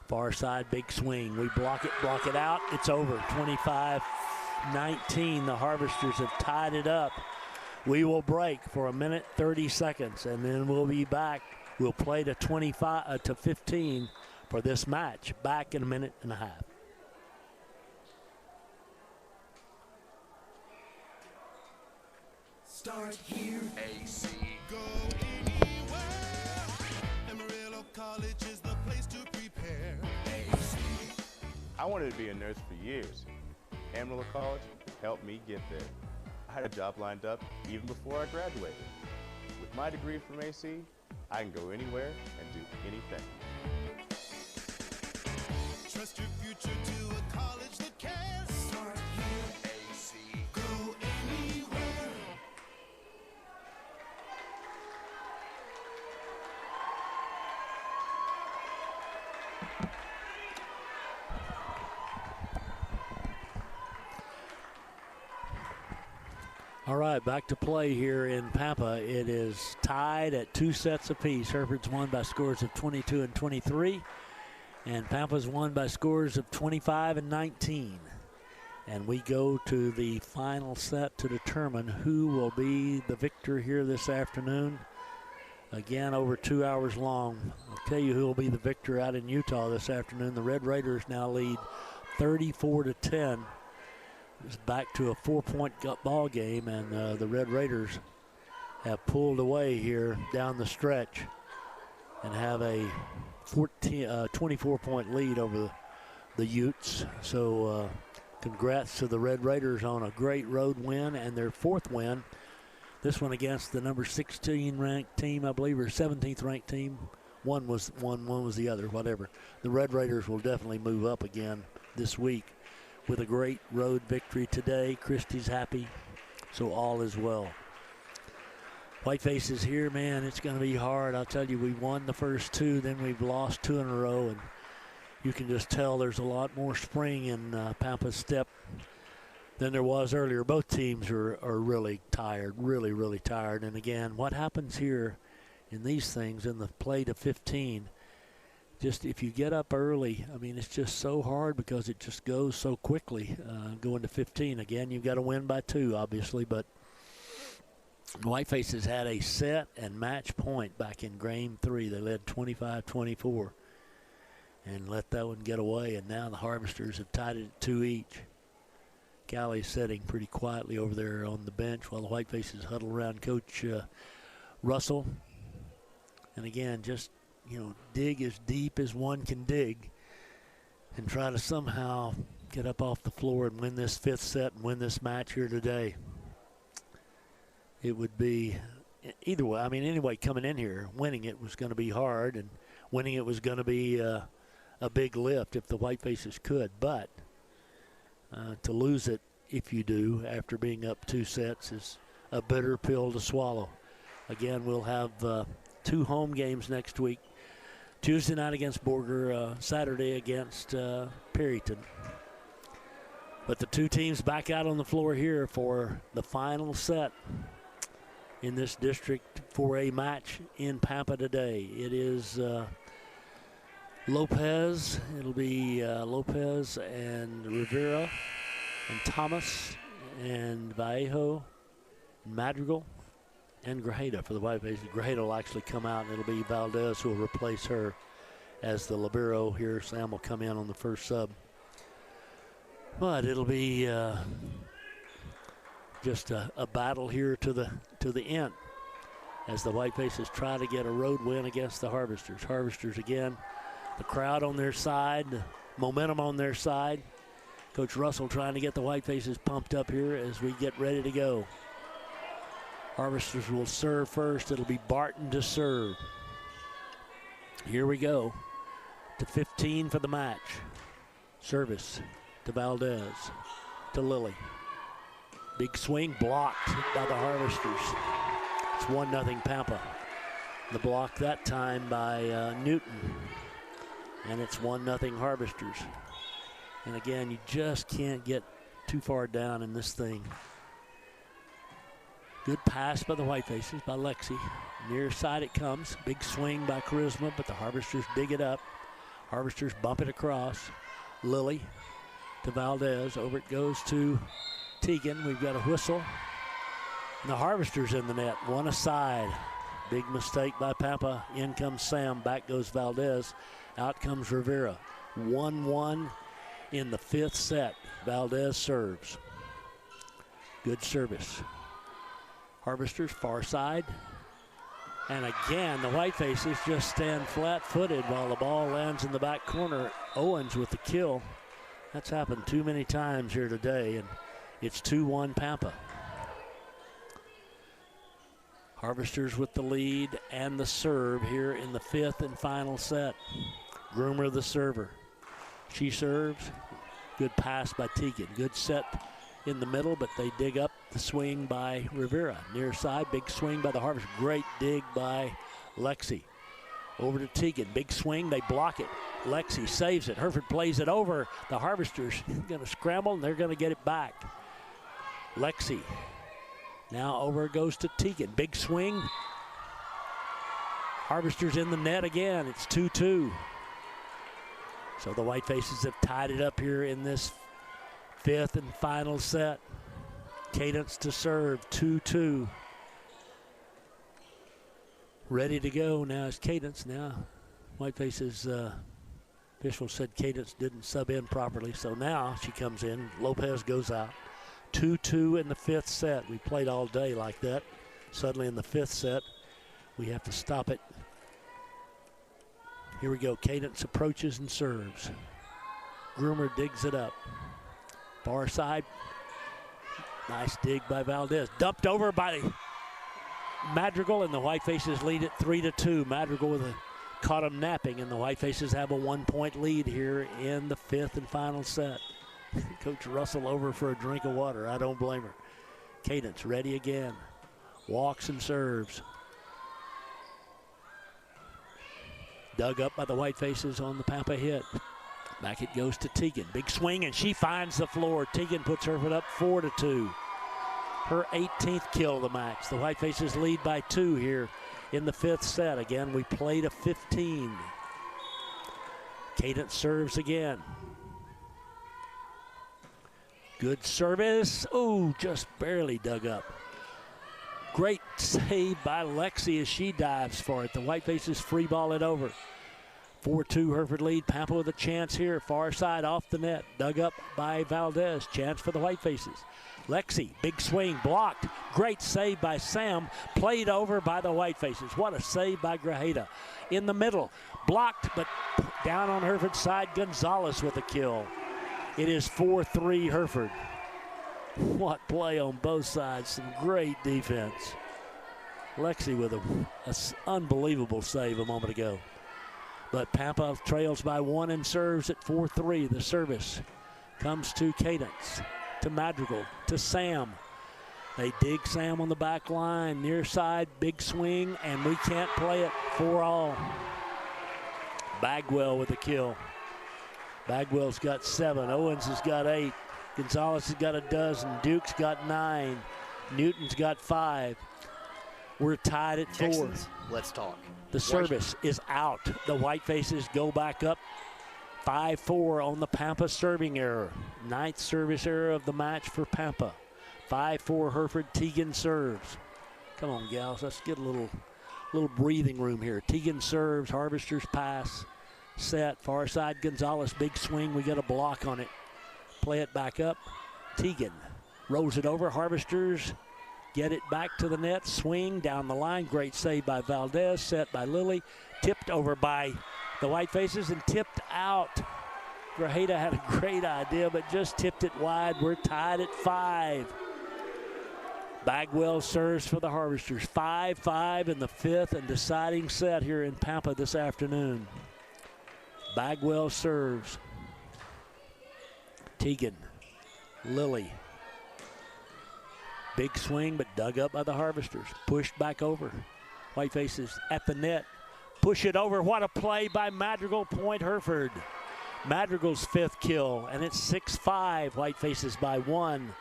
Far side, big swing. We block it out. It's over, 25-19. The Harvesters have tied it up. We will break for 1 minute, 30 seconds, and then we'll be back. We'll play to 15 for this match. Back in a minute and a half. Start here, AC. Go anywhere. Amarillo College is the place to prepare. AC. I wanted to be a nurse for years. Amarillo College helped me get there. I had a job lined up even before I graduated. With my degree from AC, I can go anywhere and do anything. Trust your future to a college that cares. Start here, AC. Go anywhere. All right, back to play here in Pampa. It is tied at 2 sets apiece. Hereford's won by scores of 22 and 23, and Pampa's won by scores of 25 and 19. And we go to the final set to determine who will be the victor here this afternoon. Again, over 2 hours long. I'll tell you who will be the victor out in Utah this afternoon. The Red Raiders now lead 34-10. It's back to a 4-point ball game, and the Red Raiders have pulled away here down the stretch and have a 24-point lead over the Utes. So congrats to the Red Raiders on a great road win and their 4th win. This one against the number 16 ranked team, I believe, or 17th ranked team. One was the other, whatever. The Red Raiders will definitely move up again this week with a great road victory today. Christie's happy, so all is well. Whitefaces here, man, it's going to be hard. I'll tell you, we won the first 2, then we've lost 2 in a row, and you can just tell there's a lot more spring in Pampa's step than there was earlier. Both teams are really tired, really tired. And again, what happens here in these things in the play to 15, just if you get up early, I mean, it's just so hard because it just goes so quickly going to 15. Again, you've got to win by 2, obviously, but Whitefaces had a set and match point back in game 3. They led 25-24 and let that one get away, and now the Harvesters have tied it at 2 each. Callie's sitting pretty quietly over there on the bench while the Whitefaces huddle around Coach Russell. And again, just, dig as deep as one can dig and try to somehow get up off the floor and win this 5th set and win this match here today. It would be either way. I mean, anyway, coming in here, winning it was going to be hard, and winning it was going to be a big lift if the Whitefaces could. But to lose it, if you do, after being up 2 sets, is a bitter pill to swallow. Again, we'll have 2 home games next week. Tuesday night against Borger, Saturday against Perryton. But the two teams back out on the floor here for the final set in this District 4A match in Pampa today. It is Lopez. It'll be Lopez and Rivera and Thomas and Vallejo, Madrigal, and Grajeda for the Whitefaces. Grajeda will actually come out, and it'll be Valdez who will replace her as the libero here. Sam will come in on the first sub. But it'll be just a battle here to the end as the Whitefaces try to get a road win against the Harvesters. Harvesters again, the crowd on their side, the momentum on their side. Coach Russell trying to get the Whitefaces pumped up here as we get ready to go. Harvesters will serve first. It'll be Barton to serve. Here we go. To 15 for the match. Service to Valdez. To Lilly. Big swing blocked by the Harvesters. It's 1-0 Pampa. The block that time by Newton. And it's 1-0 Harvesters. And again, you just can't get too far down in this thing. Good pass by the Whitefaces, by Lexi. Near side it comes. Big swing by Charisma, but the Harvesters dig it up. Harvesters bump it across. Lilly to Valdez. Over it goes to Teagan. We've got a whistle. And the Harvesters in the net. One aside. Big mistake by Pampa. In comes Sam. Back goes Valdez. Out comes Rivera. 1-1 in the fifth set. Valdez serves. Good service. Harvesters far side. And again, the Whitefaces just stand flat-footed while the ball lands in the back corner. Owens with the kill. That's happened too many times here today, and it's 2-1 Pampa. Harvesters with the lead and the serve here in the fifth and final set. Groomer the server. She serves. Good pass by Teagan. Good set in the middle, but they dig up the swing by Rivera. Near side, big swing by the Harvesters. Great dig by Lexi. Over to Teagan. Big swing. They block it. Lexi saves it. Hereford plays it over. The Harvesters going to scramble, and they're going to get it back. Lexi. Now over it goes to Teagan. Big swing. Harvesters in the net again. It's 2-2. So the Whitefaces have tied it up here in this fifth and final set. Cadence to serve, 2-2. Ready to go now is Cadence. Now Whitefaces official said Cadence didn't sub in properly, so now she comes in. Lopez goes out. 2-2 in the fifth set. We played all day like that. Suddenly in the fifth set, we have to stop it. Here we go. Cadence approaches and serves. Groomer digs it up. Far side. Nice dig by Valdez. Dumped over by Madrigal, and the Whitefaces lead it 3-2. Madrigal caught him napping, and the Whitefaces have a 1-point lead here in the fifth and final set. Coach Russell over for a drink of water. I don't blame her. Cadence ready again. Walks and serves. Dug up by the Whitefaces on the Pampa hit. Back it goes to Teagan. Big swing, and she finds the floor. Teagan puts her foot up 4-2. Her 18th kill of the match. The Whitefaces lead by 2 here in the fifth set. Again, we played a 15. Cadence serves again. Good service. Oh, just barely dug up. Great save by Lexi as she dives for it. The Whitefaces free ball it over. 4-2 Hereford lead. Pampa with a chance here. Far side off the net. Dug up by Valdez. Chance for the Whitefaces. Lexi, big swing, blocked. Great save by Sam. Played over by the Whitefaces. What a save by Grajeda. In the middle. Blocked, but down on Hereford's side. Gonzalez with a kill. It is 4-3 Hereford. What play on both sides. Some great defense. Lexi with an unbelievable save a moment ago. But Pampa trails by 1 and serves at 4-3. The service comes to Cadence, to Madrigal, to Sam. They dig Sam on the back line. Near side, big swing, and we can't play it. 4-all. Bagwell with a kill. Bagwell's got 7. Owens has got 8. Gonzalez has got a dozen. Duke's got 9. Newton's got 5. We're tied at 4. Texans, let's talk. The service is out. The Whitefaces go back up 5-4 on the Pampa serving error. 9th service error of the match for Pampa. 5-4 Hereford. Teagan serves. Come on, gals. Let's get a little breathing room here. Teagan serves. Harvesters pass. Set. Far side Gonzalez. Big swing. We got a block on it. Play it back up. Teagan rolls it over. Harvesters get it back to the net. Swing down the line. Great save by Valdez. Set by Lilly. Tipped over by the Whitefaces and tipped out. Grajeda had a great idea, but just tipped it wide. We're tied at 5. Bagwell serves for the Harvesters. 5-5 in the 5th and deciding set here in Pampa this afternoon. Bagwell serves. Teagan. Lilly. Big swing, but dug up by the Harvesters. Pushed back over. Whitefaces at the net. Push it over. What a play by Madrigal. Point Hereford. Madrigal's 5th kill, and it's 6-5. Whitefaces by 1.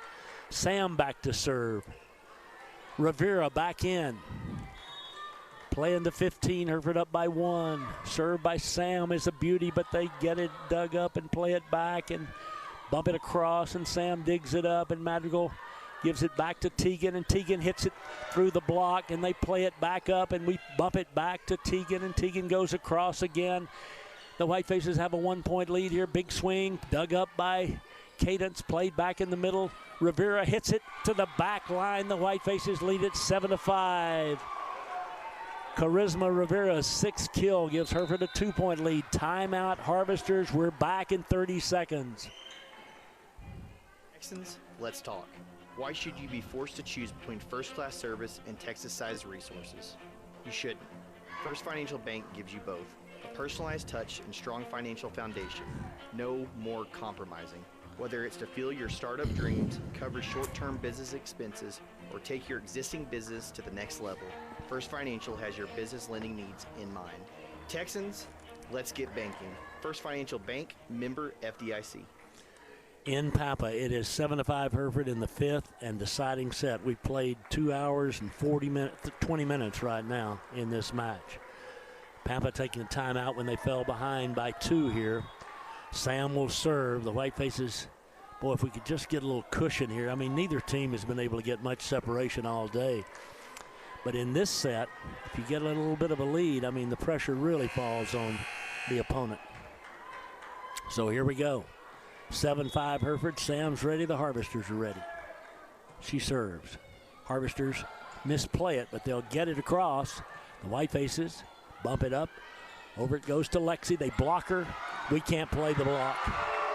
Sam back to serve. Rivera back in. Playing the 15. Hereford up by 1. Served by Sam is a beauty, but they get it dug up and play it back and bump it across, and Sam digs it up, and Madrigal gives it back to Teagan, and Teagan hits it through the block, and they play it back up, and we bump it back to Teagan, and Teagan goes across again. The Whitefaces have a 1-point lead here. Big swing, dug up by Cadence, played back in the middle. Rivera hits it to the back line. The Whitefaces lead it 7-5. Charisma Rivera's 6th kill gives Hereford a 2-point lead. Timeout, Harvesters. We're back in 30 seconds. Texans, let's talk. Why should you be forced to choose between first-class service and Texas-sized resources? You shouldn't. First Financial Bank gives you both. A personalized touch and strong financial foundation. No more compromising. Whether it's to fuel your startup dreams, cover short-term business expenses, or take your existing business to the next level, First Financial has your business lending needs in mind. Texans, let's get banking. First Financial Bank, member FDIC. In Pampa, it is 7-5 Hereford in the 5th and deciding set. We've played 2 hours and 20 minutes right now in this match. Pampa taking a timeout when they fell behind by 2 here. Sam will serve. The Whitefaces, boy, if we could just get a little cushion here. I mean, neither team has been able to get much separation all day. But in this set, if you get a little bit of a lead, I mean, the pressure really falls on the opponent. So here we go. 7-5 Hereford. Sam's ready. The Harvesters are ready. She serves. Harvesters misplay it, but they'll get it across. The Whitefaces bump it up. Over it goes to Lexi. They block her. We can't play the block.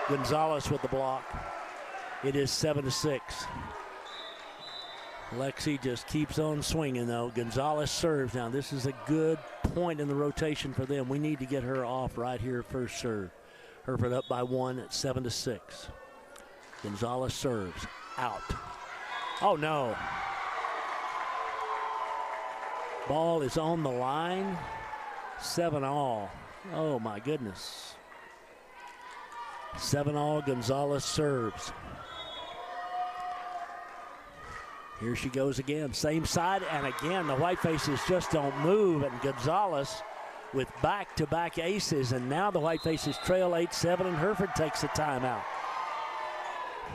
Gonzalez with the block. It is 7-6. Lexi just keeps on swinging, though. Gonzalez serves. Now, this is a good point in the rotation for them. We need to get her off right here first serve. Hereford up by 1 at 7-6. Gonzalez serves. Out. Oh, no. Ball is on the line. 7-all. Oh, my goodness. 7-all. Gonzalez serves. Here she goes again. Same side, and again, the Whitefaces just don't move, and Gonzalez with back-to-back aces, and now the Whitefaces trail 8-7, and Hereford takes a timeout.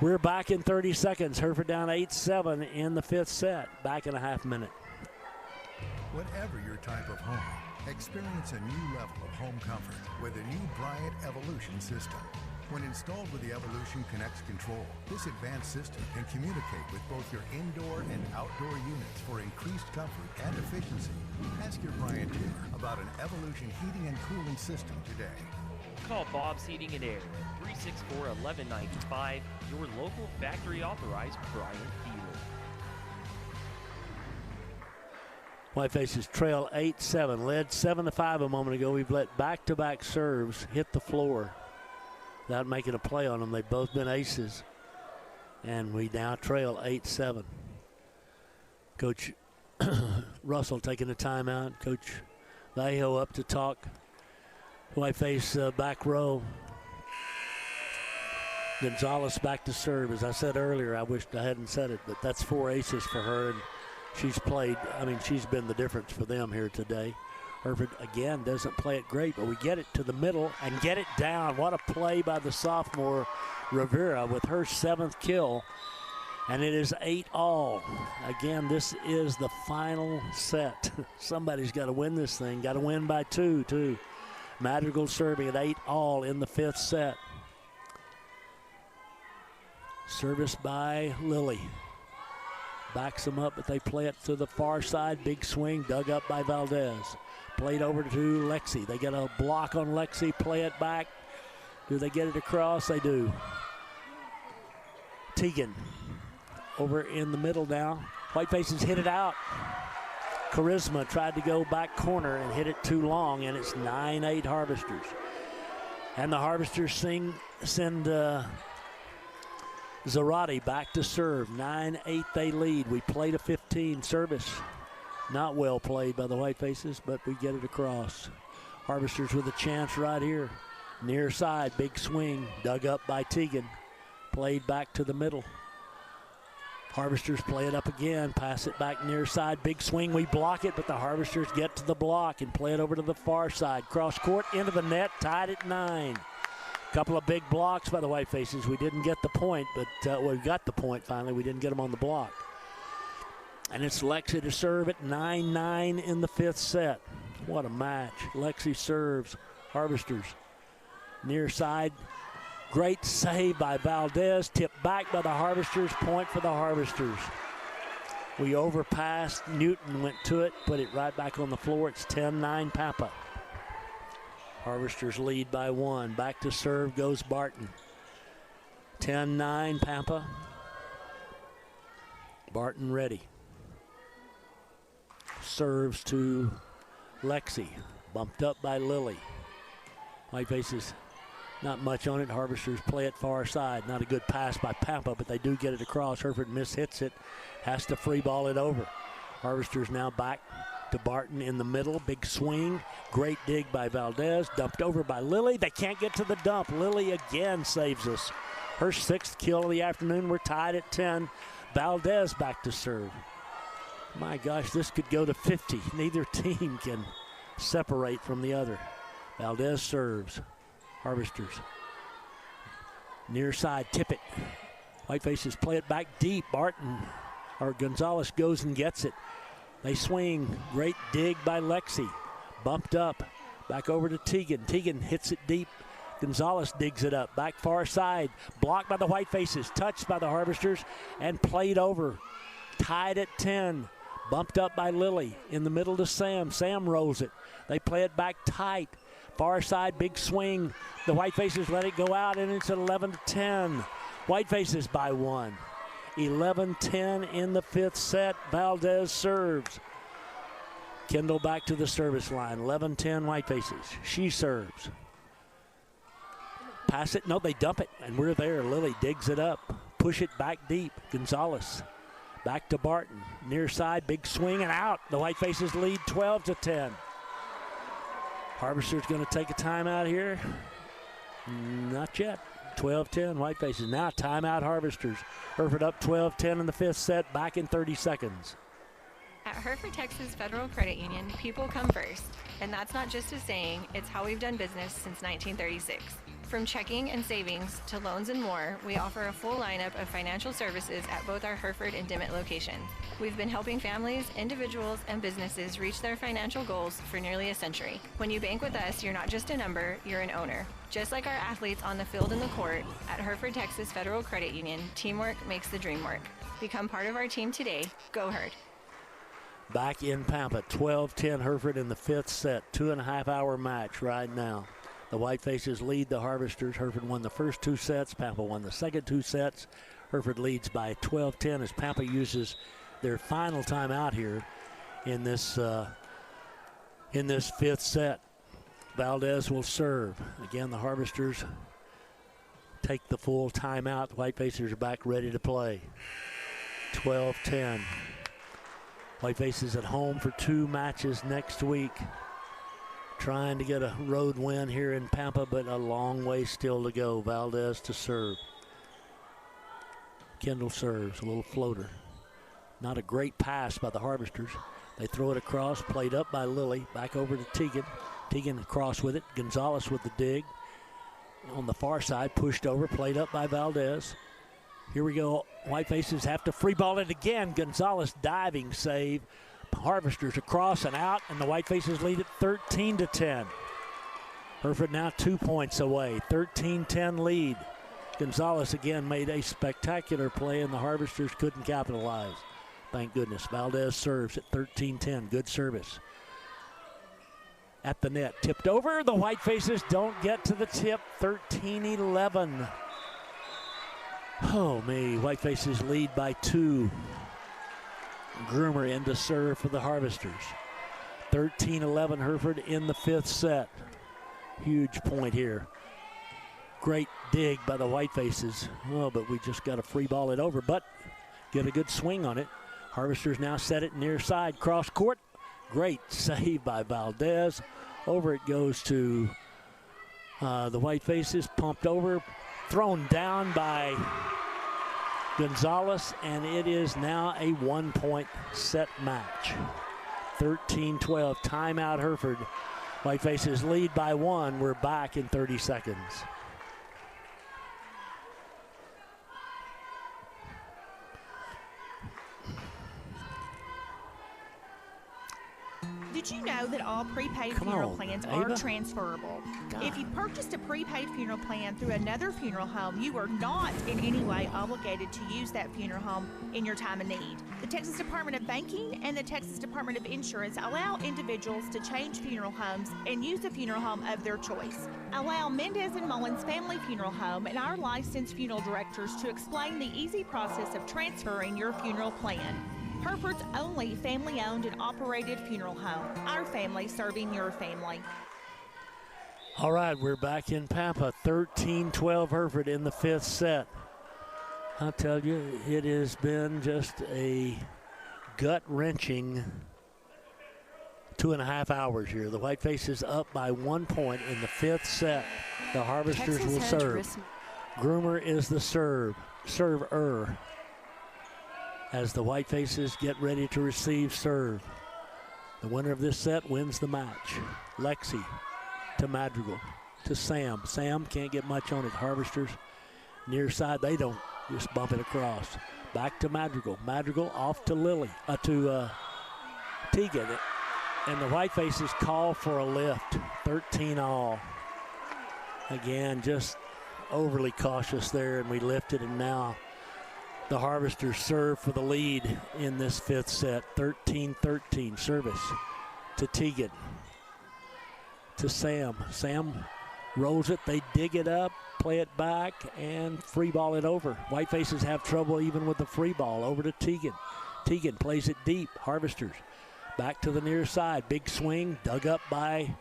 We're back in 30 seconds. Hereford down 8-7 in the 5th set. Back in a half minute. Whatever your type of home, experience a new level of home comfort with the new Bryant Evolution system. When installed with the Evolution Connects control, this advanced system can communicate with both your indoor and outdoor units for increased comfort and efficiency. Ask your Bryant dealer about an Evolution heating and cooling system today. Call Bob's Heating and Air, 364-1195, your local factory authorized Bryant dealer. Whitefaces trail 8-7, led 7-5 a moment ago. We've let back-to-back serves hit the floor without making a play on them. They've both been aces. And we now trail 8-7. Coach Russell taking a timeout. Coach Vallejo up to talk Whiteface back row. Gonzalez back to serve. As I said earlier, I wished I hadn't said it, but that's 4 aces for her, and she's been the difference for them here today. Herford, again, doesn't play it great, but we get it to the middle and get it down. What a play by the sophomore Rivera with her 7th kill, and it is 8-all. Again, this is the final set. Somebody's got to win this thing. Got to win by 2, too. Madrigal serving at 8-all in the 5th set. Service by Lily. Backs them up, but they play it to the far side. Big swing, dug up by Valdez. Played over to Lexi. They get a block on Lexi, play it back. Do they get it across? They do. Teagan over in the middle now. Whitefaces hit it out. Charisma tried to go back corner and hit it too long, and it's 9-8 Harvesters. And the Harvesters send Zarate back to serve. 9-8 they lead. We played a 15 service. Not well played by the Whitefaces, but we get it across. Harvesters with a chance right here. Near side, big swing, dug up by Teagan. Played back to the middle. Harvesters play it up again, pass it back near side, big swing, we block it, but the Harvesters get to the block and play it over to the far side. Cross court, into the net, tied at 9. Couple of big blocks by the Whitefaces. We didn't get the point, but we got the point finally. We didn't get them on the block. And it's Lexi to serve at 9-9 in the 5th set. What a match. Lexi serves. Harvesters. Near side. Great save by Valdez. Tipped back by the Harvesters. Point for the Harvesters. We overpassed. Newton went to it. Put it right back on the floor. It's 10-9 Pampa. Harvesters lead by 1. Back to serve goes Barton. 10-9 Pampa. Barton ready. Serves to Lexi. Bumped up by Lily. Whitefaces, not much on it. Harvesters play it far side. Not a good pass by Pampa, but they do get it across. Hereford mishits it. Has to free ball it over. Harvesters now back to Barton in the middle. Big swing. Great dig by Valdez. Dumped over by Lily. They can't get to the dump. Lily again saves us. Her 6th kill of the afternoon. We're tied at 10. Valdez back to serve. My gosh, this could go to 50. Neither team can separate from the other. Valdez serves. Harvesters. Near side, tip it. Whitefaces play it back deep. Gonzalez goes and gets it. They swing. Great dig by Lexi. Bumped up. Back over to Teagan. Teagan hits it deep. Gonzalez digs it up. Back far side. Blocked by the Whitefaces. Touched by the Harvesters and played over. Tied at 10. Bumped up by Lily. In the middle to Sam. Sam rolls it. They play it back tight. Far side, big swing. The Whitefaces let it go out, and it's 11-10. Whitefaces by 1. 11-10 in the 5th set. Valdez serves. Kendall back to the service line. 11-10 Whitefaces. She serves. Pass it. No, they dump it, and we're there. Lily digs it up. Push it back deep. Gonzalez. Back to Barton. Near side, big swing and out. The Whitefaces lead 12-10. Harvester's going to take a timeout here. Not yet. 12-10 Whitefaces. Now timeout Harvesters. Hereford up 12-10 in the 5th set. Back in 30 seconds. At Hereford Texas Federal Credit Union, people come first. And that's not just a saying, it's how we've done business since 1936. From checking and savings to loans and more, we offer a full lineup of financial services at both our Hereford and Dimmitt locations. We've been helping families, individuals, and businesses reach their financial goals for nearly a century. When you bank with us, you're not just a number, you're an owner. Just like our athletes on the field and the court, at Hereford Texas Federal Credit Union, teamwork makes the dream work. Become part of our team today. Go Herd. Back in Pampa, 12-10 Hereford in the 5th set. 2.5-hour match right now. The Whitefaces lead the Harvesters. Hereford won the first 2 sets. Pampa won the second 2 sets. Hereford leads by 12-10 as Pampa uses their final timeout here in this 5th set. Valdez will serve. Again, the Harvesters take the full timeout. The Whitefaces are back ready to play. 12-10. Whitefaces at home for 2 matches next week. trying to get a road win here in Pampa, but a long way still to go. Valdez to serve. Kendall serves, a little floater. Not a great pass by the Harvesters. They throw it across, played up by Lilly, back over to Teagan. Teagan across with it, Gonzalez with the dig. On the far side, pushed over, played up by Valdez. Here we go, Whitefaces have to free ball it again. Gonzalez diving save. Harvesters across and out, and the Whitefaces lead it 13-10. Hereford now 2 points away, 13-10 lead. Gonzalez again made a spectacular play, and the Harvesters couldn't capitalize. Thank goodness. Valdez serves at 13-10. Good service. At the net. Tipped over. The Whitefaces don't get to the tip. 13-11. Oh, me. Whitefaces lead by 2. Groomer in to serve for the Harvesters. 13-11 Hereford in the 5th set. Huge point here. Great dig by the Whitefaces. Oh, but we just got to free ball it over, but get a good swing on it. Harvesters now set it near side, cross court. Great save by Valdez. Over it goes to the Whitefaces, pumped over, thrown down by Gonzalez, and it is now a 1-point set match. 13-12, timeout Hereford. Whitefaces lead by 1. We're back in 30 seconds. Did you know that all prepaid funeral plans are transferable? If you purchased a prepaid funeral plan through another funeral home, you are not in any way obligated to use that funeral home in your time of need. The Texas Department of Banking and the Texas Department of Insurance allow individuals to change funeral homes and use a funeral home of their choice. Allow Mendez and Mullins Family Funeral Home and our licensed funeral directors to explain the easy process of transferring your funeral plan. Hereford's only family-owned and operated funeral home. Our family serving your family. All right, we're back in Pampa. 13-12 Hereford in the 5th set. I'll tell you, it has been just a gut-wrenching 2.5 hours here. The Whitefaces up by 1 point in the 5th set. The Harvesters will serve. Groomer is the server. As the Whitefaces get ready to receive serve. The winner of this set wins the match. Lexi to Madrigal to Sam. Sam can't get much on it. Harvesters near side, they don't, just bump it across. Back to Madrigal. Madrigal off to Lilly, to Teagan. And the Whitefaces call for a lift. 13 all. Again, just overly cautious there, and we lifted, and now the Harvesters serve for the lead in this 5th set. 13-13 service to Teagan. To Sam. Sam rolls it. They dig it up, play it back, and free ball it over. Whitefaces have trouble even with the free ball. Over to Teagan. Teagan plays it deep. Harvesters back to the near side. Big swing dug up by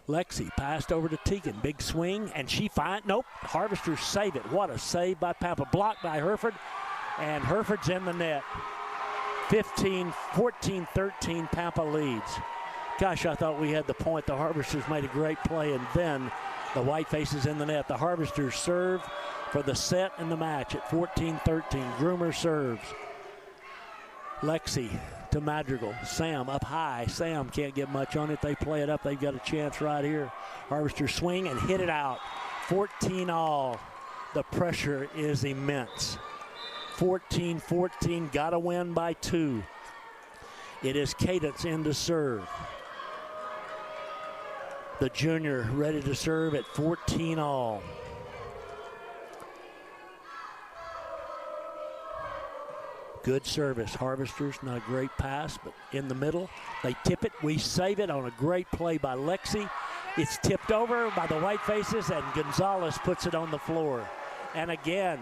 Lexi. Passed over to Teagan. Big swing, and she finds, nope. Harvesters save it. What a save by Pampa. Blocked by Hereford. And Hereford's in the net. 14-13 Pampa leads. Gosh, I thought we had the point. The Harvesters made a great play, and then the Whitefaces in the net. The Harvesters serve for the set and the match at 14-13. Groomer serves. Lexi to Madrigal. Sam up high. Sam can't get much on it. They play it up. They've got a chance right here. Harvesters swing and hit it out. 14 all. The pressure is immense. 14-14, got to win by 2. It is Cadence in to serve. The junior ready to serve at 14 all. Good service. Harvesters, not a great pass, but in the middle. They tip it. We save it on a great play by Lexi. It's tipped over by the Whitefaces, and Gonzalez puts it on the floor. And again,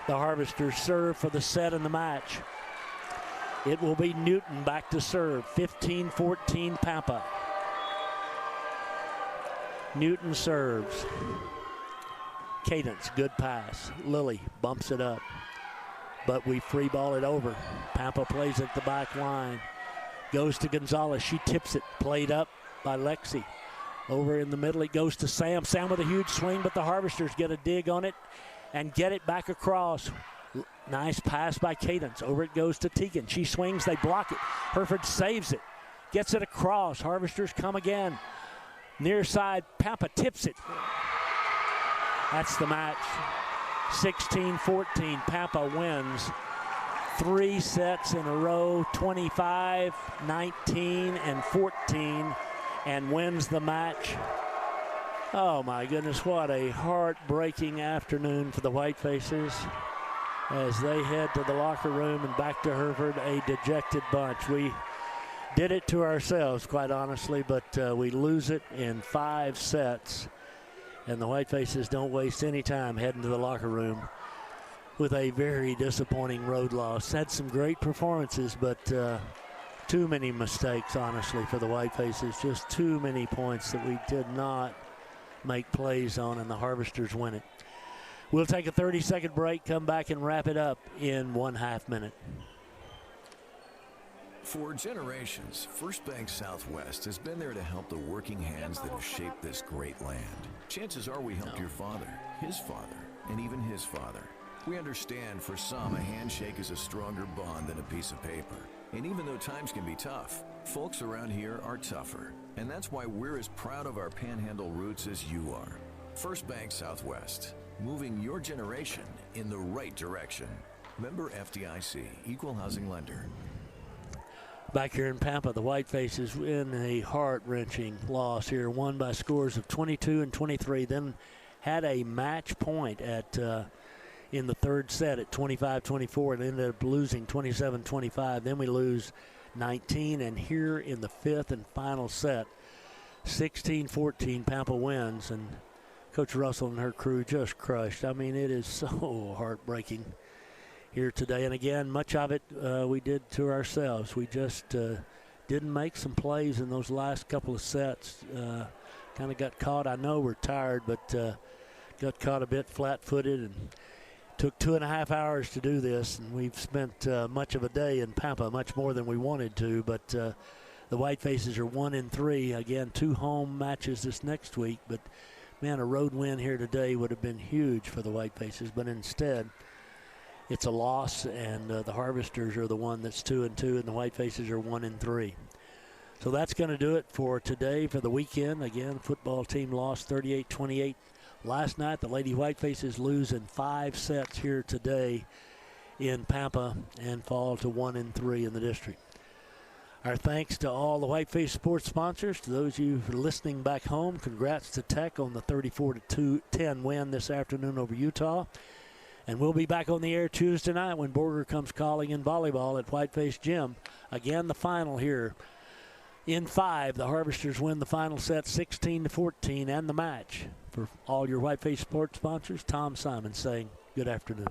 the Harvesters serve for the set and the match. It will be Newton back to serve. 15-14 Pampa. Newton serves. Cadence, good pass. Lilly bumps it up, but we free ball it over. Pampa plays at the back line. Goes to Gonzalez. She tips it. Played up by Lexi. Over in the middle, it goes to Sam. Sam with a huge swing, but the Harvesters get a dig on it and get it back across. Nice pass by Cadence. Over it goes to Tegan. She swings, they block it. Hereford saves it, gets it across. Harvesters come again. Near side, Pampa tips it. That's the match. 16-14, Pampa wins 3 sets in a row, 25, 19, and 14, and wins the match. Oh my goodness, what a heartbreaking afternoon for the Whitefaces as they head to the locker room and back to Hereford, a dejected bunch. We did it to ourselves, quite honestly, but we lose it in 5 sets. And the Whitefaces don't waste any time heading to the locker room with a very disappointing road loss. Had some great performances, but too many mistakes, honestly, for the Whitefaces. Just too many points that we did not make plays on, and the Harvesters win it. We'll take a 30-second break, come back and wrap it up in 1/2 minute. For generations, First Bank Southwest has been there to help the working hands that have shaped this great land. Chances are we helped your father, his father, and even his father. We understand for some, a handshake is a stronger bond than a piece of paper. And even though times can be tough, folks around here are tougher. And that's why we're as proud of our Panhandle roots as you are. First Bank Southwest, moving your generation in the right direction. Member FDIC, Equal Housing Lender. Back here in Pampa, the Whitefaces in a heart-wrenching loss here, won by scores of 22 and 23, then had a match point at in the 3rd set at 25-24 and ended up losing 27-25. Then we lose 19, and here in the 5th and final set, 16-14, Pampa wins, and Coach Russell and her crew just crushed. I mean, it is so heartbreaking here today. And again, much of it we did to ourselves. We just didn't make some plays in those last couple of sets. Kind of got caught. I know we're tired, but got caught a bit flat-footed, and took 2.5 hours to do this. And we've spent much of a day in Pampa, much more than we wanted to. But the Whitefaces are 1-3. Again, 2 home matches this next week. But man, a road win here today would have been huge for the Whitefaces. But instead, it's a loss, and the Harvesters are the one that's 2-2, and the Whitefaces are 1-3. So that's going to do it for today, for the weekend. Again, football team lost 38-28 last night. The Lady Whitefaces lose in 5 sets here today in Pampa and fall to 1-3 in the district. Our thanks to all the Whiteface sports sponsors. To those of you who are listening back home, congrats to Tech on the 34-10 win this afternoon over Utah. And we'll be back on the air Tuesday night when Borger comes calling in volleyball at Whiteface Gym. Again, the final here in 5. The Harvesters win the final set 16-14 and the match. For all your Whiteface sports sponsors, Tom Simon saying good afternoon.